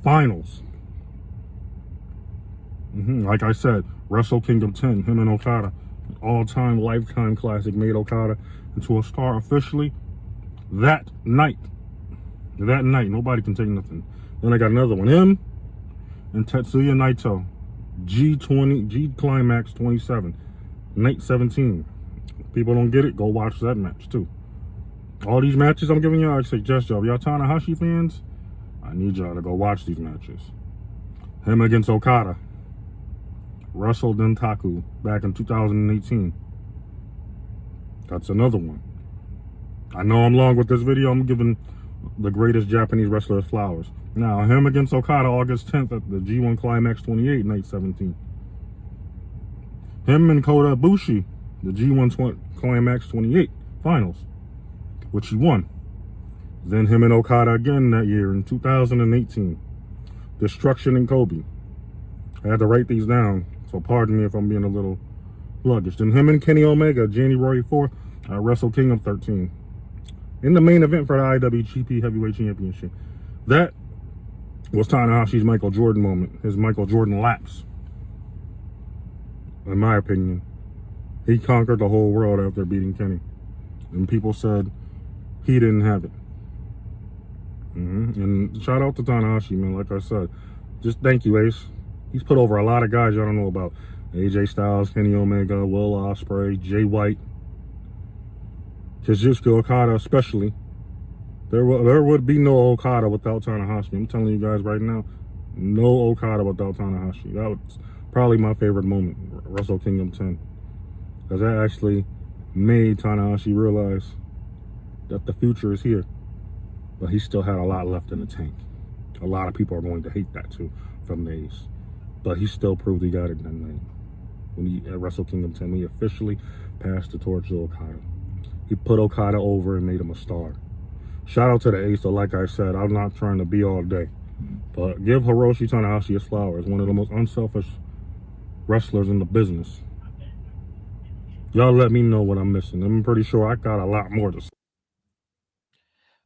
Finals. Like I said, Wrestle Kingdom 10, him and Okada, all-time lifetime classic, made Okada into a star officially that night. Nobody can take nothing. Then I got another one, him and Tetsuya Naito, G Climax 27, night 17. People don't get it, go watch that match too. All these matches I'm giving y'all, I suggest y'all, if y'all Tanahashi fans, I need y'all to go watch these matches. Him against Okada, Russell Dentaku back in 2018. That's another one. I know I'm long with this video. I'm giving the greatest Japanese wrestler his flowers. Now, him against Okada August 10th at the G1 Climax 28, night 17. Him and Kota Ibushi, the G1 Climax 28 finals, which he won. Then him and Okada again that year in 2018. Destruction in Kobe. I had to write these down, so pardon me if I'm being a little sluggish. Then him and Kenny Omega, January 4th at Wrestle Kingdom 13. In the main event for the IWGP Heavyweight Championship. That was Tanahashi's Michael Jordan moment, his Michael Jordan lapse. In my opinion, he conquered the whole world after beating Kenny. And people said he didn't have it. And shout out to Tanahashi, man. Like I said, just thank you, Ace. He's put over a lot of guys y'all don't know about. AJ Styles, Kenny Omega, Will Ospreay, Jay White, Kazuchika Okada especially. There would be no Okada without Tanahashi. I'm telling you guys right now, no Okada without Tanahashi. That was probably my favorite moment, Wrestle Kingdom 10. Because that actually made Tanahashi realize that the future is here. But he still had a lot left in the tank. A lot of people are going to hate that too from the Ace. But he still proved he got it that night. When he at Wrestle Kingdom 10, he officially passed the torch to Okada. He put Okada over and made him a star. Shout out to the Ace, though, like I said, I'm not trying to be all day. But give Hiroshi Tanahashi his flowers, one of the most unselfish wrestlers in the business. Y'all let me know what I'm missing. I'm pretty sure I got a lot more to say.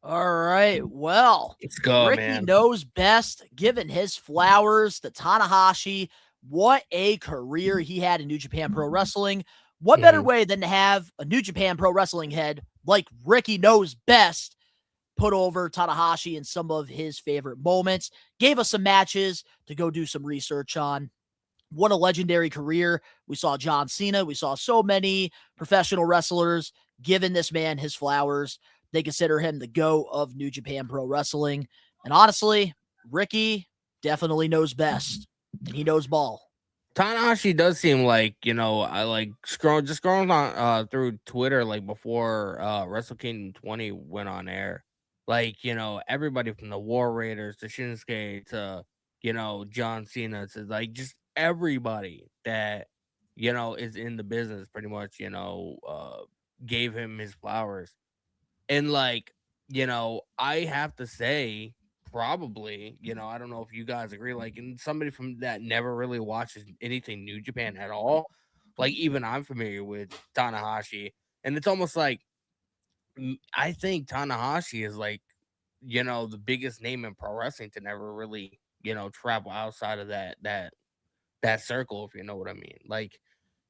All right. Well, Let's go, Ricky man. knows best, giving his flowers to Tanahashi. What a career he had in New Japan Pro Wrestling. What better way than to have a New Japan Pro Wrestling head like Ricky knows best put over Tanahashi in some of his favorite moments. Gave us some matches to go do some research on. What a legendary career. We saw John Cena. We saw so many professional wrestlers giving this man his flowers. They consider him the GOAT of New Japan Pro Wrestling. And honestly, Ricky definitely knows best. And he knows ball. Tanahashi does seem like, I like scrolling on through Twitter like before Wrestle Kingdom 20 went on air. Like, everybody from the War Raiders to Shinsuke to, John Cena to like just everybody that, is in the business pretty much, gave him his flowers. And like, I have to say, probably, I don't know if you guys agree, like, and somebody from that never really watches anything New Japan at all, like, even I'm familiar with Tanahashi, and it's almost like I think Tanahashi is like, the biggest name in pro wrestling to never really, travel outside of that circle, if you know what I mean. Like,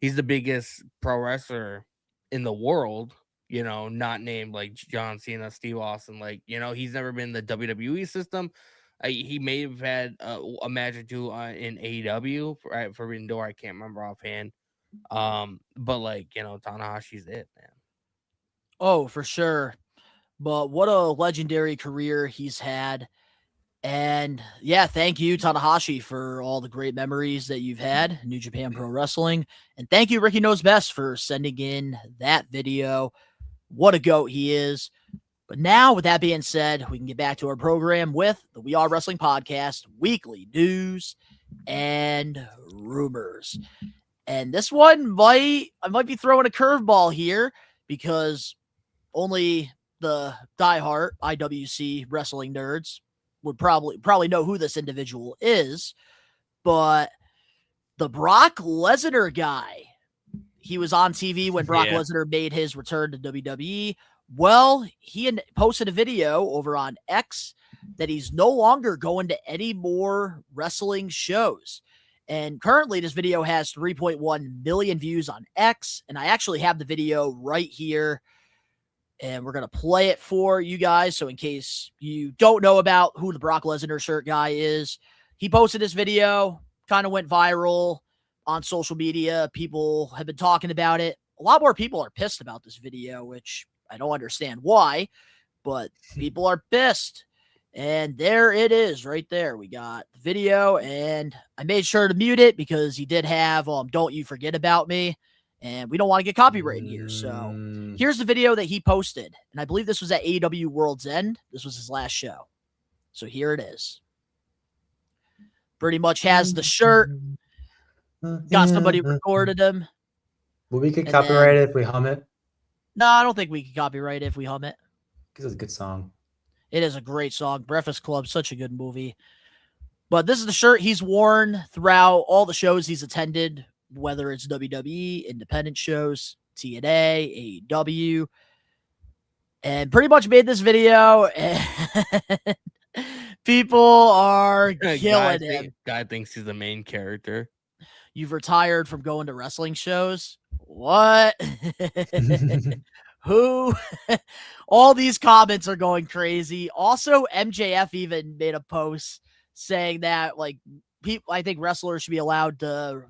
he's the biggest pro wrestler in the world, not named like John Cena, Steve Austin. Like, he's never been in the WWE system. He may have had a match or two in AEW for Forbidden Door. I can't remember offhand. But like, Tanahashi's it, man. Oh, for sure. But what a legendary career he's had. And yeah, thank you, Tanahashi, for all the great memories that you've had in New Japan Pro Wrestling. And thank you, Ricky Knows Best, for sending in that video. What a GOAT he is. But now, with that being said, we can get back to our program with the We Are Wrestling Podcast, weekly news and rumors. And this one I might be throwing a curveball here because only the diehard IWC wrestling nerds would probably know who this individual is. But the Brock Lesnar guy, he was on TV when Brock Lesnar made his return to WWE. Well, he posted a video over on X that he's no longer going to any more wrestling shows. And currently this video has 3.1 million views on X. And I actually have the video right here. And we're going to play it for you guys. So in case you don't know about who the Brock Lesnar shirt guy is, he posted this video, kind of went viral on social media. People have been talking about it. A lot more people are pissed about this video, which I don't understand why, but people are pissed. And there it is right there. We got the video, and I made sure to mute it because he did have Don't You Forget About Me. and we don't want to get copyrighted here. So here's the video that he posted, and I believe this was at AEW World's End. This was his last show. So here it is. Pretty much has the shirt. Got somebody recorded him. Well, we could copyright it if we hum it. No, I don't think we can copyright it if we hum it. Because it's a good song. It is a great song. Breakfast Club, such a good movie. But this is the shirt he's worn throughout all the shows he's attended, whether it's WWE, independent shows, TNA, AEW, and pretty much made this video. And people are killing him. Guy thinks he's the main character. You've retired from going to wrestling shows? What? Who? All these comments are going crazy. Also, MJF even made a post saying that, like, people, I think wrestlers should be allowed to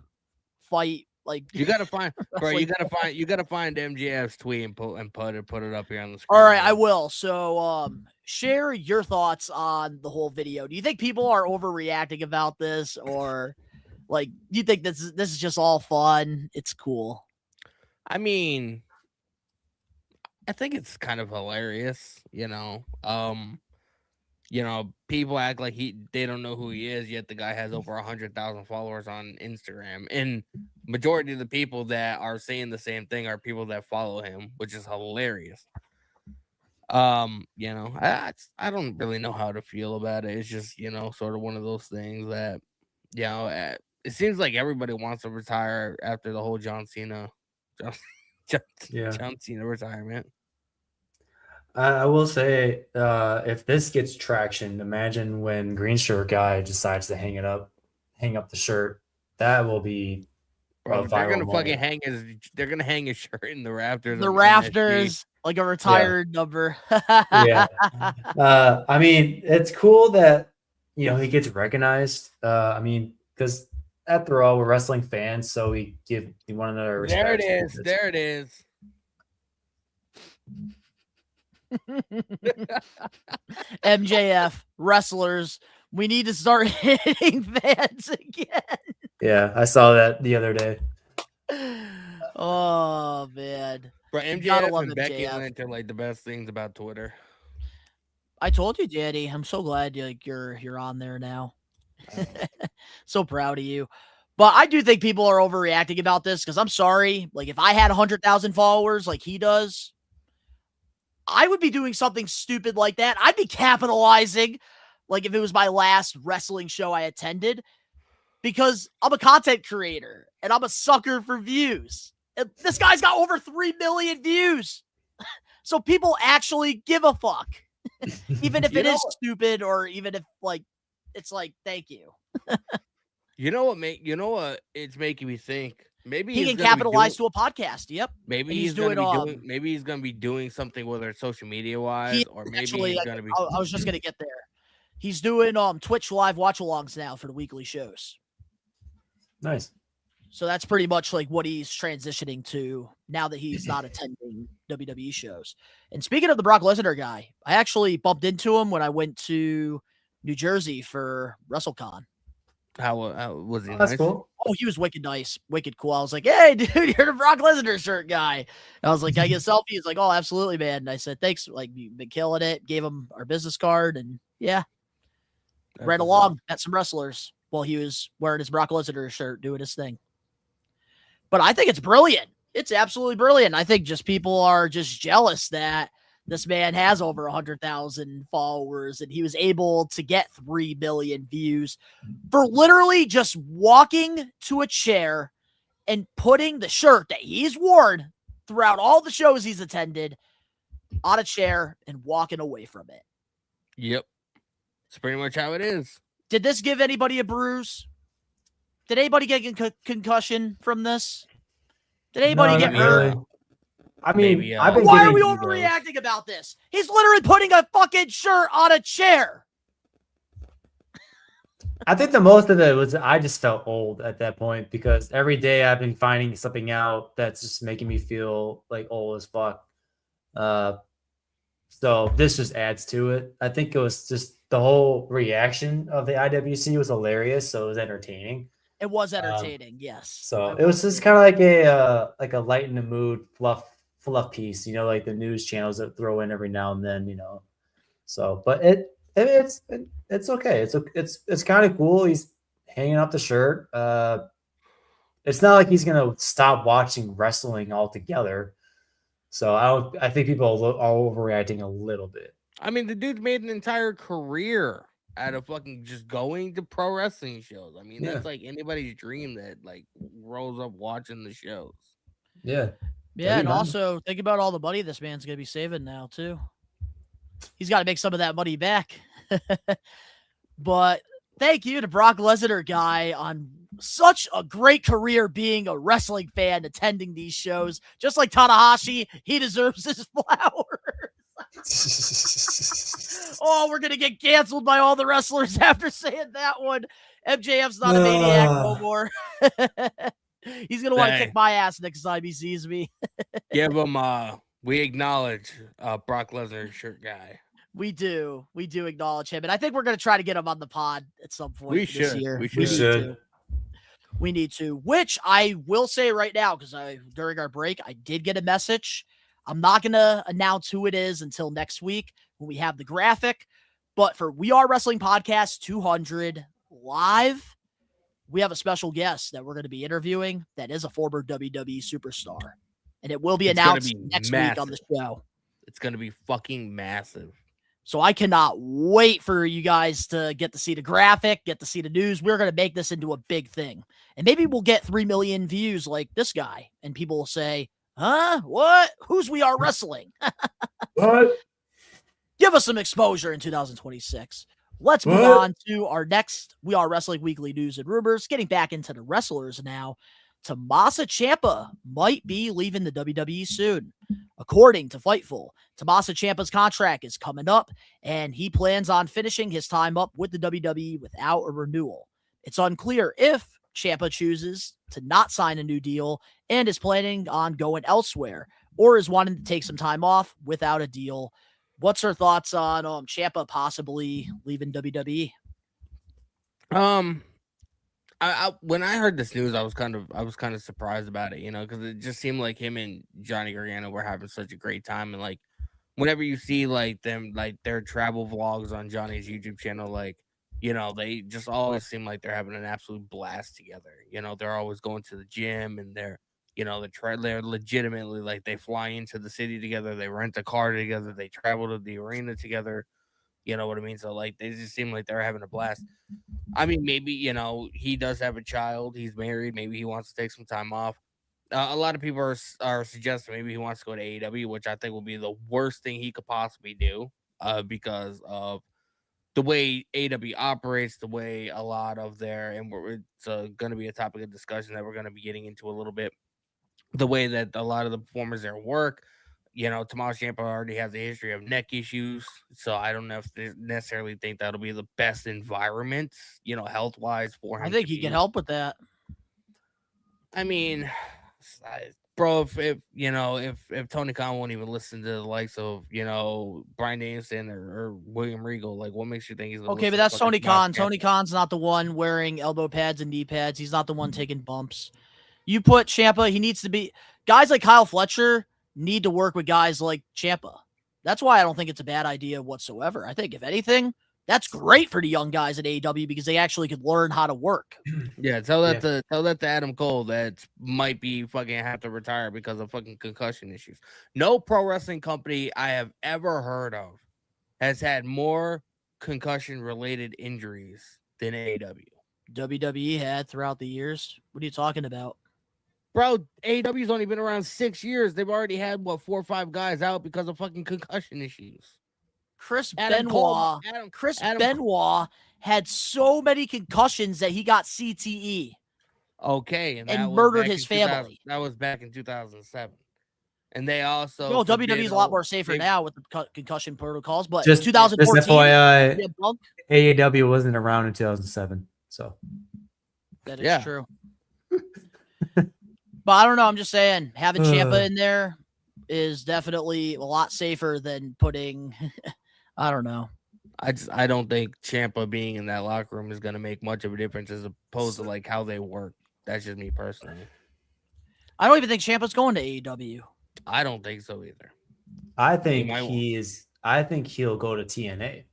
fight. Like, you gotta find, bro. You gotta find MJF's tweet and put it up here on the screen. All right, I will. So, share your thoughts on the whole video. Do you think people are overreacting about this, or like, do you think this is just all fun? It's cool. I mean, I think it's kind of hilarious, you know. People act like they don't know who he is, yet the guy has over 100,000 followers on Instagram, and majority of the people that are saying the same thing are people that follow him, which is hilarious. I don't really know how to feel about it. It's just, sort of one of those things that, it seems like everybody wants to retire after the whole John Cena retirement. I will say, if this gets traction, imagine when Green Shirt guy decides to hang up the shirt. That will be Bro, they're gonna fucking hang his shirt in the rafters. The rafters, like a retired number. Yeah. I mean, it's cool that he gets recognized. I mean, because after all, we're wrestling fans, so we give one another respect. There it is. MJF wrestlers, we need to start hitting fans again. Yeah, I saw that the other day. Oh man, bro, MJF and Becky Lynch are like the best things about Twitter. I told you, Daddy. I'm so glad you're on there now. So proud of you. But I do think people are overreacting about this, because I'm sorry. Like, if I had 100,000 followers like he does, I would be doing something stupid like that. I'd be capitalizing, like, if it was my last wrestling show I attended, because I'm a content creator and I'm a sucker for views. And this guy's got over 3 million views. So people actually give a fuck, even if it is stupid, or even if, like, it's like, thank you. You know what it's making me think? Maybe he can capitalize to a podcast. Yep. Maybe he's gonna be doing something, whether it's social media wise, or maybe he's gonna be. I was just gonna get there. He's doing Twitch live watch-alongs now for the weekly shows. Nice. So that's pretty much like what he's transitioning to now that he's not attending WWE shows. And speaking of the Brock Lesnar guy, I actually bumped into him when I went to New Jersey for WrestleCon. How was he? That's nice? cool. Oh, he was wicked nice, wicked cool. I was like, "Hey, dude, you're the Brock Lesnar shirt guy." And I was like, "Can I get a selfie?" He's like, "Oh, absolutely, man." And I said, "Thanks, like, you've been killing it." Gave him our business card, and yeah, right along, met some wrestlers while he was wearing his Brock Lesnar shirt, doing his thing. But I think it's brilliant. It's absolutely brilliant. I think just people are just jealous that this man has over 100,000 followers, and he was able to get 3 billion views for literally just walking to a chair and putting the shirt that he's worn throughout all the shows he's attended on a chair and walking away from it. Yep. It's pretty much how it is. Did this give anybody a bruise? Did anybody get a concussion from this? Did anybody get hurt? Really. I mean, Maybe, why are we overreacting about this? He's literally putting a fucking shirt on a chair. I think the most of it was I just felt old at that point, because every day I've been finding something out that's just making me feel like old as fuck. So this just adds to it. I think it was just the whole reaction of the IWC was hilarious, so it was entertaining. It was entertaining, yes. So it was just kind of like a light in the mood fluff piece, like the news channels that throw in every now and then, So, but it's okay. It's kind of cool. He's hanging up the shirt. It's not like he's gonna stop watching wrestling altogether. So I think people are overreacting a little bit. I mean, the dude's made an entire career out of fucking just going to pro wrestling shows. I mean, that's like anybody's dream that like rolls up watching the shows. Yeah. Yeah, and also think about all the money this man's gonna be saving now too. He's got to make some of that money back. But thank you to Brock Lesnar guy on such a great career being a wrestling fan, attending these shows. Just like Tanahashi, he deserves his flowers. Oh, we're going to get canceled by all the wrestlers after saying that one. MJF's not a maniac no more. He's going to want to kick my ass next time he sees me. Give him, we acknowledge Brock Lesnar shirt guy. We do acknowledge him. And I think we're going to try to get him on the pod at some point this year. We should. We need to, which I will say right now, because during our break, I did get a message. I'm not going to announce who it is until next week when we have the graphic. But for We Are Wrestling Podcast 200 live, we have a special guest that we're going to be interviewing that is a former WWE superstar. And it will be announced next week on the show. It's going to be fucking massive. So I cannot wait for you guys to get to see the graphic, get to see the news. We're going to make this into a big thing. And maybe we'll get 3 million views like this guy. And people will say, huh? What? Who's We Are Wrestling? What? Give us some exposure in 2026. Let's move on to our next We Are Wrestling Weekly News and Rumors. Getting back into the wrestlers now. Tommaso Ciampa might be leaving the WWE soon. According to Fightful, Tommaso Ciampa's contract is coming up, and he plans on finishing his time up with the WWE without a renewal. It's unclear if Ciampa chooses to not sign a new deal and is planning on going elsewhere, or is wanting to take some time off without a deal. What's our thoughts on Ciampa possibly leaving WWE? When I heard this news, I was kind of surprised about it, because it just seemed like him and Johnny Gargano were having such a great time, and like whenever you see like them like their travel vlogs on Johnny's YouTube channel, like they just always seem like they're having an absolute blast together. They're always going to the gym, and they're legitimately like they fly into the city together, they rent a car together, they travel to the arena together. You know what I mean? So like they just seem like they're having a blast. I mean, maybe he does have a child, he's married, maybe he wants to take some time off. A lot of people are suggesting maybe he wants to go to AEW, which I think will be the worst thing he could possibly do, because of the way AEW operates, the way a lot of their, and it's going to be a topic of discussion that we're going to be getting into a little bit, the way that a lot of the performers there work. Tommaso Ciampa already has a history of neck issues, so I don't know if they necessarily think that'll be the best environment, health-wise for him. I think he can help with that. I mean, bro, if Tony Khan won't even listen to the likes of Bryan Danielson or William Regal, like what makes you think he's okay? But that's Tony Khan. Tony Khan's not the one wearing elbow pads and knee pads. He's not the one taking bumps. You put Ciampa, he needs to be guys like Kyle Fletcher need to work with guys like Ciampa. That's why I don't think it's a bad idea whatsoever. I think if anything, that's great for the young guys at AEW because they actually could learn how to work. Yeah, tell that to Adam Cole that might be fucking have to retire because of fucking concussion issues. No pro wrestling company I have ever heard of has had more concussion related injuries than AEW. WWE had throughout the years. What are you talking about? Bro, AEW's only been around 6 years. They've already had, 4 or 5 guys out because of fucking concussion issues. Chris Benoit had so many concussions that he got CTE. Okay. And murdered his family. That was back in 2007. And they also... No, WWE's a lot more safer now with the concussion protocols, but just 2014... Just FYI, AEW wasn't around in 2007, so... That is true. But I don't know. I'm just saying, having Ciampa in there is definitely a lot safer than putting, I don't know. I don't think Ciampa being in that locker room is gonna make much of a difference as opposed to like how they work. That's just me personally. I don't even think Ciampa's going to AEW. I don't think so either. I think I think he'll go to TNA.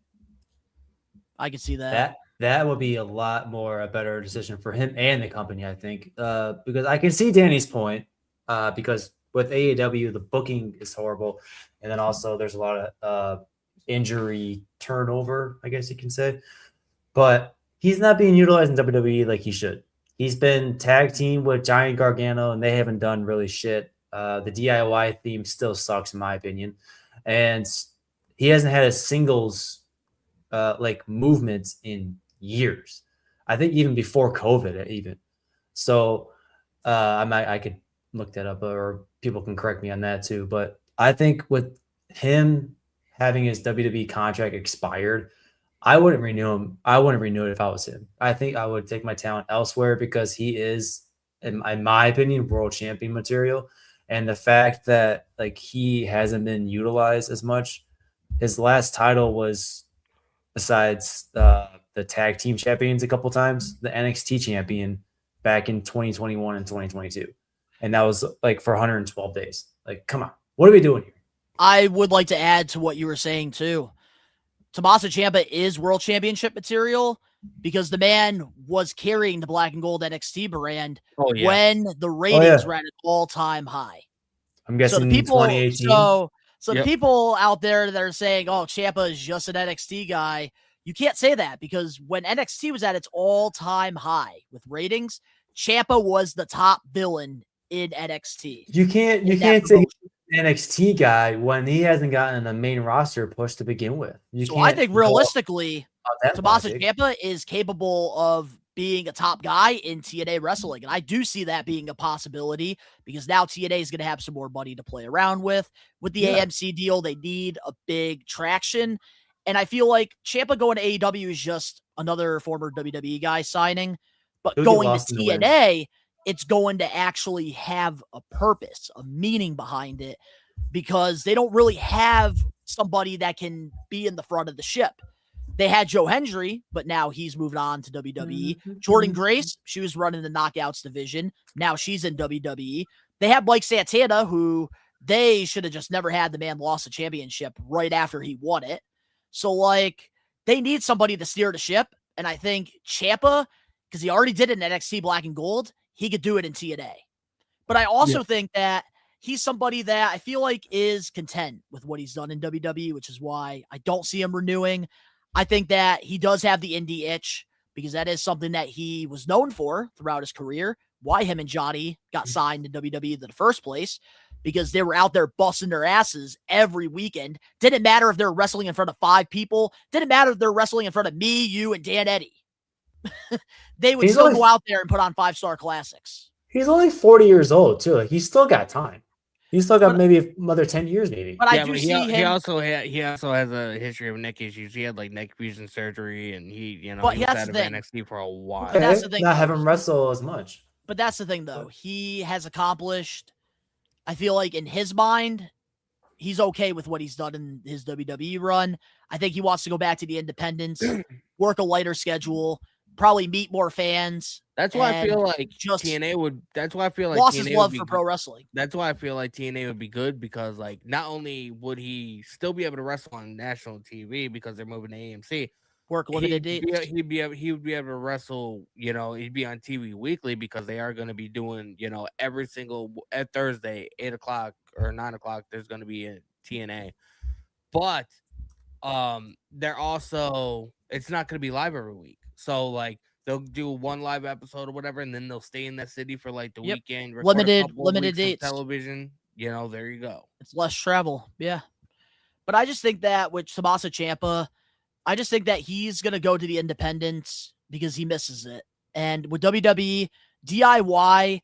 I can see that. That would be a better decision for him and the company, I think. Because I can see Danny's point. Because with AEW, the booking is horrible, and then also there's a lot of injury turnover, I guess you can say. But he's not being utilized in WWE like he should. He's been tag team with Giant Gargano, and they haven't done really shit. The DIY theme still sucks, in my opinion, and he hasn't had a singles like movements in years. I think even before COVID, even. So I could look that up, or people can correct me on that too. But I think with him having his WWE contract expired, I wouldn't renew him. I wouldn't renew it if I was him. I think I would take my talent elsewhere because he is, in my opinion, world champion material. And the fact that like he hasn't been utilized as much, his last title was, besides the tag team champions a couple times, the NXT champion back in 2021 and 2022. And that was like for 112 days. Like, come on. What are we doing here? I would like to add to what you were saying too. Tommaso Ciampa is world championship material because the man was carrying the black and gold NXT brand when the ratings were at an all-time high. I'm guessing so the people, 2018. So the people out there that are saying, oh, Ciampa is just an NXT guy, you can't say that because when NXT was at its all-time high with ratings, Ciampa was the top villain in NXT. You can't say NXT guy when he hasn't gotten the main roster push to begin with. So I think realistically, Tommaso Ciampa is capable of being a top guy in TNA wrestling. And I do see that being a possibility because now TNA is going to have some more money to play around with. With the AMC deal, they need a big traction. And I feel like Ciampa going to AEW is just another former WWE guy signing. But going to TNA, it's going to actually have a purpose, a meaning behind it, because they don't really have somebody that can be in the front of the ship. They had Joe Hendry, but now he's moved on to WWE. Jordan Grace, she was running the Knockouts division. Now she's in WWE. They have Mike Santana, who they should have just never had. The man lost the championship right after he won it. So, like, they need somebody to steer the ship. And I think Ciampa, because he already did it in NXT Black and Gold, he could do it in TNA. But I also think that he's somebody that I feel like is content with what he's done in WWE, which is why I don't see him renewing. I think that he does have the indie itch because that is something that he was known for throughout his career. Why him and Johnny got signed to WWE in the first place, because they were out there busting their asses every weekend. Didn't matter if they're wrestling in front of 5 people. Didn't matter if they're wrestling in front of me, you, and Dan Eddy. They would still go out there and put on 5-star classics. He's only 40 years old, too. Like, he's still got time. He's still got maybe another 10 years, maybe. But I do see him. He also has a history of neck issues. He had like neck fusion surgery, and he was out of NXT for a while. Okay. That's the thing. Not have him wrestle as much. But that's the thing, though. He has accomplished. I feel like in his mind, he's okay with what he's done in his WWE run. I think he wants to go back to the independents, work a lighter schedule, probably meet more fans. That's why I feel like TNA would. That's why I feel like lost his love for pro wrestling. That's why I feel like TNA would be good because, like, not only would he still be able to wrestle on national TV because they're moving to AMC, work limited dates. He would be able to wrestle. He'd be on TV weekly because they are going to be doing. Every single at Thursday, 8:00 or 9:00, there's going to be a TNA, but they're also it's not going to be live every week. So like. They'll do one live episode or whatever, and then they'll stay in that city for like the weekend. Limited dates. Television. There you go. It's less travel. Yeah. But I just think that with Tommaso Ciampa, I just think that he's going to go to the independents because he misses it. And with WWE, DIY,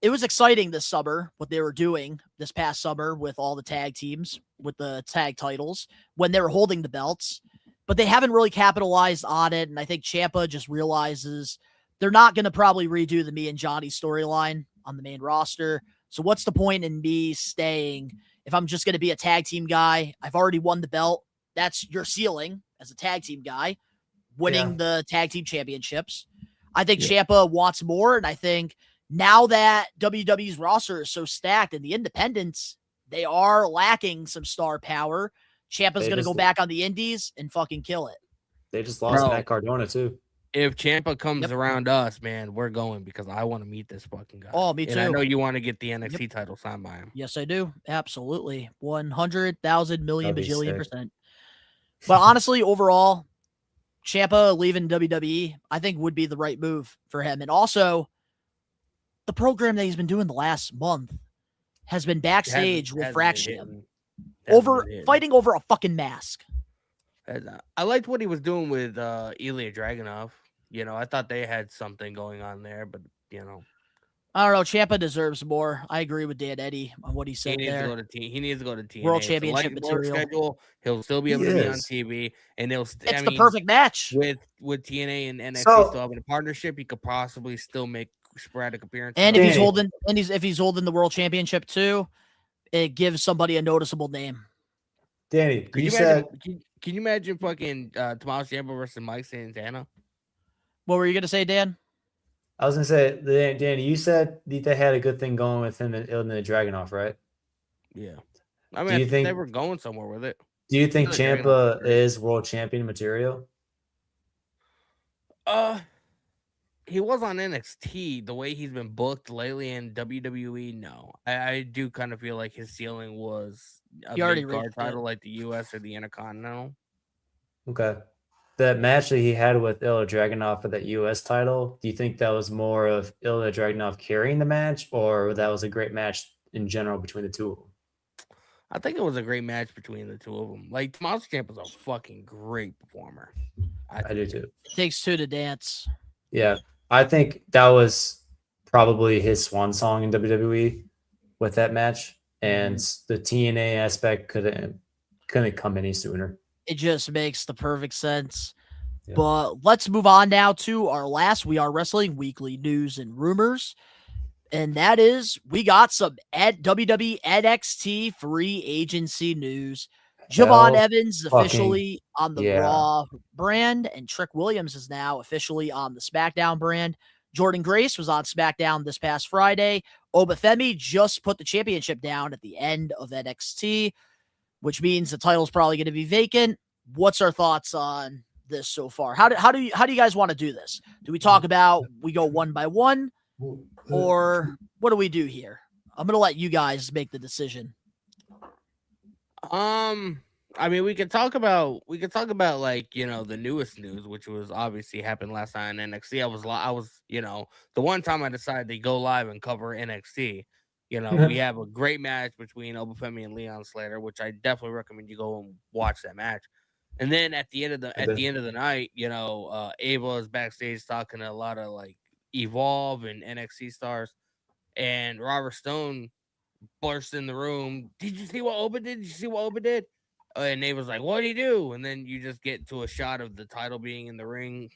it was exciting this summer, what they were doing this past summer with all the tag teams, with the tag titles, when they were holding the belts. But they haven't really capitalized on it, and I think Ciampa just realizes they're not going to probably redo the me and Johnny storyline on the main roster. So what's the point in me staying if I'm just going to be a tag team guy? I've already won the belt. That's your ceiling. as a tag team guy, winning the tag team championships. I think Ciampa wants more, and I think now that WWE's roster is so stacked and the independents, they are lacking some star power. Ciampa's going to go back on the indies and fucking kill it. They just lost Matt Cardona, too. If Ciampa comes around us, man, we're going because I want to meet this fucking guy. Oh, me too. And I know you want to get the NXT title signed by him. Yes, I do. Absolutely. 100,000 million bajillion %. But honestly, overall, Ciampa leaving WWE, I think would be the right move for him. And also, the program that he's been doing the last month has been backstage with Fraction fighting over a fucking mask. I liked what he was doing with Ilya Dragunov. I thought they had something going on there, but I don't know. Ciampa deserves more. I agree with Dan Eddy on what he said there. He needs to go to TNA. World Championship material. Schedule. He'll still be able to be on TV, and it's the perfect match with TNA and NXT still having a partnership. He could possibly still make sporadic appearances. And if he's holding the World Championship too, it gives somebody a noticeable name. Danny, can you imagine fucking Tommaso Ciampa versus Mike Santana? What were you gonna say, Dan? I was gonna say, Danny, you said they had a good thing going with him and Ilya Dragunov, right? Yeah. I mean, they were going somewhere with it. Do you think Ciampa is world champion material? He was on NXT. The way he's been booked lately in WWE, no. I do kind of feel like his ceiling was a big card title like the US or the Intercontinental. Okay. That match that he had with Ilya Dragunov for that US title, do you think that was more of Ilya Dragunov carrying the match, or that was a great match in general between the two of them? I think it was a great match between the two of them. Like, Tommaso Ciampa's a fucking great performer. I do too. It takes two to dance. Yeah. I think that was probably his swan song in WWE with that match. And the TNA aspect couldn't come any sooner. It just makes the perfect sense. Yeah. But let's move on now to our last We Are Wrestling weekly news and rumors. And that is, we got some WWE NXT free agency news. Javon Evans is officially on the Raw brand, and Trick Williams is now officially on the SmackDown brand. Jordan Grace was on SmackDown this past Friday. Obafemi just put the championship down at the end of NXT, which means the title's probably going to be vacant. What's our thoughts on this so far? How do you guys want to do this? Do we talk about we go one by one, or what do we do here? I'm going to let you guys make the decision. I mean, we could talk about like, the newest news, which was obviously happened last night in NXT. I was, the one time I decided to go live and cover NXT, we have a great match between Obafemi and Leon Slater, which I definitely recommend you go and watch that match. And then at the end of the night, Ava is backstage talking to a lot of like Evolve and NXT stars, and Robert Stone burst in the room. Did you see what Oba did? Did you see what Oba did? And Nate was like, what did he do? And then you just get to a shot of the title being in the ring,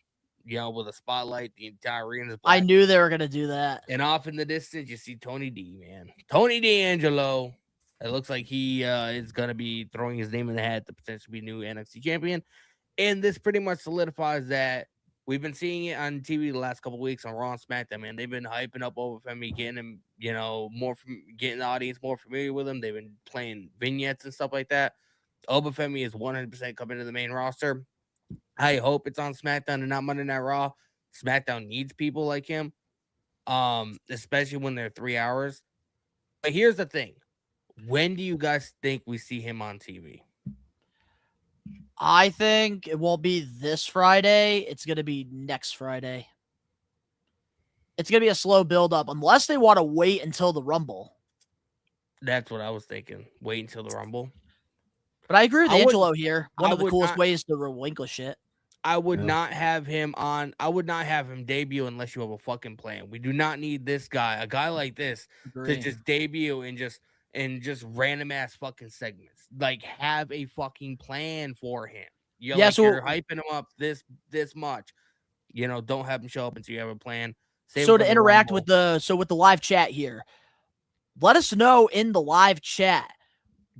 with a spotlight. The entire arena is black. I knew they were going to do that. And off in the distance, you see Tony D, man. Tony D'Angelo. It looks like he is going to be throwing his name in the hat to potentially be new NXT champion. And this pretty much solidifies that. We've been seeing it on TV the last couple of weeks on Raw and SmackDown, man. They've been hyping up Obafemi, getting him, getting the audience more familiar with him. They've been playing vignettes and stuff like that. Obafemi is 100% coming to the main roster. I hope it's on SmackDown and not Monday Night Raw. SmackDown needs people like him, especially when they're 3 hours. But here's the thing. When do you guys think we see him on TV? I think it won't be this Friday. It's going to be next Friday. It's going to be a slow build-up unless they want to wait until the Rumble. That's what I was thinking. Wait until the Rumble. But I agree with Angelo here. One of the coolest ways to relinquish it. I would not have him on. I would not have him debut unless you have a fucking plan. We do not need this guy, a guy like this, to just debut and just random ass fucking segments. Like, have a fucking plan for him. You're hyping him up this much. Don't have him show up until you have a plan. So to interact with the live chat here, let us know in the live chat,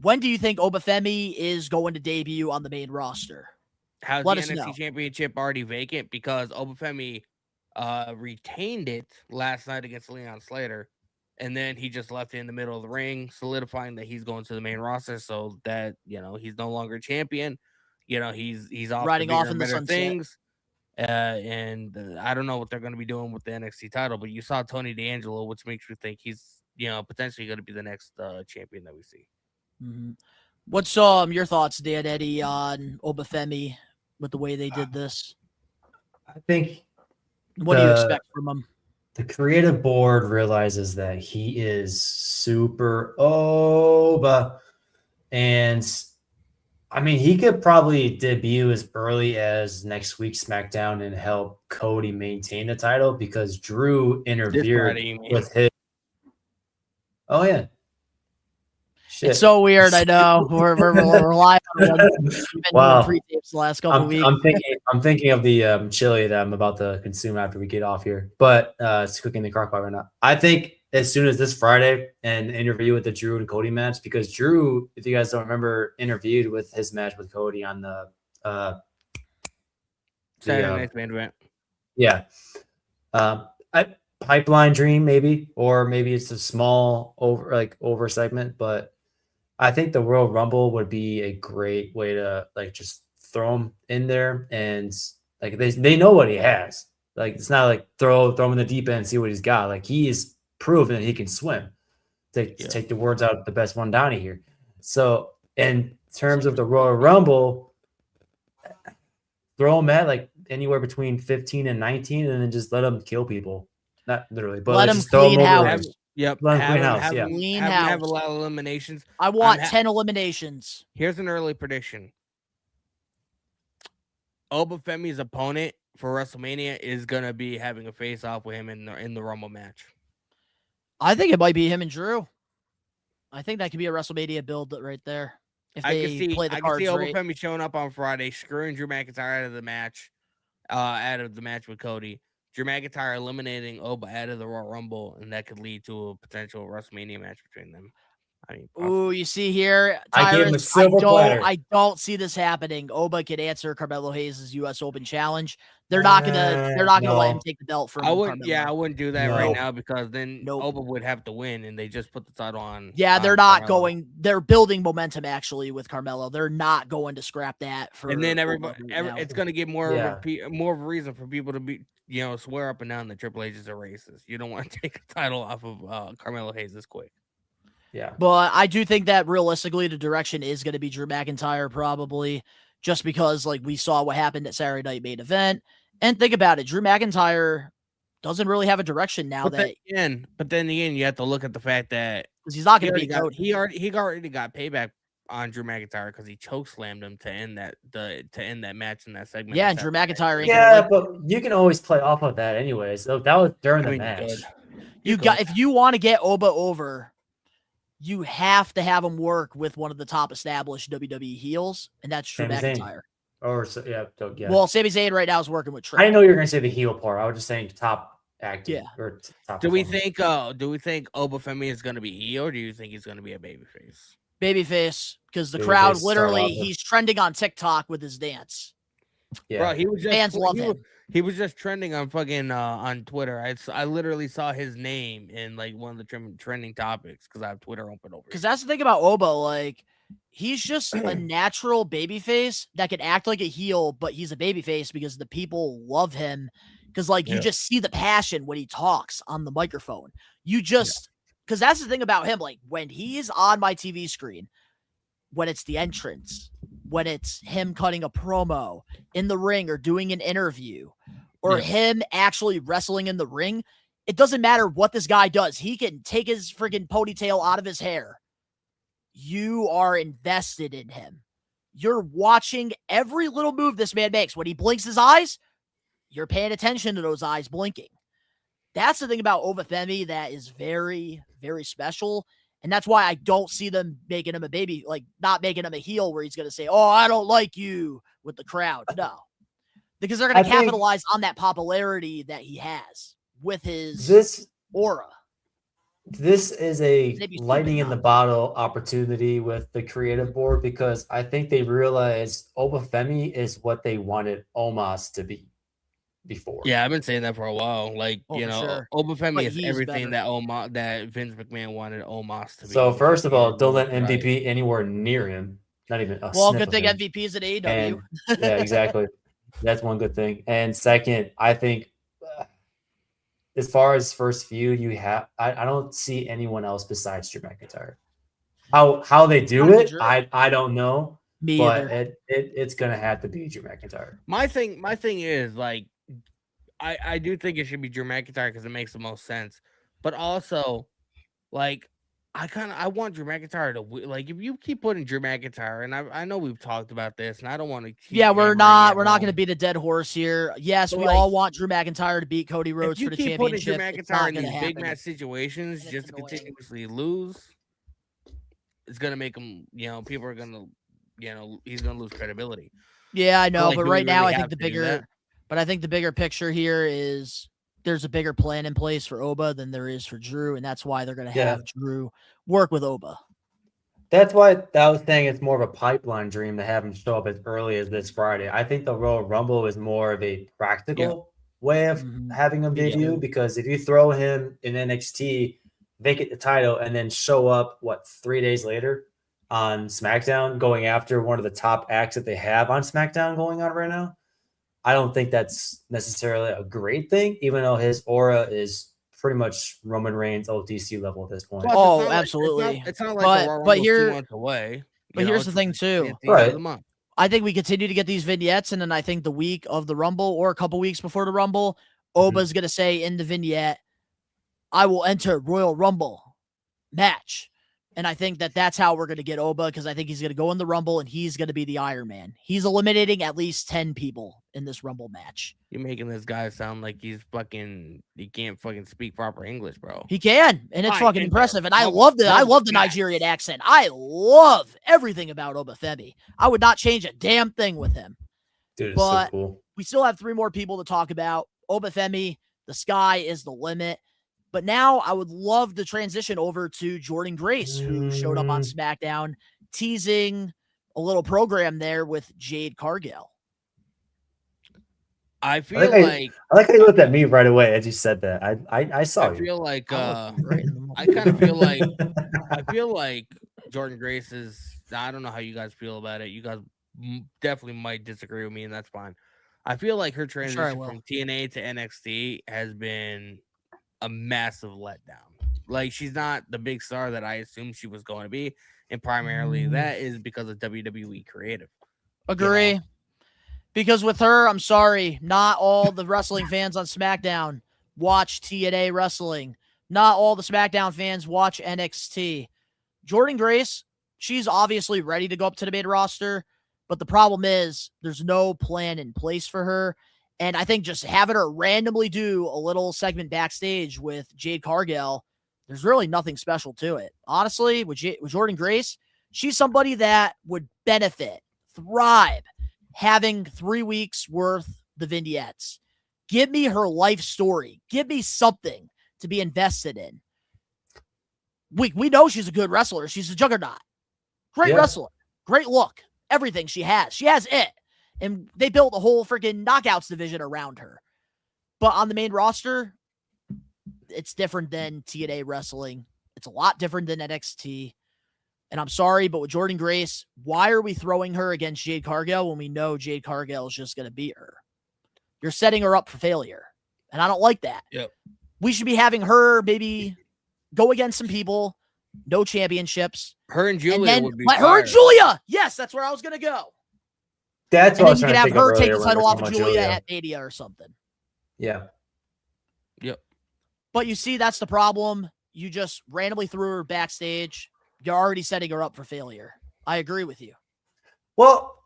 when do you think Obafemi is going to debut on the main roster? How's Let the us NXT know. Championship already vacant? Because Obafemi retained it last night against Leon Slater, and then he just left it in the middle of the ring, solidifying that he's going to the main roster, so that he's no longer champion. He's off to Riding bigger off in and the better sunset. things. And I don't know what they're going to be doing with the NXT title, but you saw Tony D'Angelo, which makes me think he's potentially going to be the next champion that we see. Mm-hmm. What's your thoughts, Dan Eddy, on Obafemi with the way they did this? I think what do you expect from him? The creative board realizes that he is super Oba, and I mean, he could probably debut as early as next week's SmackDown and help Cody maintain the title because Drew interfered with his. Oh yeah. Shit. It's so weird. I know we're live on one. We've been Wow. doing pre-tapes the last couple weeks. I'm thinking of the chili that I'm about to consume after we get off here, but it's cooking in the crock pot right now. I think as soon as this Friday an interview with the Drew and Cody match, because Drew, if you guys don't remember, interviewed with his match with Cody on the Saturday night's main event. Yeah. Pipeline dream maybe, or maybe it's a small over segment, but I think the Royal Rumble would be a great way to just throw him in there, and they know what he has. It's not like throw him in the deep end and see what he's got. He is proven that he can swim. To take the words out of the best one Donnie here. So in terms of the Royal Rumble, throw him at anywhere between 15 and 19, and then just let him kill people. Not literally, but let him just throw clean him house. Yep. Have a lot of eliminations. I want 10 eliminations. Here's an early prediction. Obafemi's opponent for WrestleMania is gonna be having a face-off with him in the Rumble match. I think it might be him and Drew. I think that could be a WrestleMania build right there. If I they can see right. Obafemi showing up on Friday, screwing Drew McIntyre out of the match with Cody. Drew McIntyre eliminating Oba out of the Royal Rumble, and that could lead to a potential WrestleMania match between them. Ooh, you see here, I gave him a Tyrus, silver platter. I don't see this happening. Oba could answer Carmelo Hayes' U.S. Open challenge. They're not gonna let him take the belt from Carmelo. I wouldn't do that right now because then Oba would have to win, and they just put the title on. Yeah, they're not going. They're building momentum actually with Carmelo. They're not going to scrap that for. And then it's going to get more of a reason for people to be swear up and down that Triple H is a racist. You don't want to take a title off of Carmelo Hayes this quick. Yeah. But I do think that realistically the direction is going to be Drew McIntyre probably, just because we saw what happened at Saturday Night Main Event. And think about it, Drew McIntyre doesn't really have a direction now. But then again, you have to look at the fact that he's not going to be Cody. He already got payback on Drew McIntyre because he chokeslammed him to end that match in that segment. Yeah, and Drew McIntyre. But you can always play off of that anyways. So that was during the match. If you want to get Oba over, you have to have him work with one of the top established WWE heels, and that's Drew McIntyre. Yeah. Well, Sami Zayn right now is working with Trick. I didn't know you were going to say the heel part. I was just saying top acting. Yeah. Or top do we think Obafemi is going to be heel, or do you think he's going to be a babyface? Babyface, because the crowd literally he's trending on TikTok with his dance. Yeah, bro, he was just fans love him. He was just trending on fucking on Twitter. I literally saw his name in one of the trending topics because I have Twitter open over. Because that's the thing about Oba, he's just a natural babyface that can act like a heel, but he's a babyface because the people love him. Because you just see the passion when he talks on the microphone. You just because that's the thing about him. When he's on my TV screen, when it's the entrance, when it's him cutting a promo in the ring or doing an interview, or him actually wrestling in the ring, it doesn't matter what this guy does. He can take his freaking ponytail out of his hair. You are invested in him. You're watching every little move this man makes. When he blinks his eyes, you're paying attention to those eyes blinking. That's the thing about Obafemi that is very, very special. And that's why I don't see them making him a baby, not making him a heel where he's going to say, "Oh, I don't like you" with the crowd. No. Because they're going to capitalize on that popularity that he has with his aura. this is a They'd be stupid lightning in the not to. bottle opportunity with the creative board because I think they realize Obafemi is what they wanted Omos to be before. Yeah, I've been saying that for a while. Like, Oh, for sure. Obafemi But is he's everything better. that Vince McMahon wanted Omos to be. So first of all, don't let Right. MVP anywhere near him. Not even a Well, sniff good of thing him. MVP is at AEW. And yeah, exactly. That's one good thing. And second, I think as far as first feud, I don't see anyone else besides Drew McIntyre. How they do it, I don't know. Me but either. it's gonna have to be Drew McIntyre. My thing is like I do think it should be Drew McIntyre because it makes the most sense. But also, like, I want Drew McIntyre to win. Like, if you keep putting Drew McIntyre, and I know we've talked about this, and I don't want to. Yeah, we're not going to beat a dead horse here. Yes, But, we like, all want Drew McIntyre to beat Cody Rhodes for the If you keep putting Drew championship. It's McIntyre not in going to these big happen. match situations just to continuously lose, it's gonna make him. People are gonna. He's gonna lose credibility. Yeah, I know, Like, but do we right now really I think have the to do bigger, that? but I think the bigger picture here is there's a bigger plan in place for Oba than there is for Drew, and that's why they're going to have Drew work with Oba. That's why I was saying it's more of a pipeline dream to have him show up as early as this Friday. I think the Royal Rumble is more of a practical way of having him debut because if you throw him in NXT, vacate the title, and then show up 3 days later on SmackDown, going after one of the top acts that they have on SmackDown going on right now, I don't think that's necessarily a great thing, even though his aura is pretty much Roman Reigns OTC level at this point. Plus, Oh, absolutely. It's not like the Royal Rumble's 2 months away. But here's the thing too. It's the end of the month. I think we continue to get these vignettes, and then I think the week of the Rumble or a couple weeks before the Rumble, Oba's going to say in the vignette, I will enter Royal Rumble match. And I think that's how we're going to get Oba because I think he's going to go in the Rumble and he's going to be the Iron Man. He's eliminating at least 10 people in this Rumble match. You're making this guy sound like he can't fucking speak proper English, bro. He can, and it's fucking impressive. And I love the Nigerian accent. I love everything about Obafemi. I would not change a damn thing with him. Dude, but so cool. We still have 3 more people to talk about. Obafemi, the sky is the limit. But now I would love to transition over to Jordan Grace, who showed up on SmackDown, teasing a little program there with Jade Cargill. I feel I like how you looked at me right away as you said that. I saw you. I feel like I kind of feel like Jordan Grace is. I don't know how you guys feel about it. You guys definitely might disagree with me, and that's fine. I feel like her transition from TNA to NXT has been a massive letdown. Like, she's not the big star that I assumed she was going to be, and primarily that is because of WWE creative. Agree. Because with her, I'm sorry, not all the wrestling fans on SmackDown watch TNA wrestling. Not all the SmackDown fans watch NXT. Jordan Grace, she's obviously ready to go up to the main roster, but the problem is there's no plan in place for her. And I think just having her randomly do a little segment backstage with Jade Cargill, there's really nothing special to it. Honestly, with Jordan Grace, she's somebody that would benefit, thrive, having 3 weeks worth the vignettes. Give me her life story. Give me something to be invested in. We know she's a good wrestler. She's a juggernaut. Great wrestler. Great look. Everything she has. She has it. And they built a whole freaking knockouts division around her. But on the main roster, it's different than TNA wrestling. It's a lot different than NXT. And I'm sorry, but with Jordan Grace, why are we throwing her against Jade Cargill when we know Jade Cargill is just going to beat her? You're setting her up for failure. And I don't like that. Yep. We should be having her maybe go against some people, no championships. Her and Julia would be her and Julia. Yes, that's where I was going to go. That's and what then you could have her take the title off of Julia at Mania or something. Yeah. Yep. But you see, that's the problem. You just randomly threw her backstage. You're already setting her up for failure. I agree with you. Well,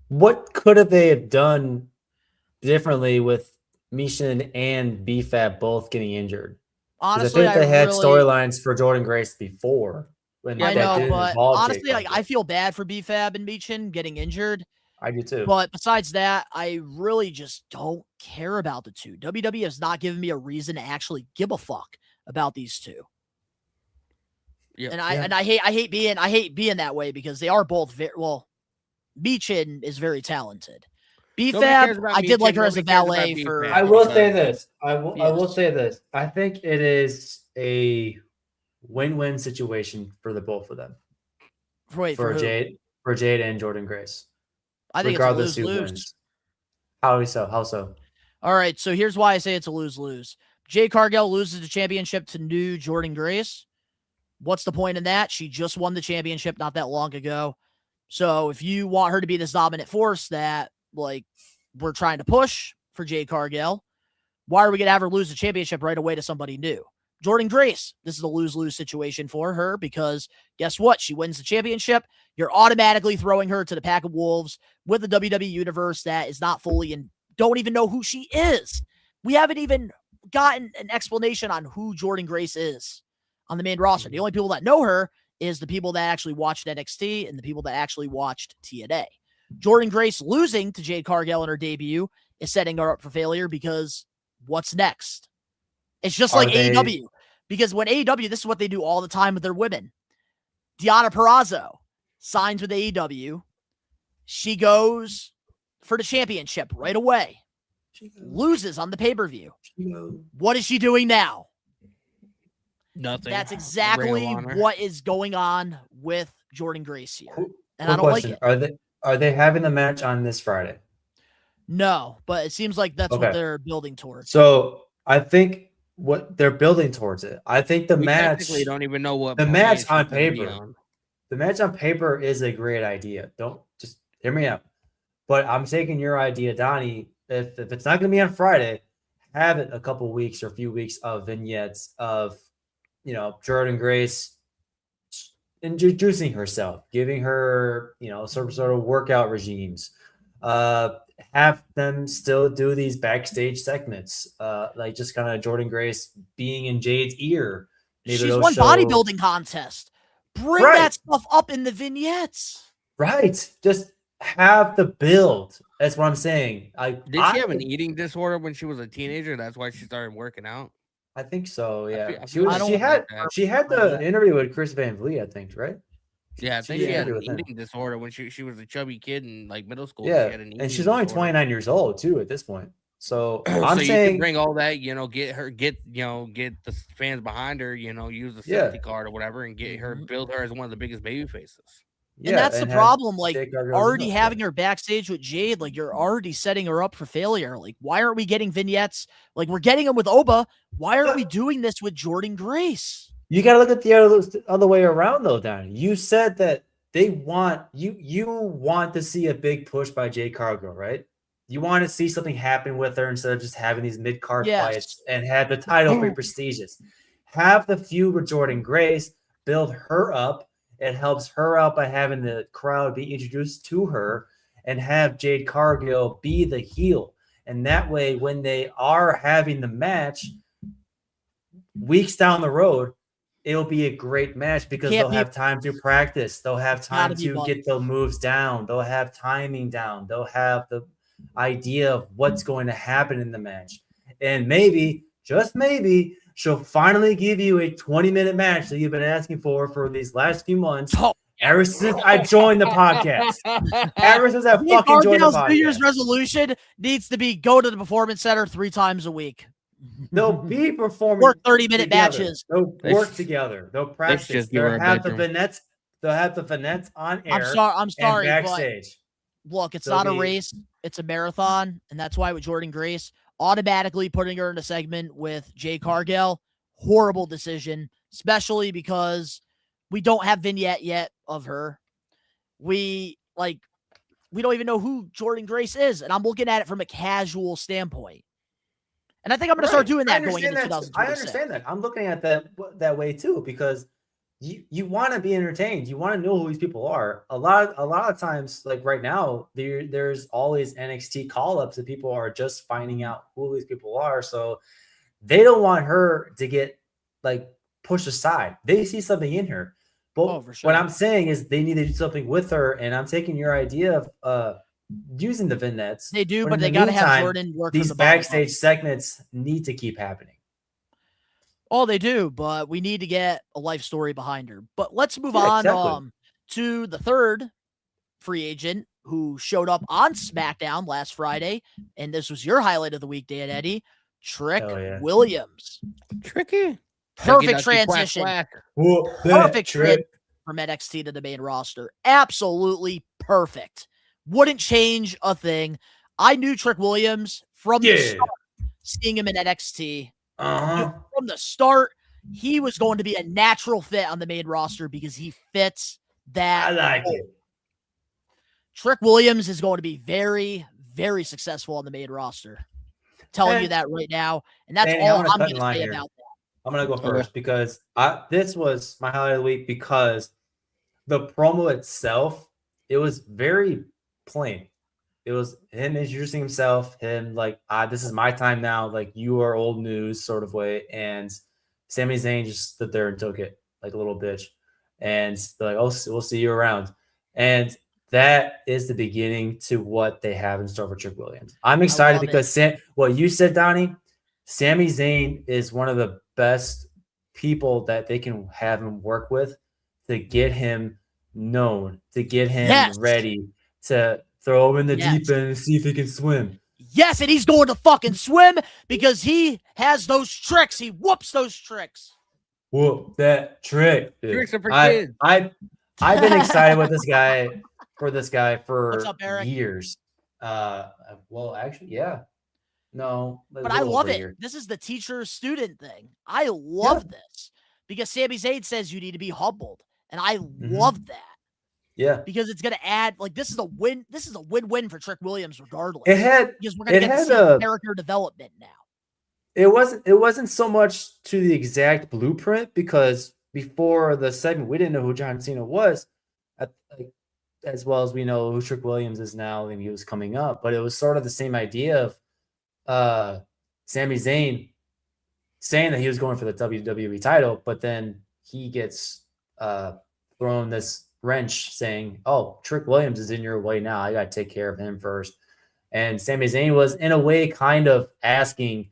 what could have they have done differently with Mishin and BFAB both getting injured? Honestly, I think they had storylines for Jordan Grace before. I know, but honestly, I feel bad for BFAB and Meechin getting injured. I do too. But besides that, I really just don't care about the two. WWE has not given me a reason to actually give a fuck about these two. Yep. And I hate being that way because they are both very well. Michin is very talented. B-Fab, I did like her as a valet for. I will say this. I will say this. I think it is a win-win situation for the both of them. For Jade and Jordan Grace. I think it's a lose-lose. How so? All right, so here's why I say it's a lose-lose. Jade Cargill loses the championship to new Jordan Grace. What's the point in that? She just won the championship not that long ago. So if you want her to be this dominant force that like we're trying to push for Jade Cargill, why are we going to have her lose the championship right away to somebody new? Jordan Grace, this is a lose-lose situation for her because guess what? She wins the championship. You're automatically throwing her to the pack of wolves with the WWE universe that is not fully and don't even know who she is. We haven't even gotten an explanation on who Jordan Grace is on the main roster. The only people that know her is the people that actually watched NXT and the people that actually watched TNA. Jordan Grace losing to Jade Cargill in her debut is setting her up for failure because what's next? It's just like AEW. Because when AEW, this is what they do all the time with their women. Deonna Purrazzo signs with AEW. She goes for the championship right away. Loses on the pay-per-view. What is she doing now? Nothing. That's exactly what is going on with Jordan Grace here. And I don't question. like it. Are they having the match on this Friday? No, but it seems like that's what they're building towards. So I think what they're building towards it. I think the match. We don't even know what the match on paper. The match on paper is a great idea. Don't just hear me out. But I'm taking your idea, Donnie. If it's not going to be on Friday, have it a couple weeks or a few weeks of vignettes of, Jordan Grace introducing herself, giving her, some sort of workout regimes. Have them still do these backstage segments, like just kind of Jordan Grace being in Jade's ear. Maybe she's won bodybuilding contest. Bring that stuff up in the vignettes. Right. Just have the build. That's what I'm saying. Did she have an eating disorder when she was a teenager? That's why she started working out. I think so. Yeah. She had the interview with Chris Van Vliet, I think, right? Yeah, I think she had an eating disorder when she was a chubby kid in like middle school. Yeah, she had an and she's only 29 years old too at this point. So I'm saying you can bring all that, get the fans behind her, use the safety card or whatever, and get her, build her as one of the biggest baby faces. Yeah, and that's the problem. Like already having her backstage with Jade, like you're already setting her up for failure. Like, why aren't we getting vignettes? Like we're getting them with Oba. Why aren't we doing this with Jordan Grace? You got to look at the other way around, though, Donnie. You said that they want you want to see a big push by Jade Cargill, right? You want to see something happen with her instead of just having these mid-card fights and have the title be prestigious. Have the feud with Jordan Grace, build her up. It helps her out by having the crowd be introduced to her, and have Jade Cargill be the heel. And that way, when they are having the match weeks down the road, it'll be a great match because they'll have time to practice. They'll have time to get the moves down. They'll have timing down. They'll have the idea of what's going to happen in the match. And maybe, just maybe, she'll finally give you a 20-minute match that you've been asking for these last few months. Ever since I joined the podcast. Ever since I fucking joined the podcast. New Year's resolution needs to be go to the Performance Center 3 times a week. They'll be performing. Work 30-minute matches. They'll work together. They'll practice. They'll have the vignettes. They'll have the vignettes on air. I'm sorry. Backstage. Look, it's not a race. It's a marathon, and that's why with Jordan Grace, automatically putting her in a segment with Jade Cargill, horrible decision, especially because we don't have vignette yet of her. We don't even know who Jordan Grace is, and I'm looking at it from a casual standpoint. And I think I'm going to start doing that going into 2026. I understand that. I'm looking at that way too, because you want to be entertained. You want to know who these people are. A lot of times, like right now, there's always NXT call-ups that people are just finding out who these people are. So they don't want her to get like pushed aside. They see something in her. But what I'm saying is they need to do something with her. And I'm taking your idea of using the vignettes. They do, but they got to have Jordan work. These backstage segments need to keep happening. Oh, they do, but we need to get a life story behind her. But let's move on exactly. to the third free agent who showed up on SmackDown last Friday, and this was your highlight of the week, Dan Eddy. Trick Williams. Tricky. Perfect transition. Perfect transition from NXT to the main roster. Absolutely perfect. Wouldn't change a thing. I knew Trick Williams from the start, seeing him in NXT. From the start, he was going to be a natural fit on the main roster because he fits that. I like it. Trick Williams is going to be very, very successful on the main roster. I'm telling you that right now. And that's all I'm going to say about that. I'm going to go first because this was my highlight of the week because the promo itself, it was very plain. It was him introducing himself, him like, this is my time now, like you are old news sort of way. And Sami Zayn just stood there and took it like a little bitch. And they're like, oh, we'll see you around. And that is the beginning to what they have in store for Trick Williams. I'm excited because what you said, Donnie, Sami Zayn is one of the best people that they can have him work with to get him known, to get him ready to throw him in the deep end and see if he can swim. Yes, and he's going to fucking swim because he has those tricks. He whoops those tricks. Whoop that trick. Dude. Tricks are for kids. I've been excited with this guy for What's up, Eric? years. Well, actually, yeah. No. But I love it. This is the teacher-student thing. I love this because Sami Zayn says you need to be humbled. And I love that. Yeah. Because it's going to add, like, this is a win. This is a win-win for Trick Williams regardless. Because we're going to get some character development now. It wasn't so much to the exact blueprint because before the segment, we didn't know who John Cena was, as well as we know who Trick Williams is now and he was coming up. But it was sort of the same idea of Sami Zayn saying that he was going for the WWE title, but then he gets thrown this wrench saying, oh, Trick Williams is in your way now. I got to take care of him first. And Sami Zayn was, in a way, kind of asking,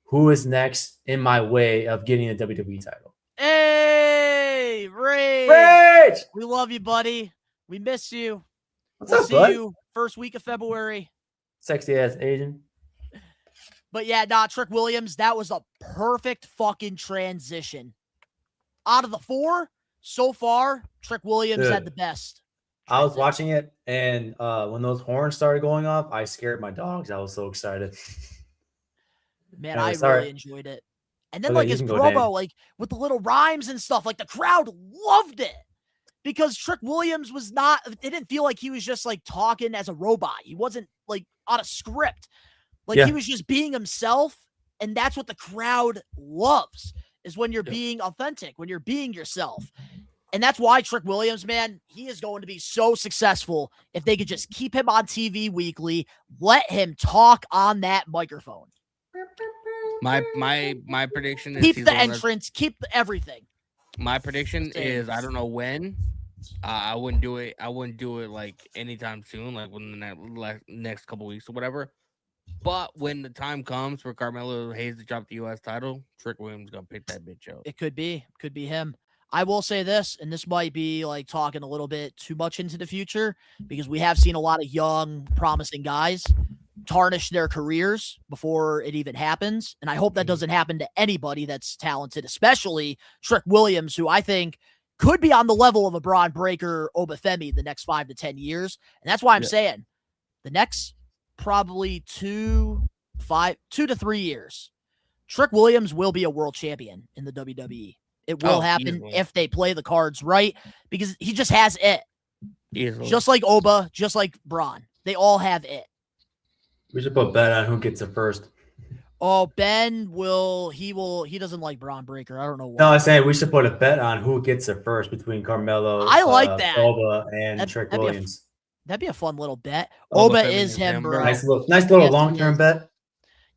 who is next in my way of getting the WWE title? Hey, Rage! Rage! We love you, buddy. We miss you. We'll see you first week of February. Sexy ass Asian. But yeah, Trick Williams, that was a perfect fucking transition. Out of the four, so far, Trick Williams had the best. I was watching it, and when those horns started going off, I scared my dogs. I was so excited. Man, I really enjoyed it. And then, like, his promo, like, with the little rhymes and stuff, like, the crowd loved it. Because Trick Williams was not, it didn't feel like he was just, like, talking as a robot. He wasn't, like, on a script. Like, he was just being himself, and that's what the crowd loves, is when you're being authentic, when you're being yourself. And that's why Trick Williams, man, he is going to be so successful if they could just keep him on TV weekly, let him talk on that microphone. My prediction is keep the entrance, keep everything. My prediction is I don't know when. I wouldn't do it. I wouldn't do it like anytime soon, like within the next couple weeks or whatever. But when the time comes for Carmelo Hayes to drop the U.S. title, Trick Williams gonna pick that bitch up. It could be him. I will say this, and this might be like talking a little bit too much into the future because we have seen a lot of young, promising guys tarnish their careers before it even happens. And I hope that doesn't happen to anybody that's talented, especially Trick Williams, who I think could be on the level of a Braun Breaker, Obafemi the next 5 to 10 years. And that's why I'm saying the next probably 2 to 3 years, Trick Williams will be a world champion in the WWE. It will happen if they play the cards right because he just has it. Easily. Just like Oba, just like Braun. They all have it. We should put a bet on who gets it first. Oh, Ben he doesn't like Braun Breaker. I don't know why. No, I'm saying we should put a bet on who gets it first between Carmelo, I like that. Oba, and Trick Williams. That'd be a fun little bet. Oba is him, bro. Nice little long-term bet.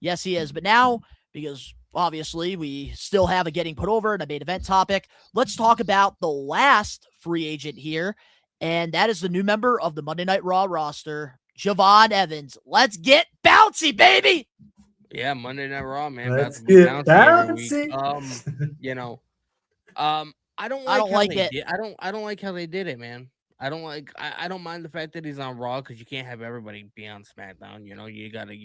Yes, he is. But now, because obviously we still have a getting put over and a main event topic, let's talk about the last free agent here, and that is the new member of the Monday Night Raw roster, Javon Evans. Let's get bouncy, baby! Yeah, Monday Night Raw, man. Let's About to be get bouncy every week. bouncy. You know, I don't I like don't how like they it. did. I don't like how they did it, man. I don't mind the fact that he's on Raw because you can't have everybody be on SmackDown. You know, you gotta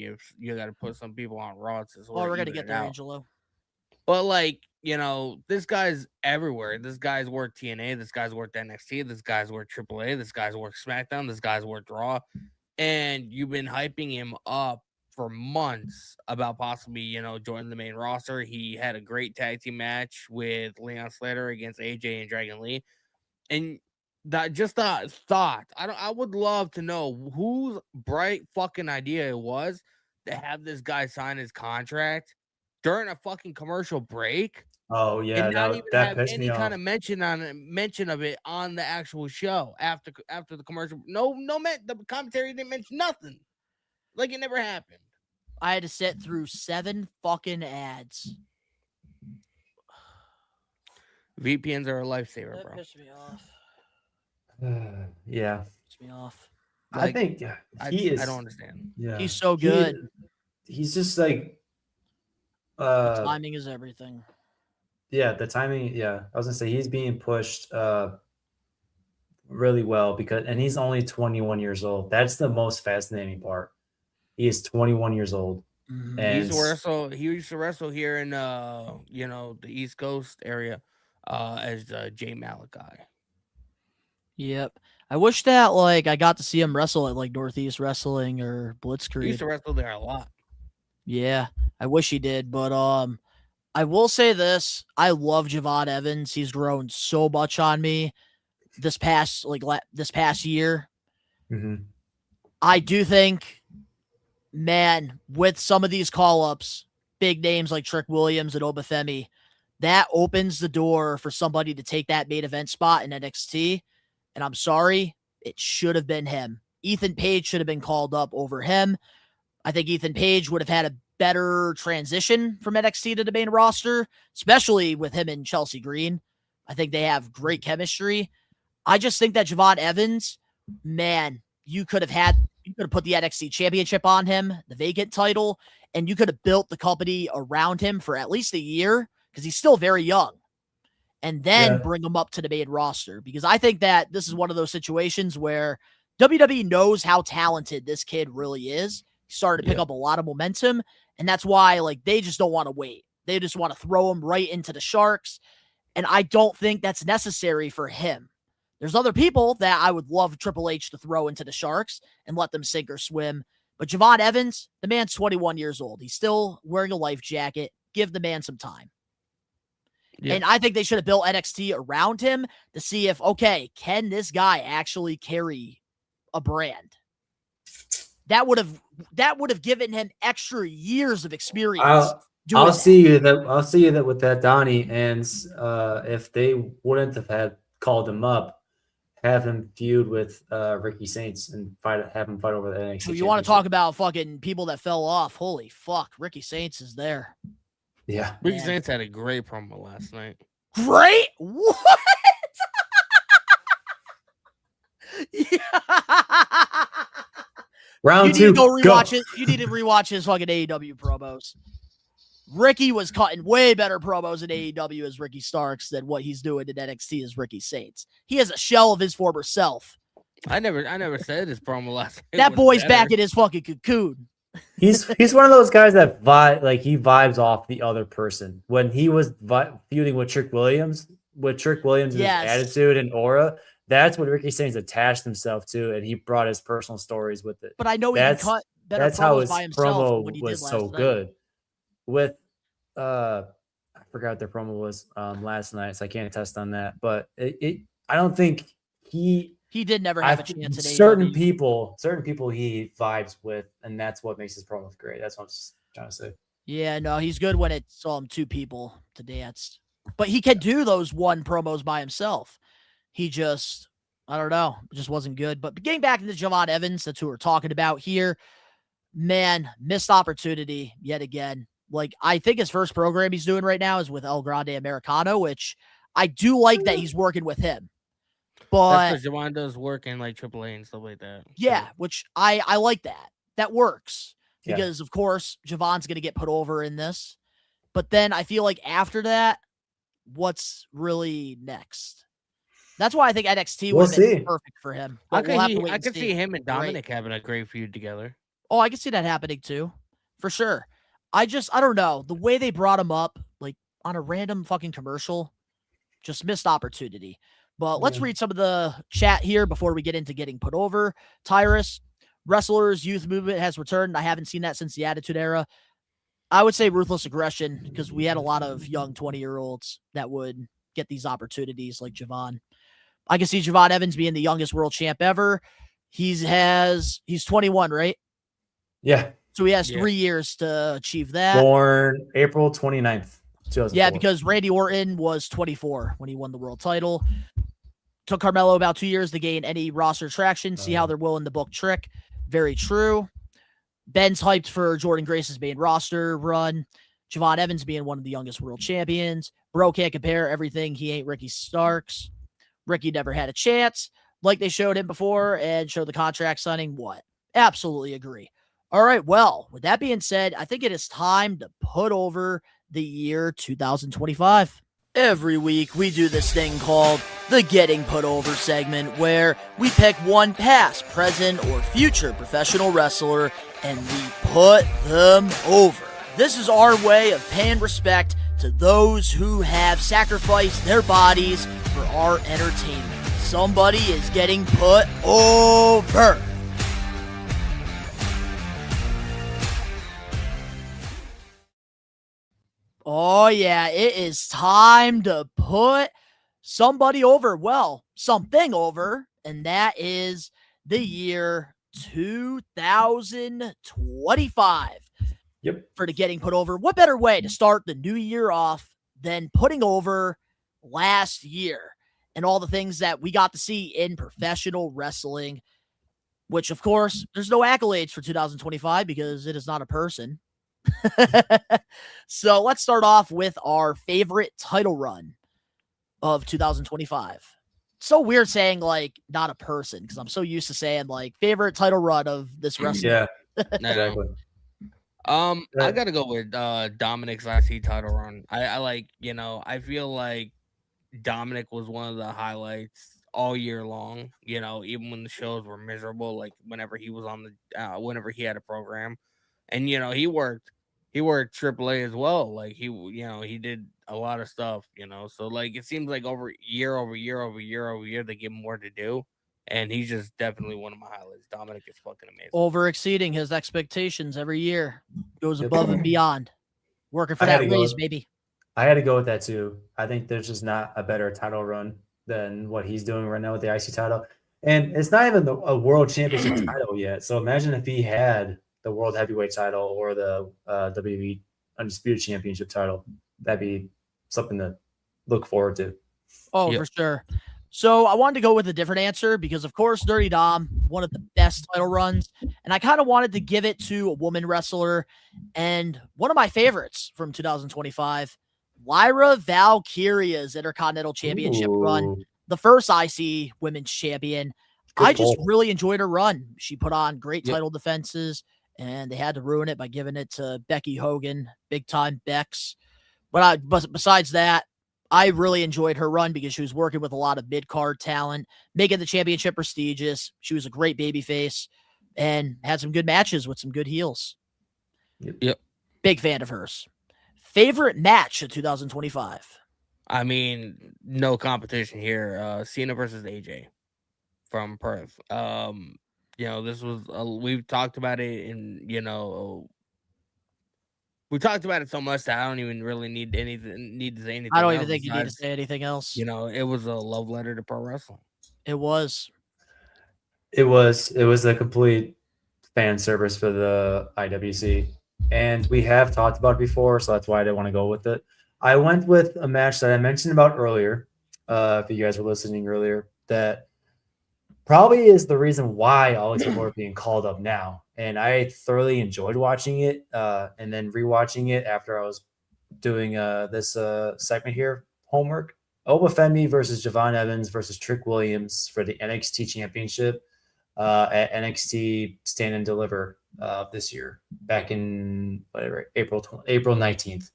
put some people on Raw to Oh, sort we're of gonna even get it there, out. Angelo. But like, you know, this guy's everywhere. This guy's worked TNA. This guy's worked NXT. This guy's worked AAA. This guy's worked SmackDown. This guy's worked Raw. And you've been hyping him up for months about possibly, you know, joining the main roster. He had a great tag team match with Leon Slater against AJ and Dragon Lee. And that thought, I would love to know whose bright fucking idea it was to have this guy sign his contract during a fucking commercial break Oh yeah, and not even that have pissed any me kind off. of mention of it on the actual show after the commercial. The commentary didn't mention nothing. Like it never happened. I had to sit through 7 fucking ads. VPNs are a lifesaver, That bro. pissed me off. Yeah, Pissed me off. I think he is. I don't understand. Yeah, He's so good. He's just like. The timing is everything. Yeah, the timing. Yeah, I was gonna say he's being pushed really well and he's only 21 years old. That's the most fascinating part. He is 21 years old. Mhm. He And used to wrestle here in you know, the East Coast area as Jay Malachi. Yep. I wish that like I got to see him wrestle at like Northeast Wrestling or He used Blitzkrieg. to wrestle there a lot. Yeah, I wish he did, but I will say this: I love Javon Evans. He's grown so much on me this past year. Mhm. I do think, man, with some of these call-ups, big names like Trick Williams and Obafemi, that opens the door for somebody to take that main event spot in NXT. And I'm sorry, it should have been him. Ethan Page should have been called up over him. I think Ethan Page would have had a better transition from NXT to the main roster, especially with him and Chelsea Green. I think they have great chemistry. I just think that Javon Evans, man, you could have put the NXT championship on him, the vacant title, and you could have built the company around him for at least a year because he's still very young. And then bring him up to the main roster because I think that this is one of those situations where WWE knows how talented this kid really is. He started to pick up a lot of momentum, and that's why like they just don't want to wait. They just want to throw him right into the Sharks, and I don't think that's necessary for him. There's other people that I would love Triple H to throw into the Sharks and let them sink or swim, but Javon Evans, the man's 21 years old. He's still wearing a life jacket. Give the man some time. Yeah. And I think they should have built NXT around him to see if, okay, can this guy actually carry a brand? That would have given him extra years of experience. I'll see you that with that Donnie, and if they wouldn't have had called him up, have him feud with Ricky Saints and have him fight over the NXT. So you want to talk about fucking people that fell off? Holy fuck, Ricky Saints is there. Yeah, Ricky Saints had a great promo last night. Great? What? Yeah. Round 2. Go rewatch it. You need to rewatch his fucking AEW promos. Ricky was cutting way better promos in AEW as Ricky Starks than what he's doing in NXT as Ricky Saints. He has a shell of his former self. I never said his promo last night. That boy's back in his fucking cocoon. He's one of those guys that he vibes off the other person. When he was feuding with Trick Williams, his attitude and aura, that's what Ricky Saints attached himself to, and he brought his personal stories with it. But I know he can cut better promos by himself promo than what he did was last so night. good. With I forgot what their promo was last night, so I can't attest on that. But I don't think he did never have a chance. Certain people he vibes with, and that's what makes his promos great. That's what I'm just trying to say. Yeah, no, he's good when it's two people to dance. But he can do those one promos by himself. He just, I don't know, just wasn't good. But getting back into Javon Evans, that's who we're talking about here. Man, missed opportunity yet again. Like, I think his first program he's doing right now is with El Grande Americano, which I do like that he's working with him. But that's because Javon does work in like AAA and stuff like that. Yeah, which I like that. That works. because, of course, Javon's going to get put over in this. But then I feel like after that, what's really next? That's why I think NXT We'll would have been see. perfect for him. I But we'll have to could wait I and could see him and Right. Dominic having a great feud together. Oh, I can see that happening too, for sure. I don't know. The way they brought him up, like on a random fucking commercial, just missed opportunity. But let's read some of the chat here before we get into getting put over. Tyrus, wrestlers youth movement has returned. I haven't seen that since the Attitude Era. I would say ruthless aggression because we had a lot of young 20-year-olds that would get these opportunities like Javon. I can see Javon Evans being the youngest world champ ever. He's 21, right? Yeah. So he has 3 years to achieve that. Born April 29th, 2004. Yeah, because Randy Orton was 24 when he won the world title. Took Carmelo about 2 years to gain any roster traction. See how they're willing to book Trick. Very true. Ben's hyped for Jordan Grace's main roster run. Javon Evans being one of the youngest world champions. Bro can't compare everything. He ain't Ricky Starks. Ricky never had a chance like they showed him before and showed the contract signing. What? Absolutely agree. All right. Well, with that being said, I think it is time to put over the year 2025. Every week, we do this thing called the Getting Put Over segment where we pick one past, present, or future professional wrestler and we put them over. This is our way of paying respect to those who have sacrificed their bodies for our entertainment. Somebody is getting put over. Oh, yeah, it is time to put somebody over. Well, something over, and that is the year 2025. Yep. For the Getting Put Over. What better way to start the new year off than putting over last year and all the things that we got to see in professional wrestling, which, of course, there's no accolades for 2025 because it is not a person. So let's start off with our favorite title run of 2025. So weird saying like not a person because I'm so used to saying like favorite title run of this wrestling. Yeah, exactly. I gotta go with Dominic's IC title run. I like, I feel like Dominic was one of the highlights all year long. Even when the shows were miserable, like whenever he was on whenever he had a program, and he worked AAA as well. Like he did a lot of stuff. So like it seems like over year they give him more to do. And he's just definitely one of my highlights. Dominic is fucking amazing. Over exceeding his expectations every year. Goes above and beyond. Working for that raise, baby. I had to go with that too. I think there's just not a better title run than what he's doing right now with the IC title. And it's not even a world championship title yet. So imagine if he had the world heavyweight title or the WWE Undisputed Championship title. That'd be something to look forward to. Oh, for sure. So I wanted to go with a different answer because, of course, Dirty Dom, one of the best title runs. And I kind of wanted to give it to a woman wrestler. And one of my favorites from 2025, Lyra Valkyria's Intercontinental Championship run. The first IC Women's Champion. I just really enjoyed her run. She put on great title defenses, and they had to ruin it by giving it to Becky Hogan, big time Bex. But besides that, I really enjoyed her run because she was working with a lot of mid-card talent, making the championship prestigious. She was a great babyface and had some good matches with some good heels. Yep. Big fan of hers. Favorite match of 2025? I mean, no competition here. Cena versus AJ from Perth. This was we've talked about it, and we talked about it so much that I don't even really need to say anything. I don't even think you need to say anything else. It was a love letter to pro wrestling. It was. It was a complete fan service for the IWC. And we have talked about it before, so that's why I didn't want to go with it. I went with a match that I mentioned about earlier, if you guys were listening earlier, that probably is the reason why all these people are being called up now. And I thoroughly enjoyed watching it and then rewatching it after I was doing this segment here, homework. Oba Femi versus Javon Evans versus Trick Williams for the NXT Championship at NXT Stand and Deliver this year, back in whatever April 19th.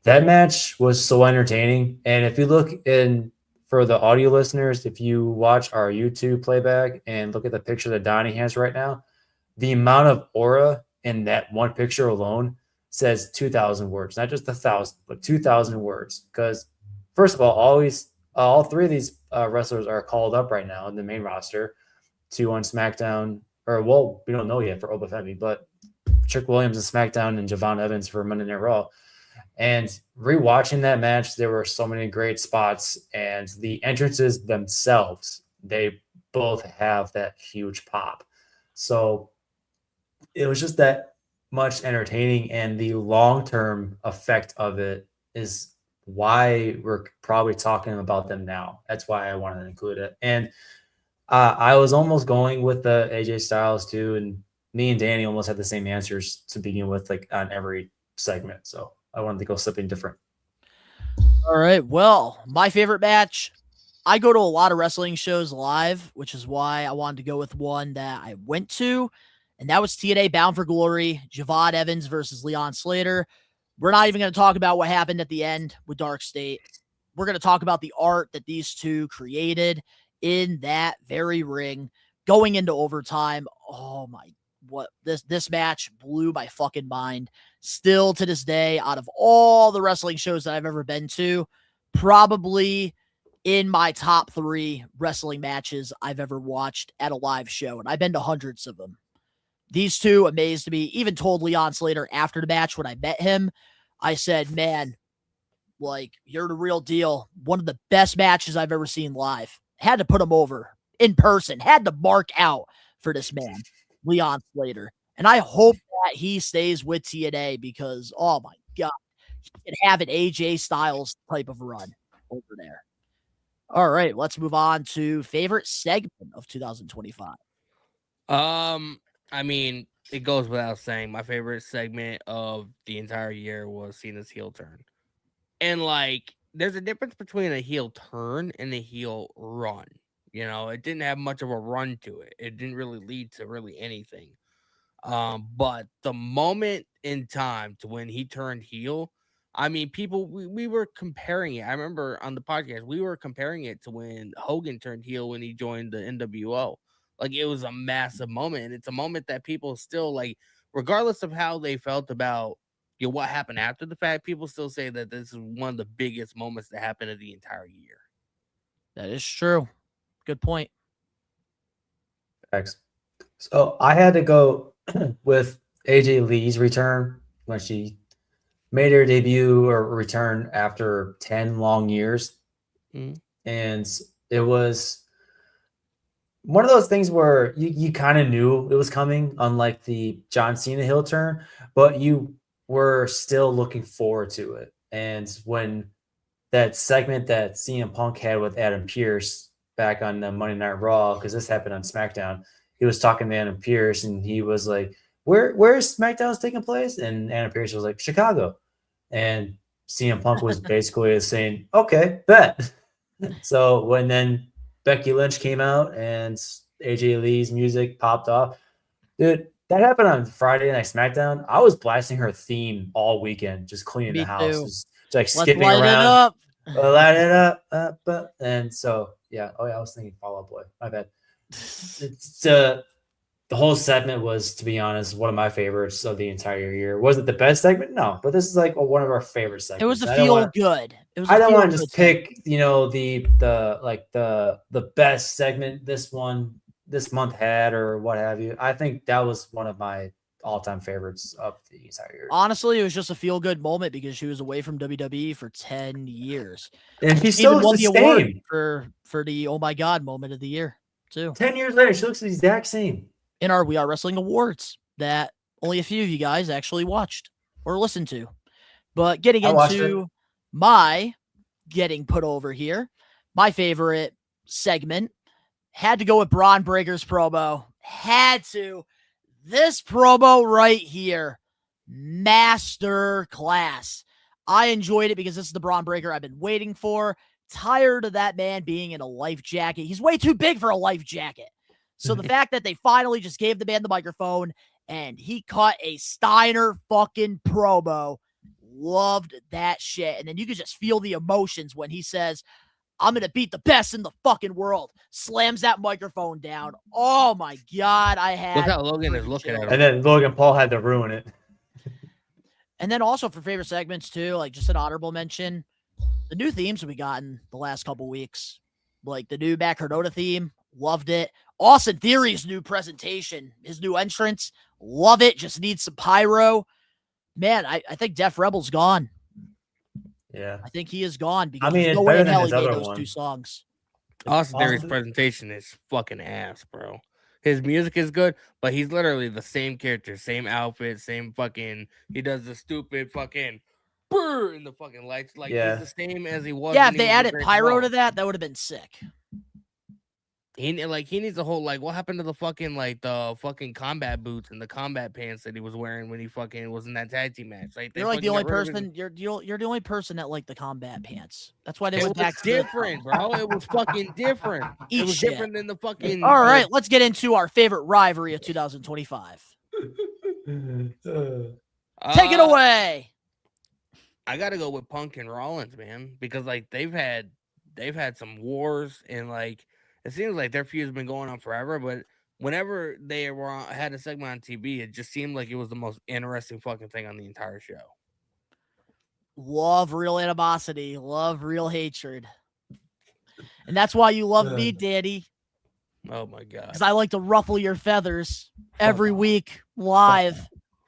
That match was so entertaining. And if you look in for the audio listeners, if you watch our YouTube playback and look at the picture that Donnie has right now, the amount of aura in that one picture alone says 2,000 words, not just 1,000, but 2,000 words. Because first of all three of these wrestlers are called up right now in the main roster to on SmackDown, or well, we don't know yet for Oba Femi, but Trick Williams and SmackDown and Javon Evans for Monday Night Raw. And rewatching that match, there were so many great spots, and the entrances themselves, they both have that huge pop. So it was just that much entertaining, and the long-term effect of it is why we're probably talking about them now. That's why I wanted to include it. And I was almost going with the AJ Styles too, and me and Danny almost had the same answers to begin with, like on every segment. So I wanted to go something different. All right. Well, my favorite match, I go to a lot of wrestling shows live, which is why I wanted to go with one that I went to, and that was TNA Bound for Glory, Javon Evans versus Leon Slater. We're not even going to talk about what happened at the end with Dark State. We're going to talk about the art that these two created in that very ring going into overtime. Oh my, what this match blew my fucking mind. Still to this day, out of all the wrestling shows that I've ever been to, probably in my top 3 wrestling matches I've ever watched at a live show. And I've been to hundreds of them. These two amazed me. Even told Leon Slater after the match when I met him, I said, man, like, you're the real deal. One of the best matches I've ever seen live. Had to put him over in person. Had to mark out for this man, Leon Slater. And I hope that he stays with TNA because, oh my God, he could have an AJ Styles type of run over there. All right, let's move on to favorite segment of 2025. I mean, it goes without saying, my favorite segment of the entire year was Cena's heel turn. And like, there's a difference between a heel turn and a heel run. You know, it didn't have much of a run to it. It didn't really lead to really anything. But the moment in time to when he turned heel, I mean, we were comparing it. I remember on the podcast, we were comparing it to when Hogan turned heel when he joined the NWO. Like, it was a massive moment. And it's a moment that people still, like, regardless of how they felt about, you know, what happened after the fact, people still say that this is one of the biggest moments that happened of the entire year. That is true. Good point. Thanks. So I had to go with AJ Lee's return when she made her debut or return after 10 long years. And it was one of those things where you kind of knew it was coming, unlike the John Cena heel turn, but you were still looking forward to it. And when that segment that CM Punk had with Adam Pearce back on the Monday Night Raw, because this happened on SmackDown, he was talking to Adam Pearce and he was like, where's SmackDown's taking place? And Adam Pearce was like, Chicago. And CM Punk was basically saying, okay, bet. So when then Becky Lynch came out and AJ Lee's music popped off, dude, that happened on Friday Night SmackDown. I was blasting her theme all weekend, just cleaning the house, just like skipping around. Light it up. And so, yeah. Oh, yeah, I was thinking Fall Out Boy. My bad. The whole segment was, to be honest, one of my favorites of the entire year. Was it the best segment? No, but this is like one of our favorite segments. It was a feel good. I don't want to just pick, you know, the best segment this month had or what have you. I think that was one of my all-time favorites of the entire year. Honestly, it was just a feel-good moment because she was away from WWE for 10 years. And she still looks the same for the oh my God moment of the year, too. 10 years later, she looks the exact same. In our We Are Wrestling Awards that only a few of you guys actually watched or listened to. But getting into my getting put over here, my favorite segment had to go with Braun Breaker's promo. Had to. This promo right here, master class. I enjoyed it because this is the Braun Breaker I've been waiting for. Tired of that man being in a life jacket. He's way too big for a life jacket. So the fact that they finally just gave the man the microphone and he cut a Steiner fucking promo. Loved that shit. And then you could just feel the emotions when he says, I'm going to beat the best in the fucking world. Slams that microphone down. Oh my God. Look how Logan is looking at him. And then Logan Paul had to ruin it. And then also for favorite segments too, like just an honorable mention, the new themes we gotten the last couple weeks, like the new Matt Cardona theme, loved it. Austin Theory's new presentation, his new entrance, love it. Just needs some pyro. Man, I think Def Rebel's gone. Yeah. I think he is gone because I mean, there's it's no way better in than hell he his made other those one. 2 songs. Austin Theory's presentation is fucking ass, bro. His music is good, but he's literally the same character, same outfit, same fucking. He does the stupid fucking brr in the fucking lights. Like Yeah. he's the same as he was. Yeah, when if he they was added with pyro Regal. to that would have been sick. He needs a whole like what happened to the fucking like the fucking combat boots and the combat pants that he was wearing when he fucking was in that tag team match. Like You're like the only person. You're the only person that liked the combat pants. That's why they It went was back to different, bro. It was fucking different. Eat It was shit. different than the fucking. All right, let's get into our favorite rivalry of 2025. Take it away. I gotta go with Punk and Rollins, man, because like they've had some wars and like it seems like their feud's been going on forever. But whenever they had a segment on TV, it just seemed like it was the most interesting fucking thing on the entire show. Love real animosity. Love real hatred. And that's why you love me, Danny. Oh my god! Because I like to ruffle your feathers every week live,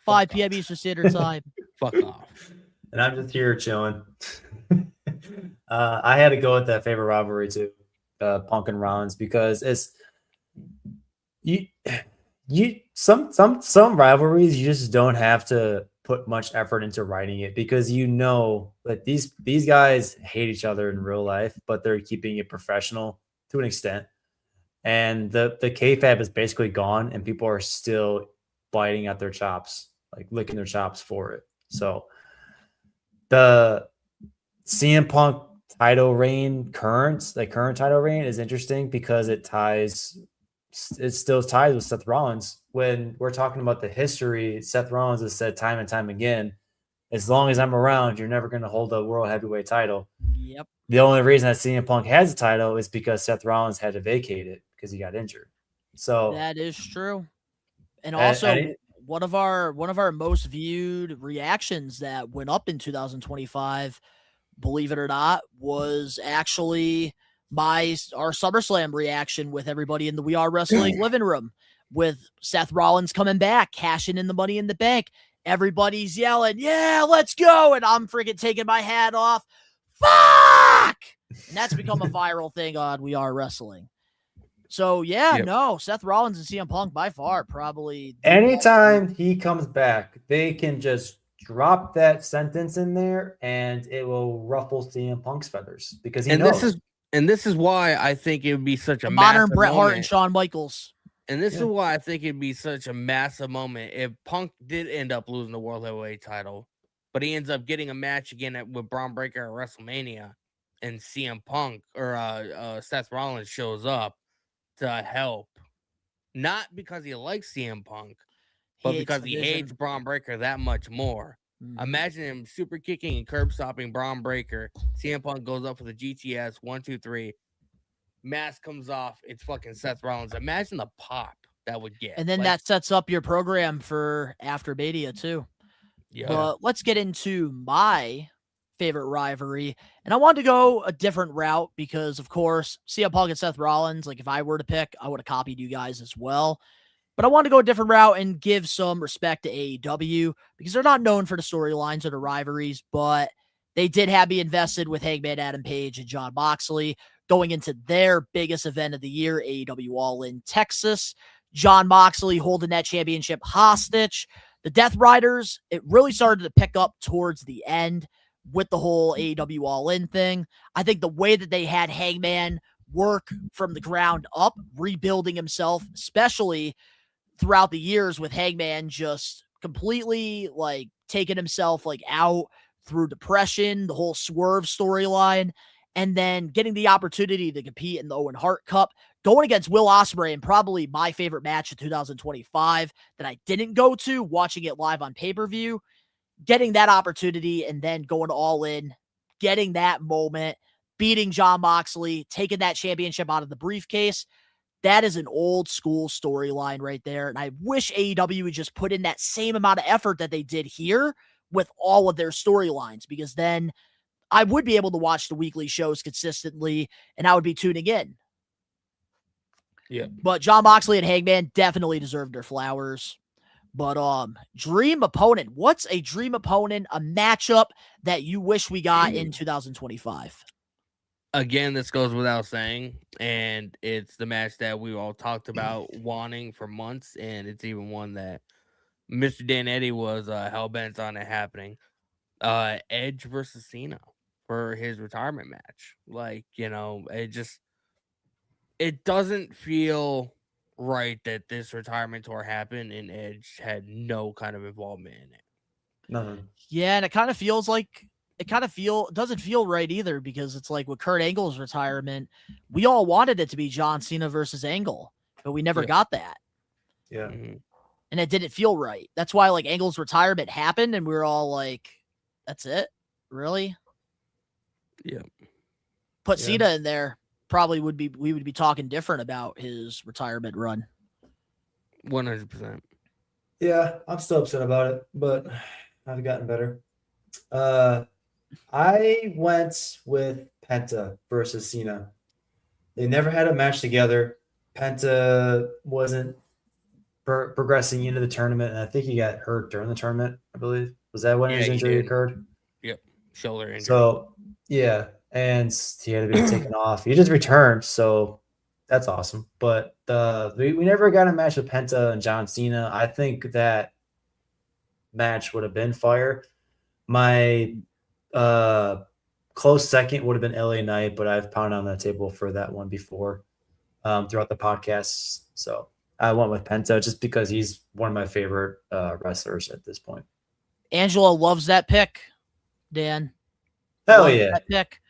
5 p.m. Eastern Standard Time. Fuck off. And I'm just here chilling. I had to go with that favorite rivalry too, Punk and Rollins, because it's some rivalries you just don't have to put much effort into writing it because you know that these guys hate each other in real life, but they're keeping it professional to an extent. And the kayfabe is basically gone, and people are still biting at their chops, like licking their chops for it. So the CM Punk title reign, current title reign is interesting because it still ties with Seth Rollins. When we're talking about the history, Seth Rollins has said time and time again, as long as I'm around, you're never going to hold a world heavyweight title. Yep. The only reason that CM Punk has a title is because Seth Rollins had to vacate it because he got injured. So that is true. And also one of our most viewed reactions that went up in 2025, believe it or not, was actually our SummerSlam reaction with everybody in the We Are Wrestling living room with Seth Rollins coming back, cashing in the Money in the Bank. Everybody's yelling, yeah, let's go. And I'm freaking taking my hat off. Fuck! And that's become a viral thing on We Are Wrestling. So, no, Seth Rollins and CM Punk by far probably. Anytime he comes back, they can just drop that sentence in there and it will ruffle CM Punk's feathers because he knows. This is why I think it would be such a modern Bret Hart moment. and Shawn Michaels. And this is why I think it'd be such a massive moment if Punk did end up losing the World Heavyweight title, but he ends up getting a match again with Braun Breaker at WrestleMania, and CM Punk or Seth Rollins shows up to help, not because he likes CM Punk, but because he hates Braun Breaker that much more. Imagine him super kicking and curb stopping Braun Breaker. CM Punk goes up for the GTS 1, 2, 3. Mask comes off. It's fucking Seth Rollins. Imagine the pop that would get. And then that sets up your program for after Mania too. Yeah. But let's get into my favorite rivalry. And I wanted to go a different route because, of course, CM Punk and Seth Rollins, like if I were to pick, I would have copied you guys as well. But I want to go a different route and give some respect to AEW because they're not known for the storylines or the rivalries, but they did have me invested with Hangman Adam Page and Jon Moxley going into their biggest event of the year, AEW All In Texas. Jon Moxley holding that championship hostage. The Death Riders, it really started to pick up towards the end with the whole AEW All In thing. I think the way that they had Hangman work from the ground up, rebuilding himself, especially throughout the years with Hangman just completely like taking himself like out through depression, the whole Swerve storyline, and then getting the opportunity to compete in the Owen Hart Cup going against Will Ospreay in probably my favorite match of 2025 that I didn't go to, watching it live on pay-per-view, getting that opportunity and then going all in, getting that moment, beating Jon Moxley, taking that championship out of the briefcase. That is an old school storyline right there. And I wish AEW would just put in that same amount of effort that they did here with all of their storylines, because then I would be able to watch the weekly shows consistently and I would be tuning in. Yeah. But Jon Moxley and Hangman definitely deserved their flowers. But dream opponent. What's a dream opponent, a matchup that you wish we got in 2025? Again, this goes without saying, and it's the match that we all talked about wanting for months, and it's even one that Mr. Dan Eddy was hell-bent on it happening. Edge versus Cena for his retirement match. Like, it doesn't feel right that this retirement tour happened and Edge had no kind of involvement in it. None. Yeah, and it kind of feels like doesn't feel right either, because it's like with Kurt Angle's retirement, we all wanted it to be John Cena versus Angle, but we never got that. Yeah. Mm-hmm. And it didn't feel right. That's why like Angle's retirement happened and we were all like, that's it? Really? Yeah. Put Cena in there, probably we would be talking different about his retirement run. 100%. Yeah, I'm still upset about it, but I've gotten better. I went with Penta versus Cena. They never had a match together. Penta wasn't progressing into the tournament, and I think he got hurt during the tournament, I believe. Was that when his injury occurred? Yep. Shoulder injury. So, yeah, and he had to be taken off. He just returned, so that's awesome. But we never got a match with Penta and John Cena. I think that match would have been fire. My close second would have been LA Knight, but I've pounded on that table for that one before throughout the podcast. So I went with Penta just because he's one of my favorite wrestlers at this point. Angela loves that pick, Dan. Hell loves yeah. that pick.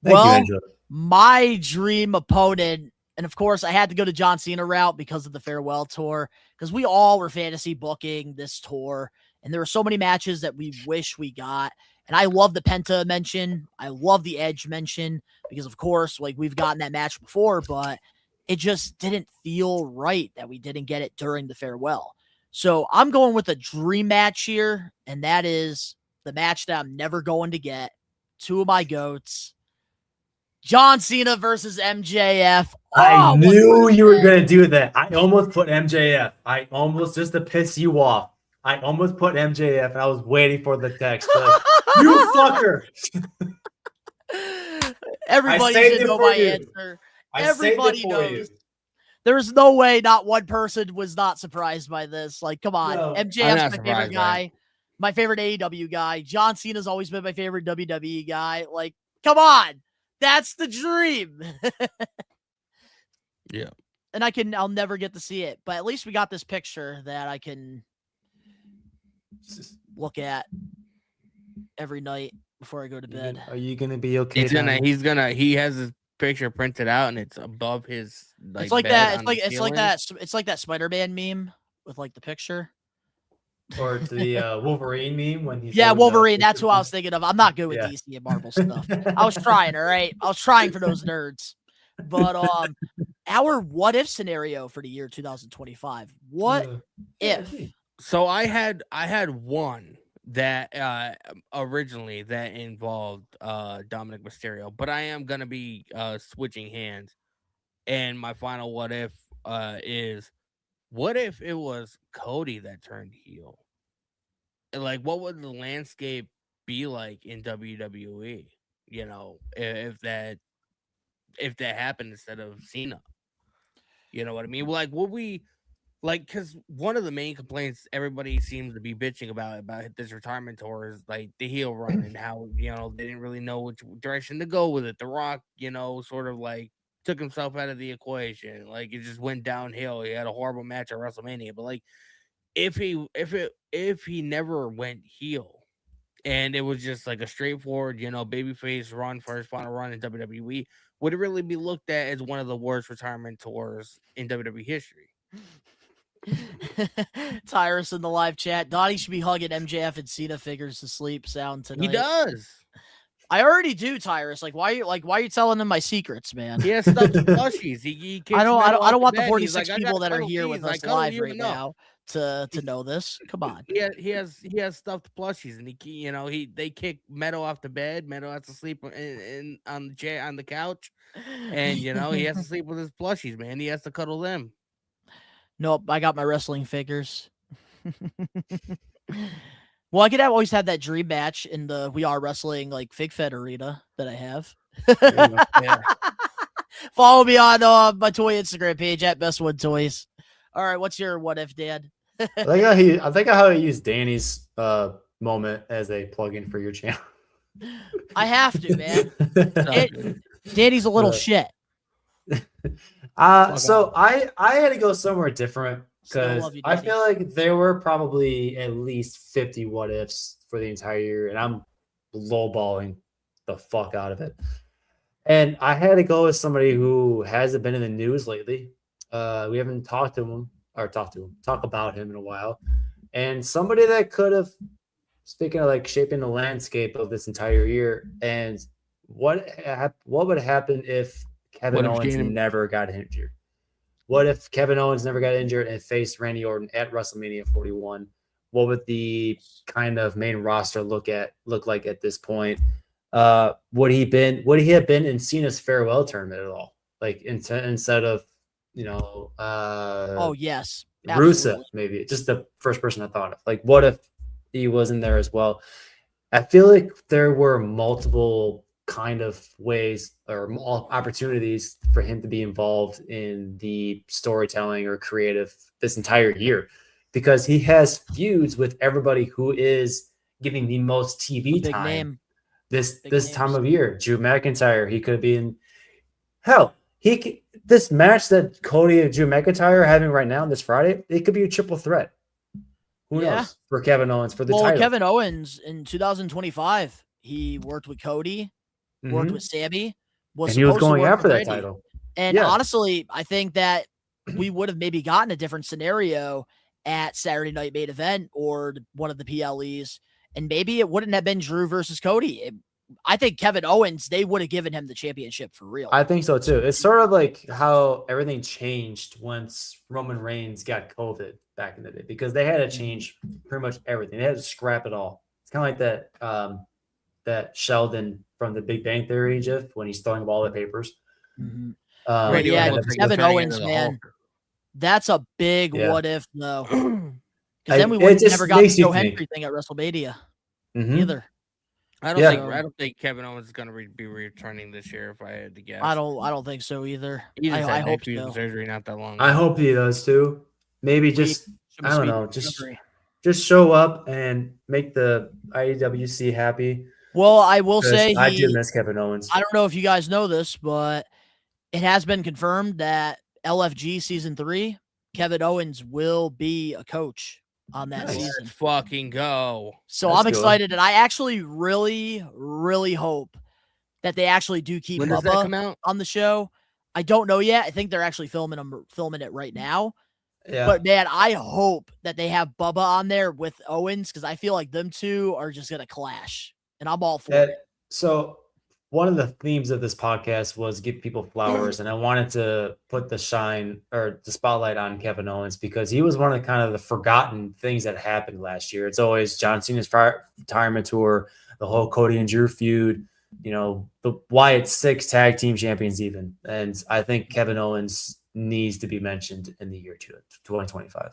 Thank you, Well, Angela. my dream opponent, and of course I had to go to John Cena route because of the farewell tour, because we all were fantasy booking this tour, and there were so many matches that we wish we got. And I love the Penta mention. I love the Edge mention because, of course, like we've gotten that match before, but it just didn't feel right that we didn't get it during the farewell. So I'm going with a dream match here, and that is the match that I'm never going to get. Two of my goats, John Cena versus MJF. I knew you were going to do that. I almost put MJF. Just to piss you off. I almost put MJF, and I was waiting for the text. Like, you fucker. Everybody should know my answer. Everybody knows. There's no way not one person was not surprised by this. Like, come on. No, MJF's my favorite guy. My favorite AEW guy. John Cena's always been my favorite WWE guy. Like, come on. That's the dream. Yeah. And I'll never get to see it. But at least we got this picture that I can look at every night before I go to bed. Are you gonna be okay? He has his picture printed out and it's above his it's like that. It's like that Spider-Man meme with like the picture. Or the Wolverine meme when he's Wolverine. That's who I was thinking of. I'm not good with DC and Marvel stuff. I was trying, all right. I was trying for those nerds. But our what if scenario for the year 2025. What if? So I had one that originally that involved Dominic Mysterio, but I am gonna be switching hands. And my final what if is, what if it was Cody that turned heel? Like, what would the landscape be like in WWE? You know, if that happened instead of Cena. You know what I mean? Like, would we because one of the main complaints everybody seems to be bitching about this retirement tour is like the heel run and how they didn't really know which direction to go with it. The Rock, sort of like took himself out of the equation. Like, it just went downhill. He had a horrible match at WrestleMania. But like, if he never went heel and it was just like a straightforward, babyface run for his final run in WWE, would it really be looked at as one of the worst retirement tours in WWE history? Tyrus in the live chat. Donnie should be hugging MJF and Cena figures to sleep sound tonight. He does. I already do, Tyrus. Why are you telling him my secrets, man? He has stuffed plushies. He I don't want the 46 like, people that are here with us live right now to know this. Come on. He has stuffed plushies, and they kick Meadow off the bed. Meadow has to sleep on the chair on the couch, and he has to sleep with his plushies. Man, he has to cuddle them. Nope, I got my wrestling figures. Well, I could always have that dream match in the We Are Wrestling Fig Fed arena that I have. Yeah. Follow me on my toy Instagram page at Best One Toys. All right, what's your what if, Dad? I think how he used Danny's moment as a plug-in for your channel. I have to, man. Danny's a little shit. So I had to go somewhere different because you, I feel like there were probably at least 50 what ifs for the entire year, and I'm lowballing the fuck out of it. And I had to go with somebody who hasn't been in the news lately. We haven't talked about him in a while, and somebody that could have, speaking of shaping the landscape of this entire year. And what would happen if Kevin Owens never got injured? What if Kevin Owens never got injured and faced Randy Orton at WrestleMania 41? What would the kind of main roster look like at this point? Would he have been in Cena's farewell tournament at all? Instead of oh yes, Rusev, maybe just the first person I thought of. What if he was in there as well? I feel like there were multiple kind of ways or opportunities for him to be involved in the storytelling or creative this entire year, because he has feuds with everybody who is getting the most TV time this time of year. Drew McIntyre, he could be in. Hell, this match that Cody and Drew McIntyre are having right now this Friday, it could be a triple threat. Who knows for Kevin Owens for the title? Kevin Owens in 2025, he worked with Cody. Worked with Sammy, and he was going after that title. And honestly, I think that we would have maybe gotten a different scenario at Saturday Night Main Event or one of the PLEs, and maybe it wouldn't have been Drew versus Cody. I think Kevin Owens, they would have given him the championship for real. I think so too. It's sort of like how everything changed once Roman Reigns got COVID back in the day, because they had to change pretty much everything. They had to scrap it all. It's kind of like that Sheldon from the Big Bang Theory GIF when he's throwing up all the papers. Kevin Owens, man, that's a big what if though, because then we would never got the Joe Hendry thing at WrestleMania either. I don't think Kevin Owens is going to be returning this year. If I had to guess, I don't think so either. I hope so. Surgery not that long ago. I hope he does too. Maybe I don't know, just show up and make the IWC happy. Well, I will say I do miss Kevin Owens. I don't know if you guys know this, but it has been confirmed that LFG season 3, Kevin Owens will be a coach on that season. Let's fucking go. So I'm excited, and I actually really, really hope that they actually do keep Bubba on the show. I don't know yet. I think they're actually filming it right now. Yeah. But man, I hope that they have Bubba on there with Owens, because I feel like them two are just gonna clash. And I'm all for it. So one of the themes of this podcast was give people flowers, and I wanted to put the shine or the spotlight on Kevin Owens, because he was one of the forgotten things that happened last year. It's always John Cena's retirement tour, the whole Cody and Drew feud, the Wyatt 6 tag team champions even. And I think Kevin Owens needs to be mentioned in the year 2025.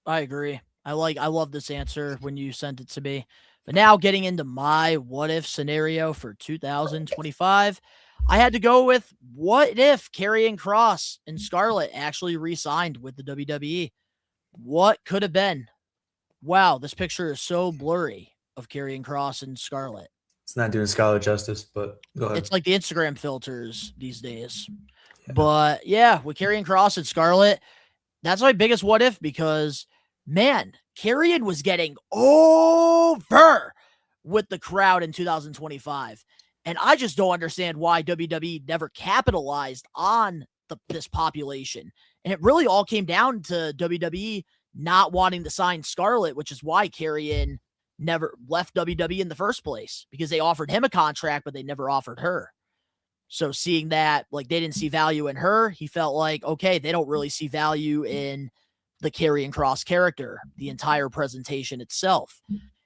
I agree. I love this answer when you sent it to me. But now getting into my what if scenario for 2025, I had to go with what if Karrion Kross and Scarlett actually re-signed with the WWE? What could have been? Wow, this picture is so blurry of Karrion Kross and Scarlett. It's not doing Scarlett justice, but go ahead. It's like the Instagram filters these days. Yeah. But yeah, with Karrion Kross and Scarlett, that's my biggest what if, because man, Karrion was getting over with the crowd in 2025. And I just don't understand why WWE never capitalized on this population. And it really all came down to WWE not wanting to sign Scarlett, which is why Karrion never left WWE in the first place, because they offered him a contract, but they never offered her. So seeing that, like, they didn't see value in her, he felt like, okay, they don't really see value in the Karrion Kross character, the entire presentation itself.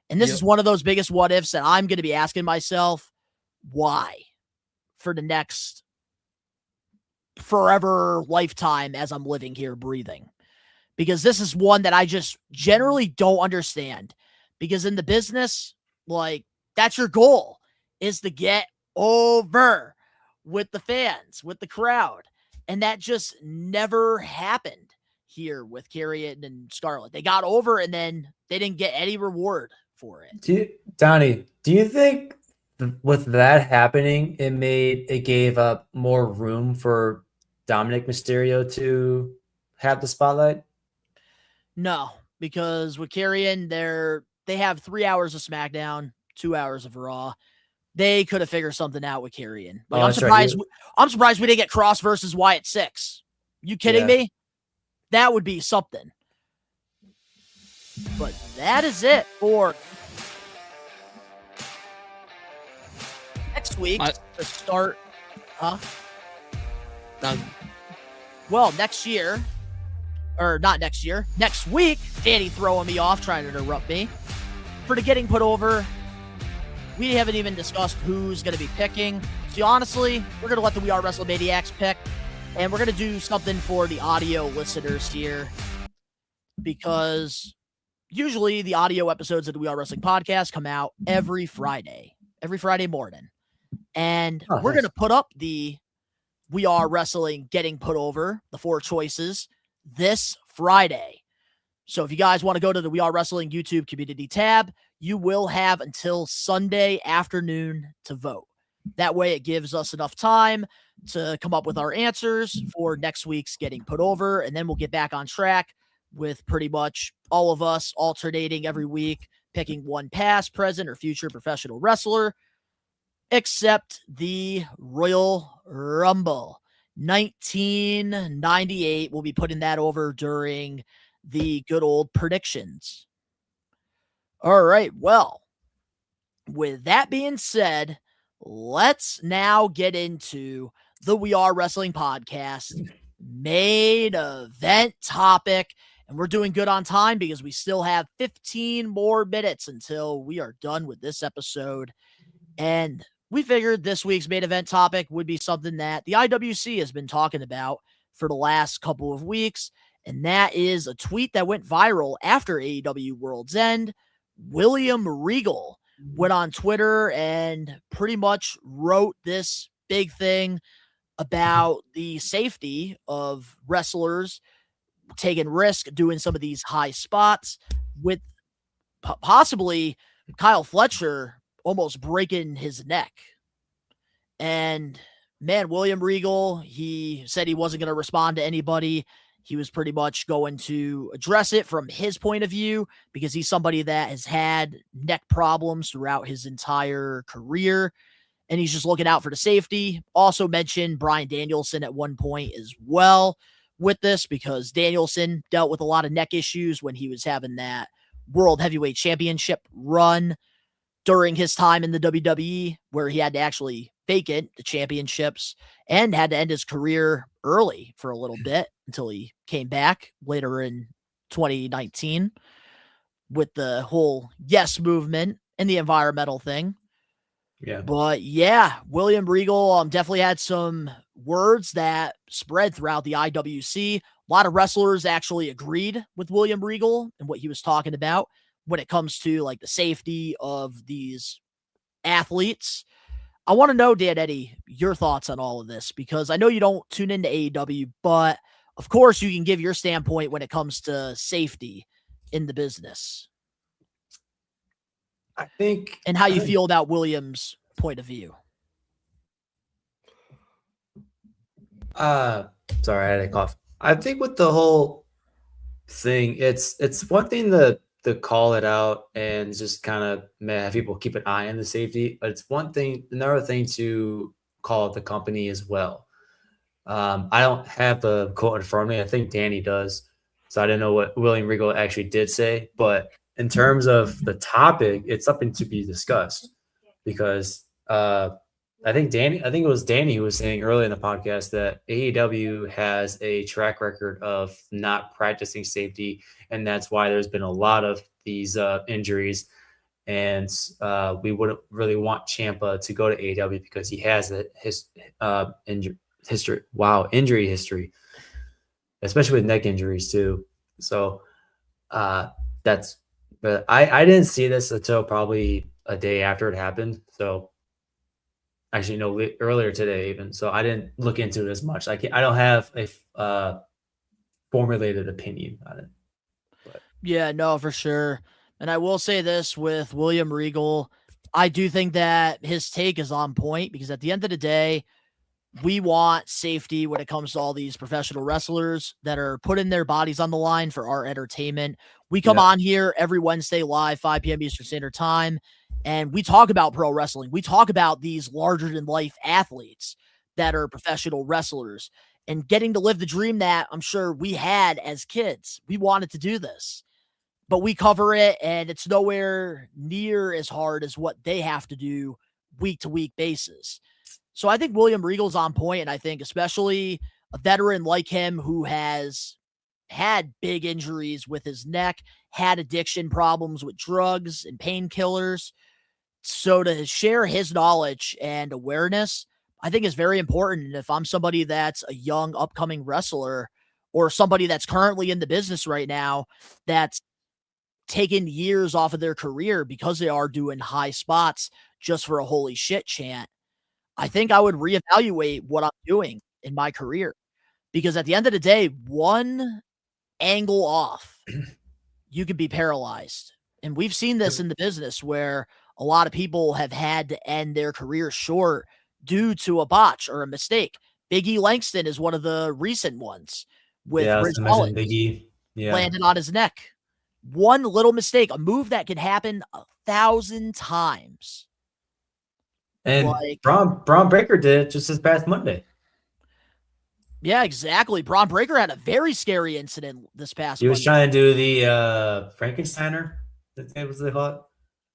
And this is one of those biggest what ifs that I'm going to be asking myself, why? For the next forever lifetime as I'm living here breathing. Because this is one that I just generally don't understand. Because in the business, like, that's your goal, is to get over with the fans, with the crowd. And that just never happened here with Karrion and Scarlett. They got over and then they didn't get any reward for it. Donnie, do you think with that happening, it gave up more room for Dominic Mysterio to have the spotlight? No, because with Karrion, they have 3 hours of SmackDown, 2 hours of Raw. They could have figured something out with Karrion. Like, I'm surprised. Right. I'm surprised we didn't get Cross versus Wyatt 6. You kidding me? That would be something. But that is it for next week to start. Well, next year, or not next year, next week. Danny throwing me off, trying to interrupt me for the getting put over. We haven't even discussed who's going to be picking. So honestly, we're going to let the We Are Wrestling Maniacs pick. And we're going to do something for the audio listeners here. Because usually the audio episodes of the We Are Wrestling podcast come out every Friday morning. And we're going to put up the We Are Wrestling Getting Put Over, the 4 choices, this Friday. So if you guys want to go to the We Are Wrestling YouTube community tab, you will have until Sunday afternoon to vote. That way it gives us enough time to come up with our answers for next week's Getting Put Over, and then we'll get back on track with pretty much all of us alternating every week, picking one past, present, or future professional wrestler, except the Royal Rumble 1998. We'll be putting that over during the good old predictions. All right, well, with that being said, let's now get into the We Are Wrestling podcast main event topic. And we're doing good on time because we still have 15 more minutes until we are done with this episode. And we figured this week's main event topic would be something that the IWC has been talking about for the last couple of weeks. And that is a tweet that went viral after AEW World's End. William Regal went on Twitter and pretty much wrote this big thing about the safety of wrestlers taking risk, doing some of these high spots, with possibly Kyle Fletcher almost breaking his neck. And man, William Regal, he said he wasn't going to respond to anybody. He was pretty much going to address it from his point of view because he's somebody that has had neck problems throughout his entire career, and he's just looking out for the safety. Also mentioned Bryan Danielson at one point as well with this, because Danielson dealt with a lot of neck issues when he was having that World Heavyweight Championship run during his time in the WWE, where he had to actually vacant the championships and had to end his career early for a little bit until he came back later in 2019 with the whole yes movement and the environmental thing. Yeah. But yeah, William Regal definitely had some words that spread throughout the IWC. A lot of wrestlers actually agreed with William Regal and what he was talking about when it comes to like the safety of these athletes. I want to know, Dan Eddy, your thoughts on all of this, because I know you don't tune into AEW, but of course you can give your standpoint when it comes to safety in the business. I think, and how you feel about Williams' point of view. Sorry, I had a cough. I think with the whole thing, it's one thing to to call it out and just kind of have people keep an eye on the safety. But it's one thing, another thing to call out the company as well. I don't have the quote in front of me. I think Danny does. So I didn't know what William Regal actually did say. But in terms of the topic, it's something to be discussed because I think it was Danny who was saying earlier in the podcast that AEW has a track record of not practicing safety, and that's why there's been a lot of these injuries. And we wouldn't really want Ciampa to go to AEW because he has injury history, especially with neck injuries too. So but I didn't see this until probably a day after it happened. So actually, no, earlier today even. So I didn't look into it as much. I don't have a formulated opinion on it. But. Yeah, no, for sure. And I will say this with William Regal, I do think that his take is on point because at the end of the day, we want safety when it comes to all these professional wrestlers that are putting their bodies on the line for our entertainment. We come on here every Wednesday live, 5 p.m. Eastern Standard Time, and we talk about pro wrestling. We talk about these larger-than-life athletes that are professional wrestlers and getting to live the dream that I'm sure we had as kids. We wanted to do this, but we cover it, and it's nowhere near as hard as what they have to do week-to-week basis. So I think William Regal's on point, and I think especially a veteran like him who has had big injuries with his neck, had addiction problems with drugs and painkillers. So to share his knowledge and awareness, I think is very important. And if I'm somebody that's a young upcoming wrestler or somebody that's currently in the business right now, that's taken years off of their career because they are doing high spots just for a holy shit chant, I think I would reevaluate what I'm doing in my career because at the end of the day, one angle off, you could be paralyzed. And we've seen this in the business where a lot of people have had to end their career short due to a botch or a mistake. Big E Langston is one of the recent ones with Rich Mullins Big E. landed on his neck. One little mistake, a move that could happen 1,000 times. And Braun Breaker did it just this past Monday. Yeah, exactly. Braun Breaker had a very scary incident this past He was Monday. trying to do the Frankensteiner. That was the hot.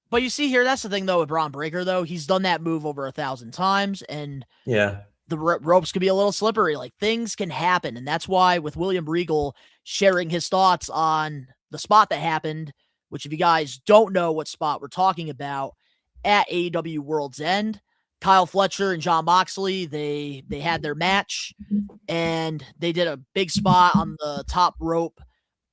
But you see here, that's the thing, though, with Braun Breaker, though. He's done that move over 1,000 times, and the ropes could be a little slippery. Like, things can happen, and that's why with William Regal sharing his thoughts on the spot that happened, which if you guys don't know what spot we're talking about, at AEW World's End, Kyle Fletcher and Jon Moxley, they had their match, and they did a big spot on the top rope,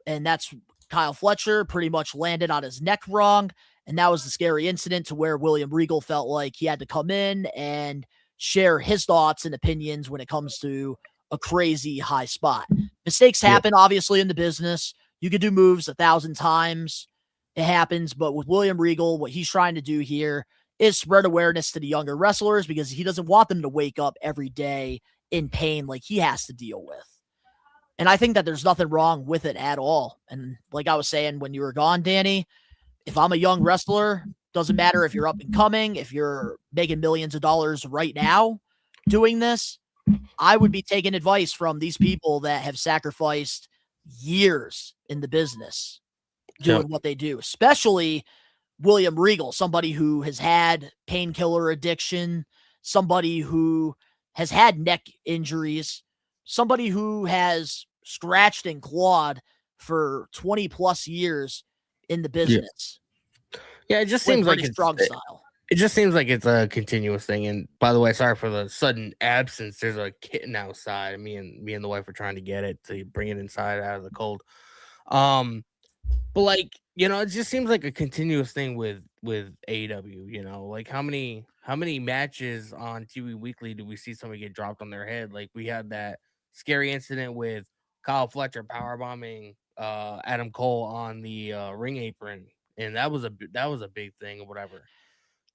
and that's Kyle Fletcher pretty much landed on his neck wrong, and that was the scary incident to where William Regal felt like he had to come in and share his thoughts and opinions when it comes to a crazy high spot. Mistakes happen, obviously, in the business. You could do moves 1,000 times. It happens, but with William Regal, what he's trying to do here is spread awareness to the younger wrestlers because he doesn't want them to wake up every day in pain like he has to deal with. And I think that there's nothing wrong with it at all. And like I was saying when you were gone, Danny, if I'm a young wrestler, doesn't matter if you're up and coming, if you're making millions of dollars right now doing this, I would be taking advice from these people that have sacrificed years in the business doing what they do, especially William Regal, somebody who has had painkiller addiction, somebody who has had neck injuries, somebody who has scratched and clawed for 20 plus years in the business. Yeah, it just seems like it's strong style. It just seems like it's a continuous thing. And by the way, sorry for the sudden absence. There's a kitten outside. Me and the wife are trying to get it to bring it inside out of the cold. But like, it just seems like a continuous thing with AEW, like how many matches on TV Weekly do we see somebody get dropped on their head? Like we had that scary incident with Kyle Fletcher powerbombing Adam Cole on the ring apron, and that was a big thing or whatever.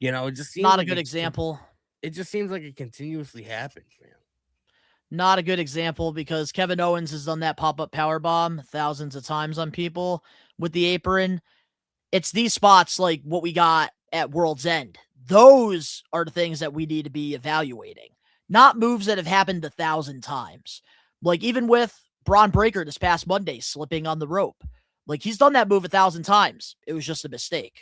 It just seems not like a good example. It just seems like it continuously happens, man. Not a good example because Kevin Owens has done that pop-up powerbomb thousands of times on people with the apron. it's these spots like what we got at World's End. Those are the things that we need to be evaluating, not moves that have happened 1,000 times. Like even with Braun Breaker this past Monday, slipping on the rope. Like he's done that move 1,000 times. It was just a mistake.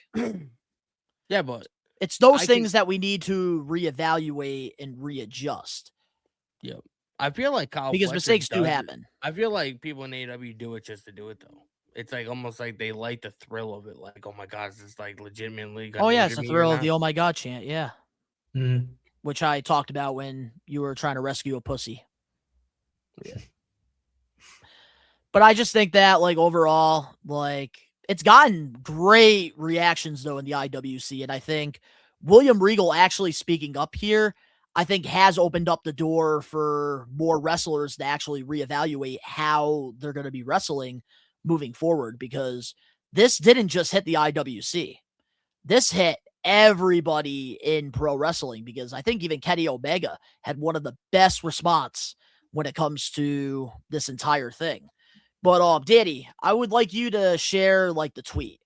Yeah, but it's those things that we need to reevaluate and readjust. Yep. I feel like Kyle because Fletcher mistakes do does it. happen. I feel like people in AEW do it just to do it though. It's like almost like they like the thrill of it. Like, oh my god, is this like legitimately gonna Oh yeah, it's injure the me or thrill of not? the oh my god chant, yeah. Mhm. Which I talked about when you were trying to rescue a pussy. Yeah. But I just think that, like, overall, like, it's gotten great reactions, though, in the IWC. And I think William Regal actually speaking up here, I think has opened up the door for more wrestlers to actually reevaluate how they're going to be wrestling moving forward. Because this didn't just hit the IWC. This hit everybody in pro wrestling. Because I think even Kenny Omega had one of the best response when it comes to this entire thing. But Danny, I would like you to share like the tweet.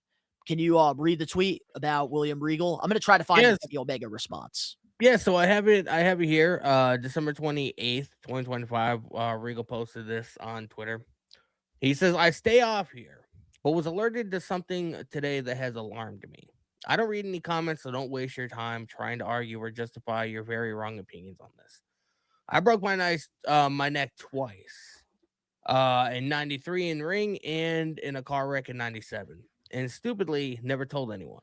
Can you read the tweet about William Regal? I'm gonna try to find the Kenny Omega response. Yeah, so I have it here. December 28th, 2025. Regal posted this on Twitter. He says, I stay off here, but was alerted to something today that has alarmed me. I don't read any comments, so don't waste your time trying to argue or justify your very wrong opinions on this. I broke my neck twice. In 93 in ring and in a car wreck in 97. And stupidly never told anyone.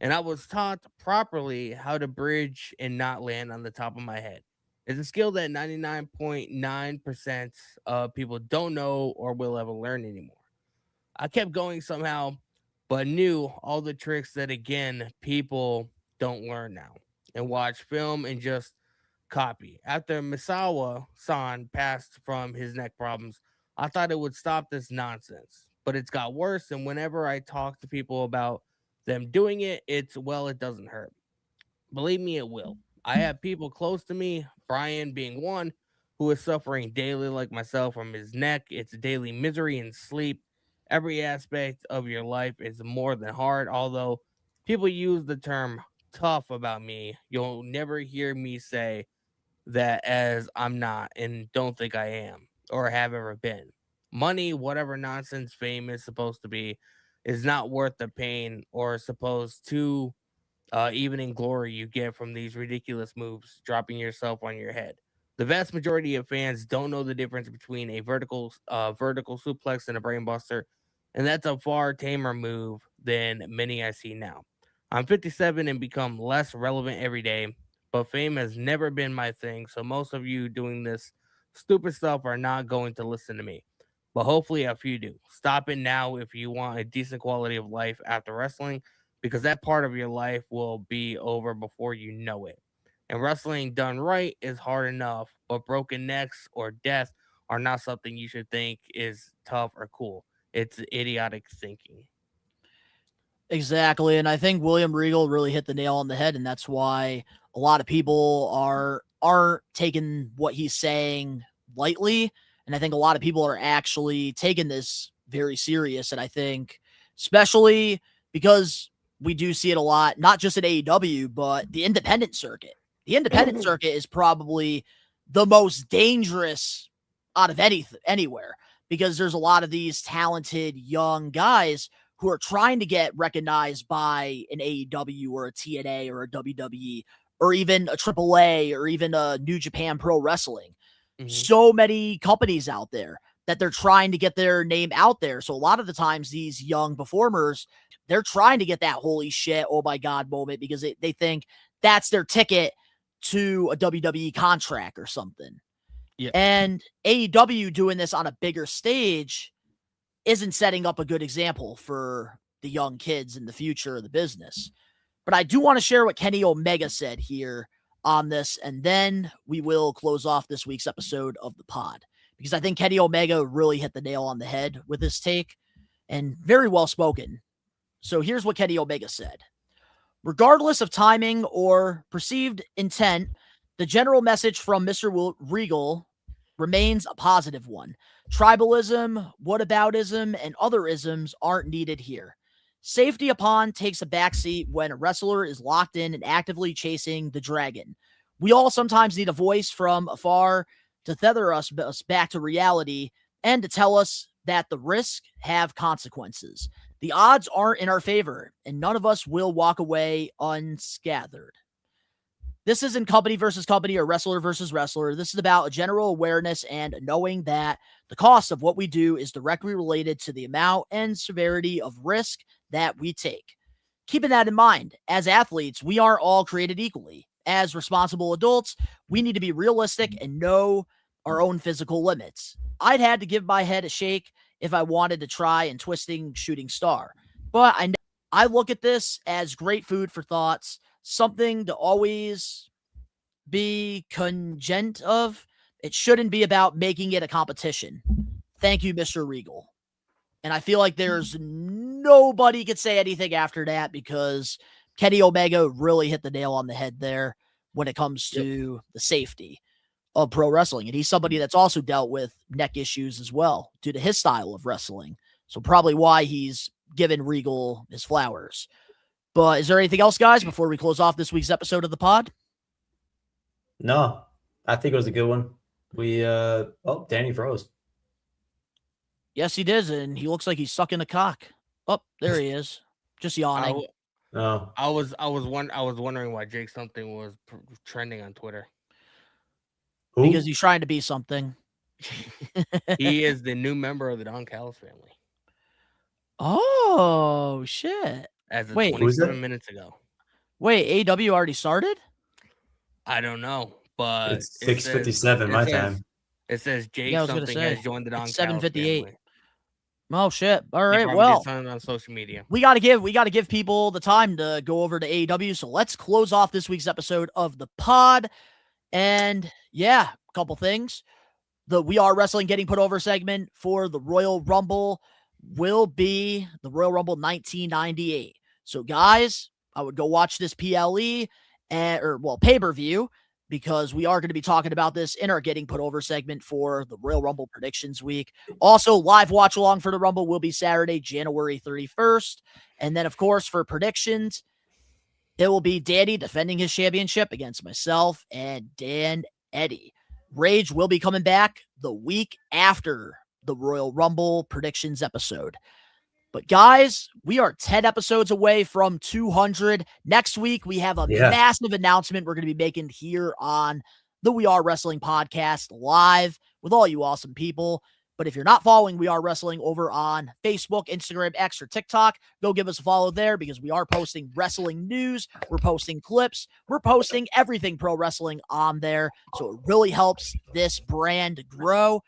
And I was taught properly how to bridge and not land on the top of my head. It's a skill that 99.9% of people don't know or will ever learn anymore. I kept going somehow, but knew all the tricks that, again, people don't learn now. And watch film and just copy. After Misawa-san passed from his neck problems, I thought it would stop this nonsense, but it's got worse. And whenever I talk to people about them doing it, it doesn't hurt. Believe me, it will. I have people close to me, Brian being one, who is suffering daily like myself from his neck. It's daily misery and sleep. Every aspect of your life is more than hard. Although people use the term tough about me, you'll never hear me say that as I'm not and don't think I am or have ever been. Money, whatever nonsense fame is supposed to be, is not worth the pain or supposed to even in glory you get from these ridiculous moves, dropping yourself on your head. The vast majority of fans don't know the difference between a vertical suplex and a brainbuster, and that's a far tamer move than many I see now. I'm 57 and become less relevant every day, but fame has never been my thing, so most of you doing this stupid stuff are not going to listen to me. But hopefully a few do. Stop it now if you want a decent quality of life after wrestling, because that part of your life will be over before you know it. And wrestling done right is hard enough, but broken necks or death are not something you should think is tough or cool. It's idiotic thinking. Exactly, and I think William Regal really hit the nail on the head, and that's why a lot of people aren't taking what he's saying lightly, and I think a lot of people are actually taking this very serious, and I think especially because we do see it a lot, not just at AEW, but the independent circuit. The independent circuit is probably the most dangerous out of anywhere, because there's a lot of these talented young guys who are trying to get recognized by an AEW or a TNA or a WWE or even a AAA or even a New Japan Pro Wrestling. Mm-hmm. So many companies out there that they're trying to get their name out there. So a lot of the times these young performers, they're trying to get that holy shit, oh my God moment, because they think that's their ticket to a WWE contract or something. Yeah. And AEW doing this on a bigger stage isn't setting up a good example for the young kids in the future of the business. But I do want to share what Kenny Omega said here on this, and then we will close off this week's episode of the pod, because I think Kenny Omega really hit the nail on the head with his take, and very well spoken. So here's what Kenny Omega said. Regardless of timing or perceived intent, the general message from Mr. Regal remains a positive one. Tribalism, whataboutism, and other isms aren't needed here. Safety upon takes a backseat when a wrestler is locked in and actively chasing the dragon. We all sometimes need a voice from afar to tether us back to reality and to tell us that the risks have consequences. The odds aren't in our favor, and none of us will walk away unscathed. This isn't company versus company or wrestler versus wrestler. This is about a general awareness and knowing that the cost of what we do is directly related to the amount and severity of risk that we take. Keeping that in mind, as athletes, we aren't all created equally. As responsible adults, we need to be realistic and know our own physical limits. I'd had to give my head a shake if I wanted to try and twisting shooting star. But I look at this as great food for thoughts, something to always be content of. It shouldn't be about making it a competition. Thank you, Mr. Regal. And I feel like there's nobody could say anything after that because Kenny Omega really hit the nail on the head there when it comes to the safety of pro wrestling. And he's somebody that's also dealt with neck issues as well due to his style of wrestling. So probably why he's given Regal his flowers. But is there anything else, guys, before we close off this week's episode of the pod? No, I think it was a good one. Danny froze. Yes, he does, and he looks like he's sucking a cock. Oh, there he is, just yawning. I was wondering why Jake something was trending on Twitter. Who? Because he's trying to be something. He is the new member of the Don Callis family. Oh shit! As of Wait, 27 minutes ago. Wait, AEW already started? I don't know, but it's 6:57 my time. It says Jake something has joined the Don Callis 7:58. family. Oh shit! All right, well, on social media. We gotta give people the time to go over to AEW. So let's close off this week's episode of the pod. And yeah, a couple things. The We Are Wrestling Getting Put Over segment for the Royal Rumble will be the Royal Rumble 1998. So guys, I would go watch this PLE pay-per-view, because we are going to be talking about this in our Getting Put Over segment for the Royal Rumble Predictions Week. Also, live watch along for the Rumble will be Saturday, January 31st. And then, of course, for predictions, it will be Danny defending his championship against myself and Dan Eddy. Rage will be coming back the week after the Royal Rumble predictions episode. But guys, we are 10 episodes away from 200. Next week, we have a massive announcement we're going to be making here on the We Are Wrestling podcast live with all you awesome people. But if you're not following We Are Wrestling over on Facebook, Instagram, X, or TikTok, go give us a follow there, because we are posting wrestling news. We're posting clips. We're posting everything pro wrestling on there. So it really helps this brand grow.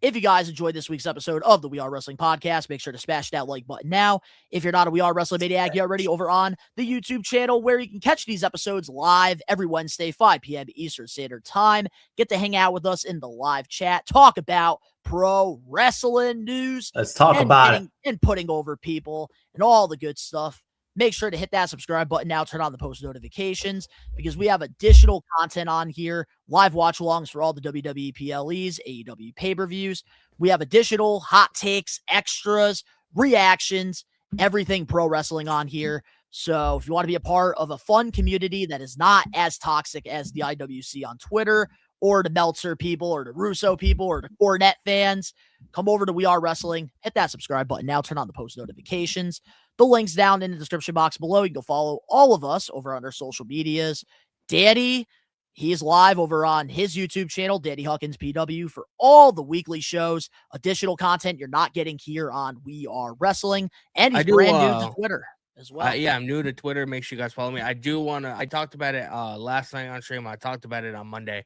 If you guys enjoyed this week's episode of the We Are Wrestling podcast, make sure to smash that like button now. If you're not a We Are Wrestling Maniac, you're already over on the YouTube channel, where you can catch these episodes live every Wednesday, 5 p.m. Eastern Standard Time. Get to hang out with us in the live chat, talk about pro wrestling news. Let's talk about it. And putting over people and all the good stuff. Make sure to hit that subscribe button now, turn on the post notifications, because we have additional content on here, live watch-alongs for all the WWE PLEs, AEW pay-per-views. We have additional hot takes, extras, reactions, everything pro wrestling on here. So if you want to be a part of a fun community that is not as toxic as the IWC on Twitter, or the Meltzer people, or the Russo people, or the Cornette fans, come over to We Are Wrestling, hit that subscribe button now, turn on the post notifications. The link's down in the description box below. You can go follow all of us over on our social medias. Danny, he's live over on his YouTube channel, Danny Huckins PW, for all the weekly shows, additional content you're not getting here on We Are Wrestling. And he's brand new to Twitter as well. I'm new to Twitter. Make sure you guys follow me. I talked about it last night on stream. I talked about it on Monday.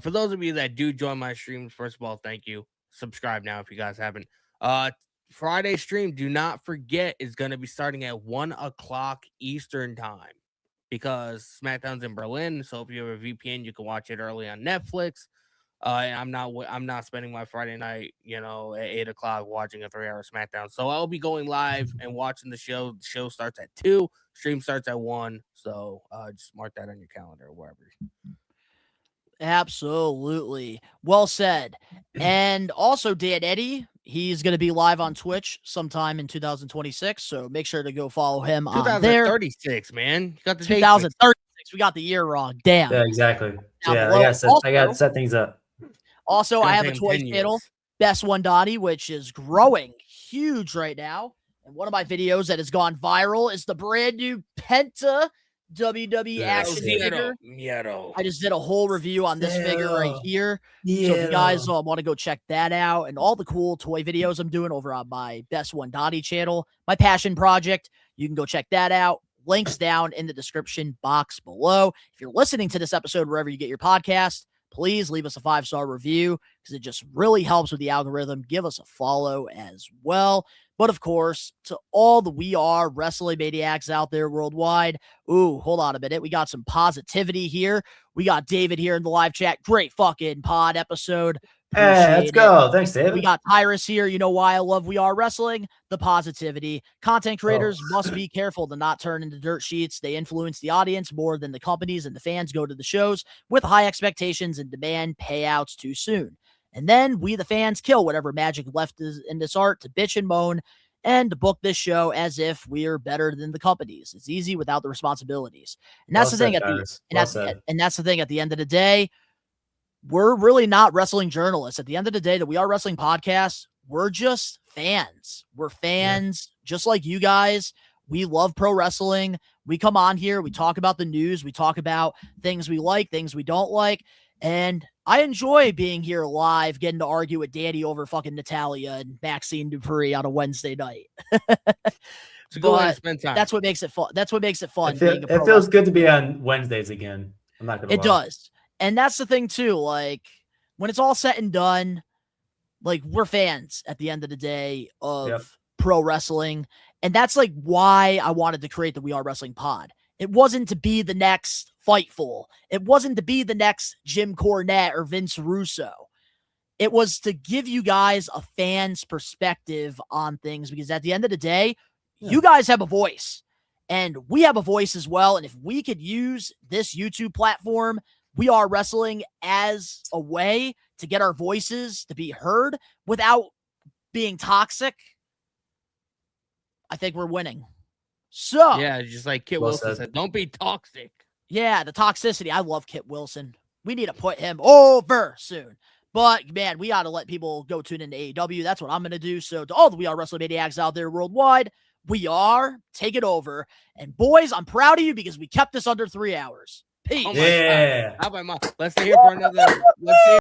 For those of you that do join my streams, first of all, thank you. Subscribe now if you guys haven't. Friday stream, do not forget, is going to be starting at 1 o'clock Eastern time, because SmackDown's in Berlin. So if you have a VPN, you can watch it early on Netflix. I'm not spending my Friday night, at 8 o'clock watching a 3-hour SmackDown. So I'll be going live and watching the show. The show starts at 2. Stream starts at 1. So just mark that on your calendar or wherever. Absolutely. Well said. And also, Dan Eddy, He's going to be live on Twitch sometime in 2026, so make sure to go follow him on there. 2036, man. You got the 2036. We got the year wrong. Damn. Yeah, exactly. Down Yeah, below. I got to set things up. Also, I have a take him toy 10 channel, years. Best One Donnie, which is growing huge right now. And one of my videos that has gone viral is the brand new Penta WWE action figure. I just did a whole review on this figure right here. So if you guys want to go check that out and all the cool toy videos I'm doing over on my Best One Donnie channel, my passion project, you can go check that out. Links down in the description box below. If you're listening to this episode wherever you get your podcast, please leave us a 5-star review because it just really helps with the algorithm. Give us a follow as well. But of course, to all the We Are Wrestling Maniacs out there worldwide, ooh, hold on a minute. We got some positivity here. We got David here in the live chat. Great fucking pod episode. Hey, let's go. Thanks, David. We got Tyrus here. You know why I love We Are Wrestling? The positivity. Content creators must be careful to not turn into dirt sheets. They influence the audience more than the companies and the fans go to the shows with high expectations and demand payouts too soon. And then we, the fans, kill whatever magic left is in this art to bitch and moan and to book this show as if we're better than the companies. It's easy without the responsibilities. And that's the thing that's the thing at the end of the day. We're really not wrestling journalists. At the end of the day, the We Are Wrestling podcast, we're just fans. We're fans just like you guys. We love pro wrestling. We come on here. We talk about the news. We talk about things we like, things we don't like. And I enjoy being here live, getting to argue with Danny over fucking Natalia and Maxine Dupree on a Wednesday night. So go ahead and spend time. That's what makes it fun. That's what makes it fun. It feels good to be on Wednesdays again. I'm not going to lie. It does. And that's the thing too. Like when it's all said and done, like we're fans at the end of the day of pro wrestling. And that's like why I wanted to create the We Are Wrestling pod. It wasn't to be the next Fightful. It wasn't to be the next Jim Cornette or Vince Russo. It was to give you guys a fan's perspective on things because at the end of the day, you guys have a voice and we have a voice as well. And if we could use this YouTube platform, We Are Wrestling, as a way to get our voices to be heard without being toxic, I think we're winning. So yeah, just like Kit Wilson said, don't be toxic. Yeah, the toxicity. I love Kit Wilson. We need to put him over soon. But man, we got to let people go tune into AEW. That's what I'm going to do. So to all the We Are Wrestling Maniacs out there worldwide, we are. Take it over. And boys, I'm proud of you because we kept this under 3 hours. Peace. Oh my God. How about let's hear for another. Let's hear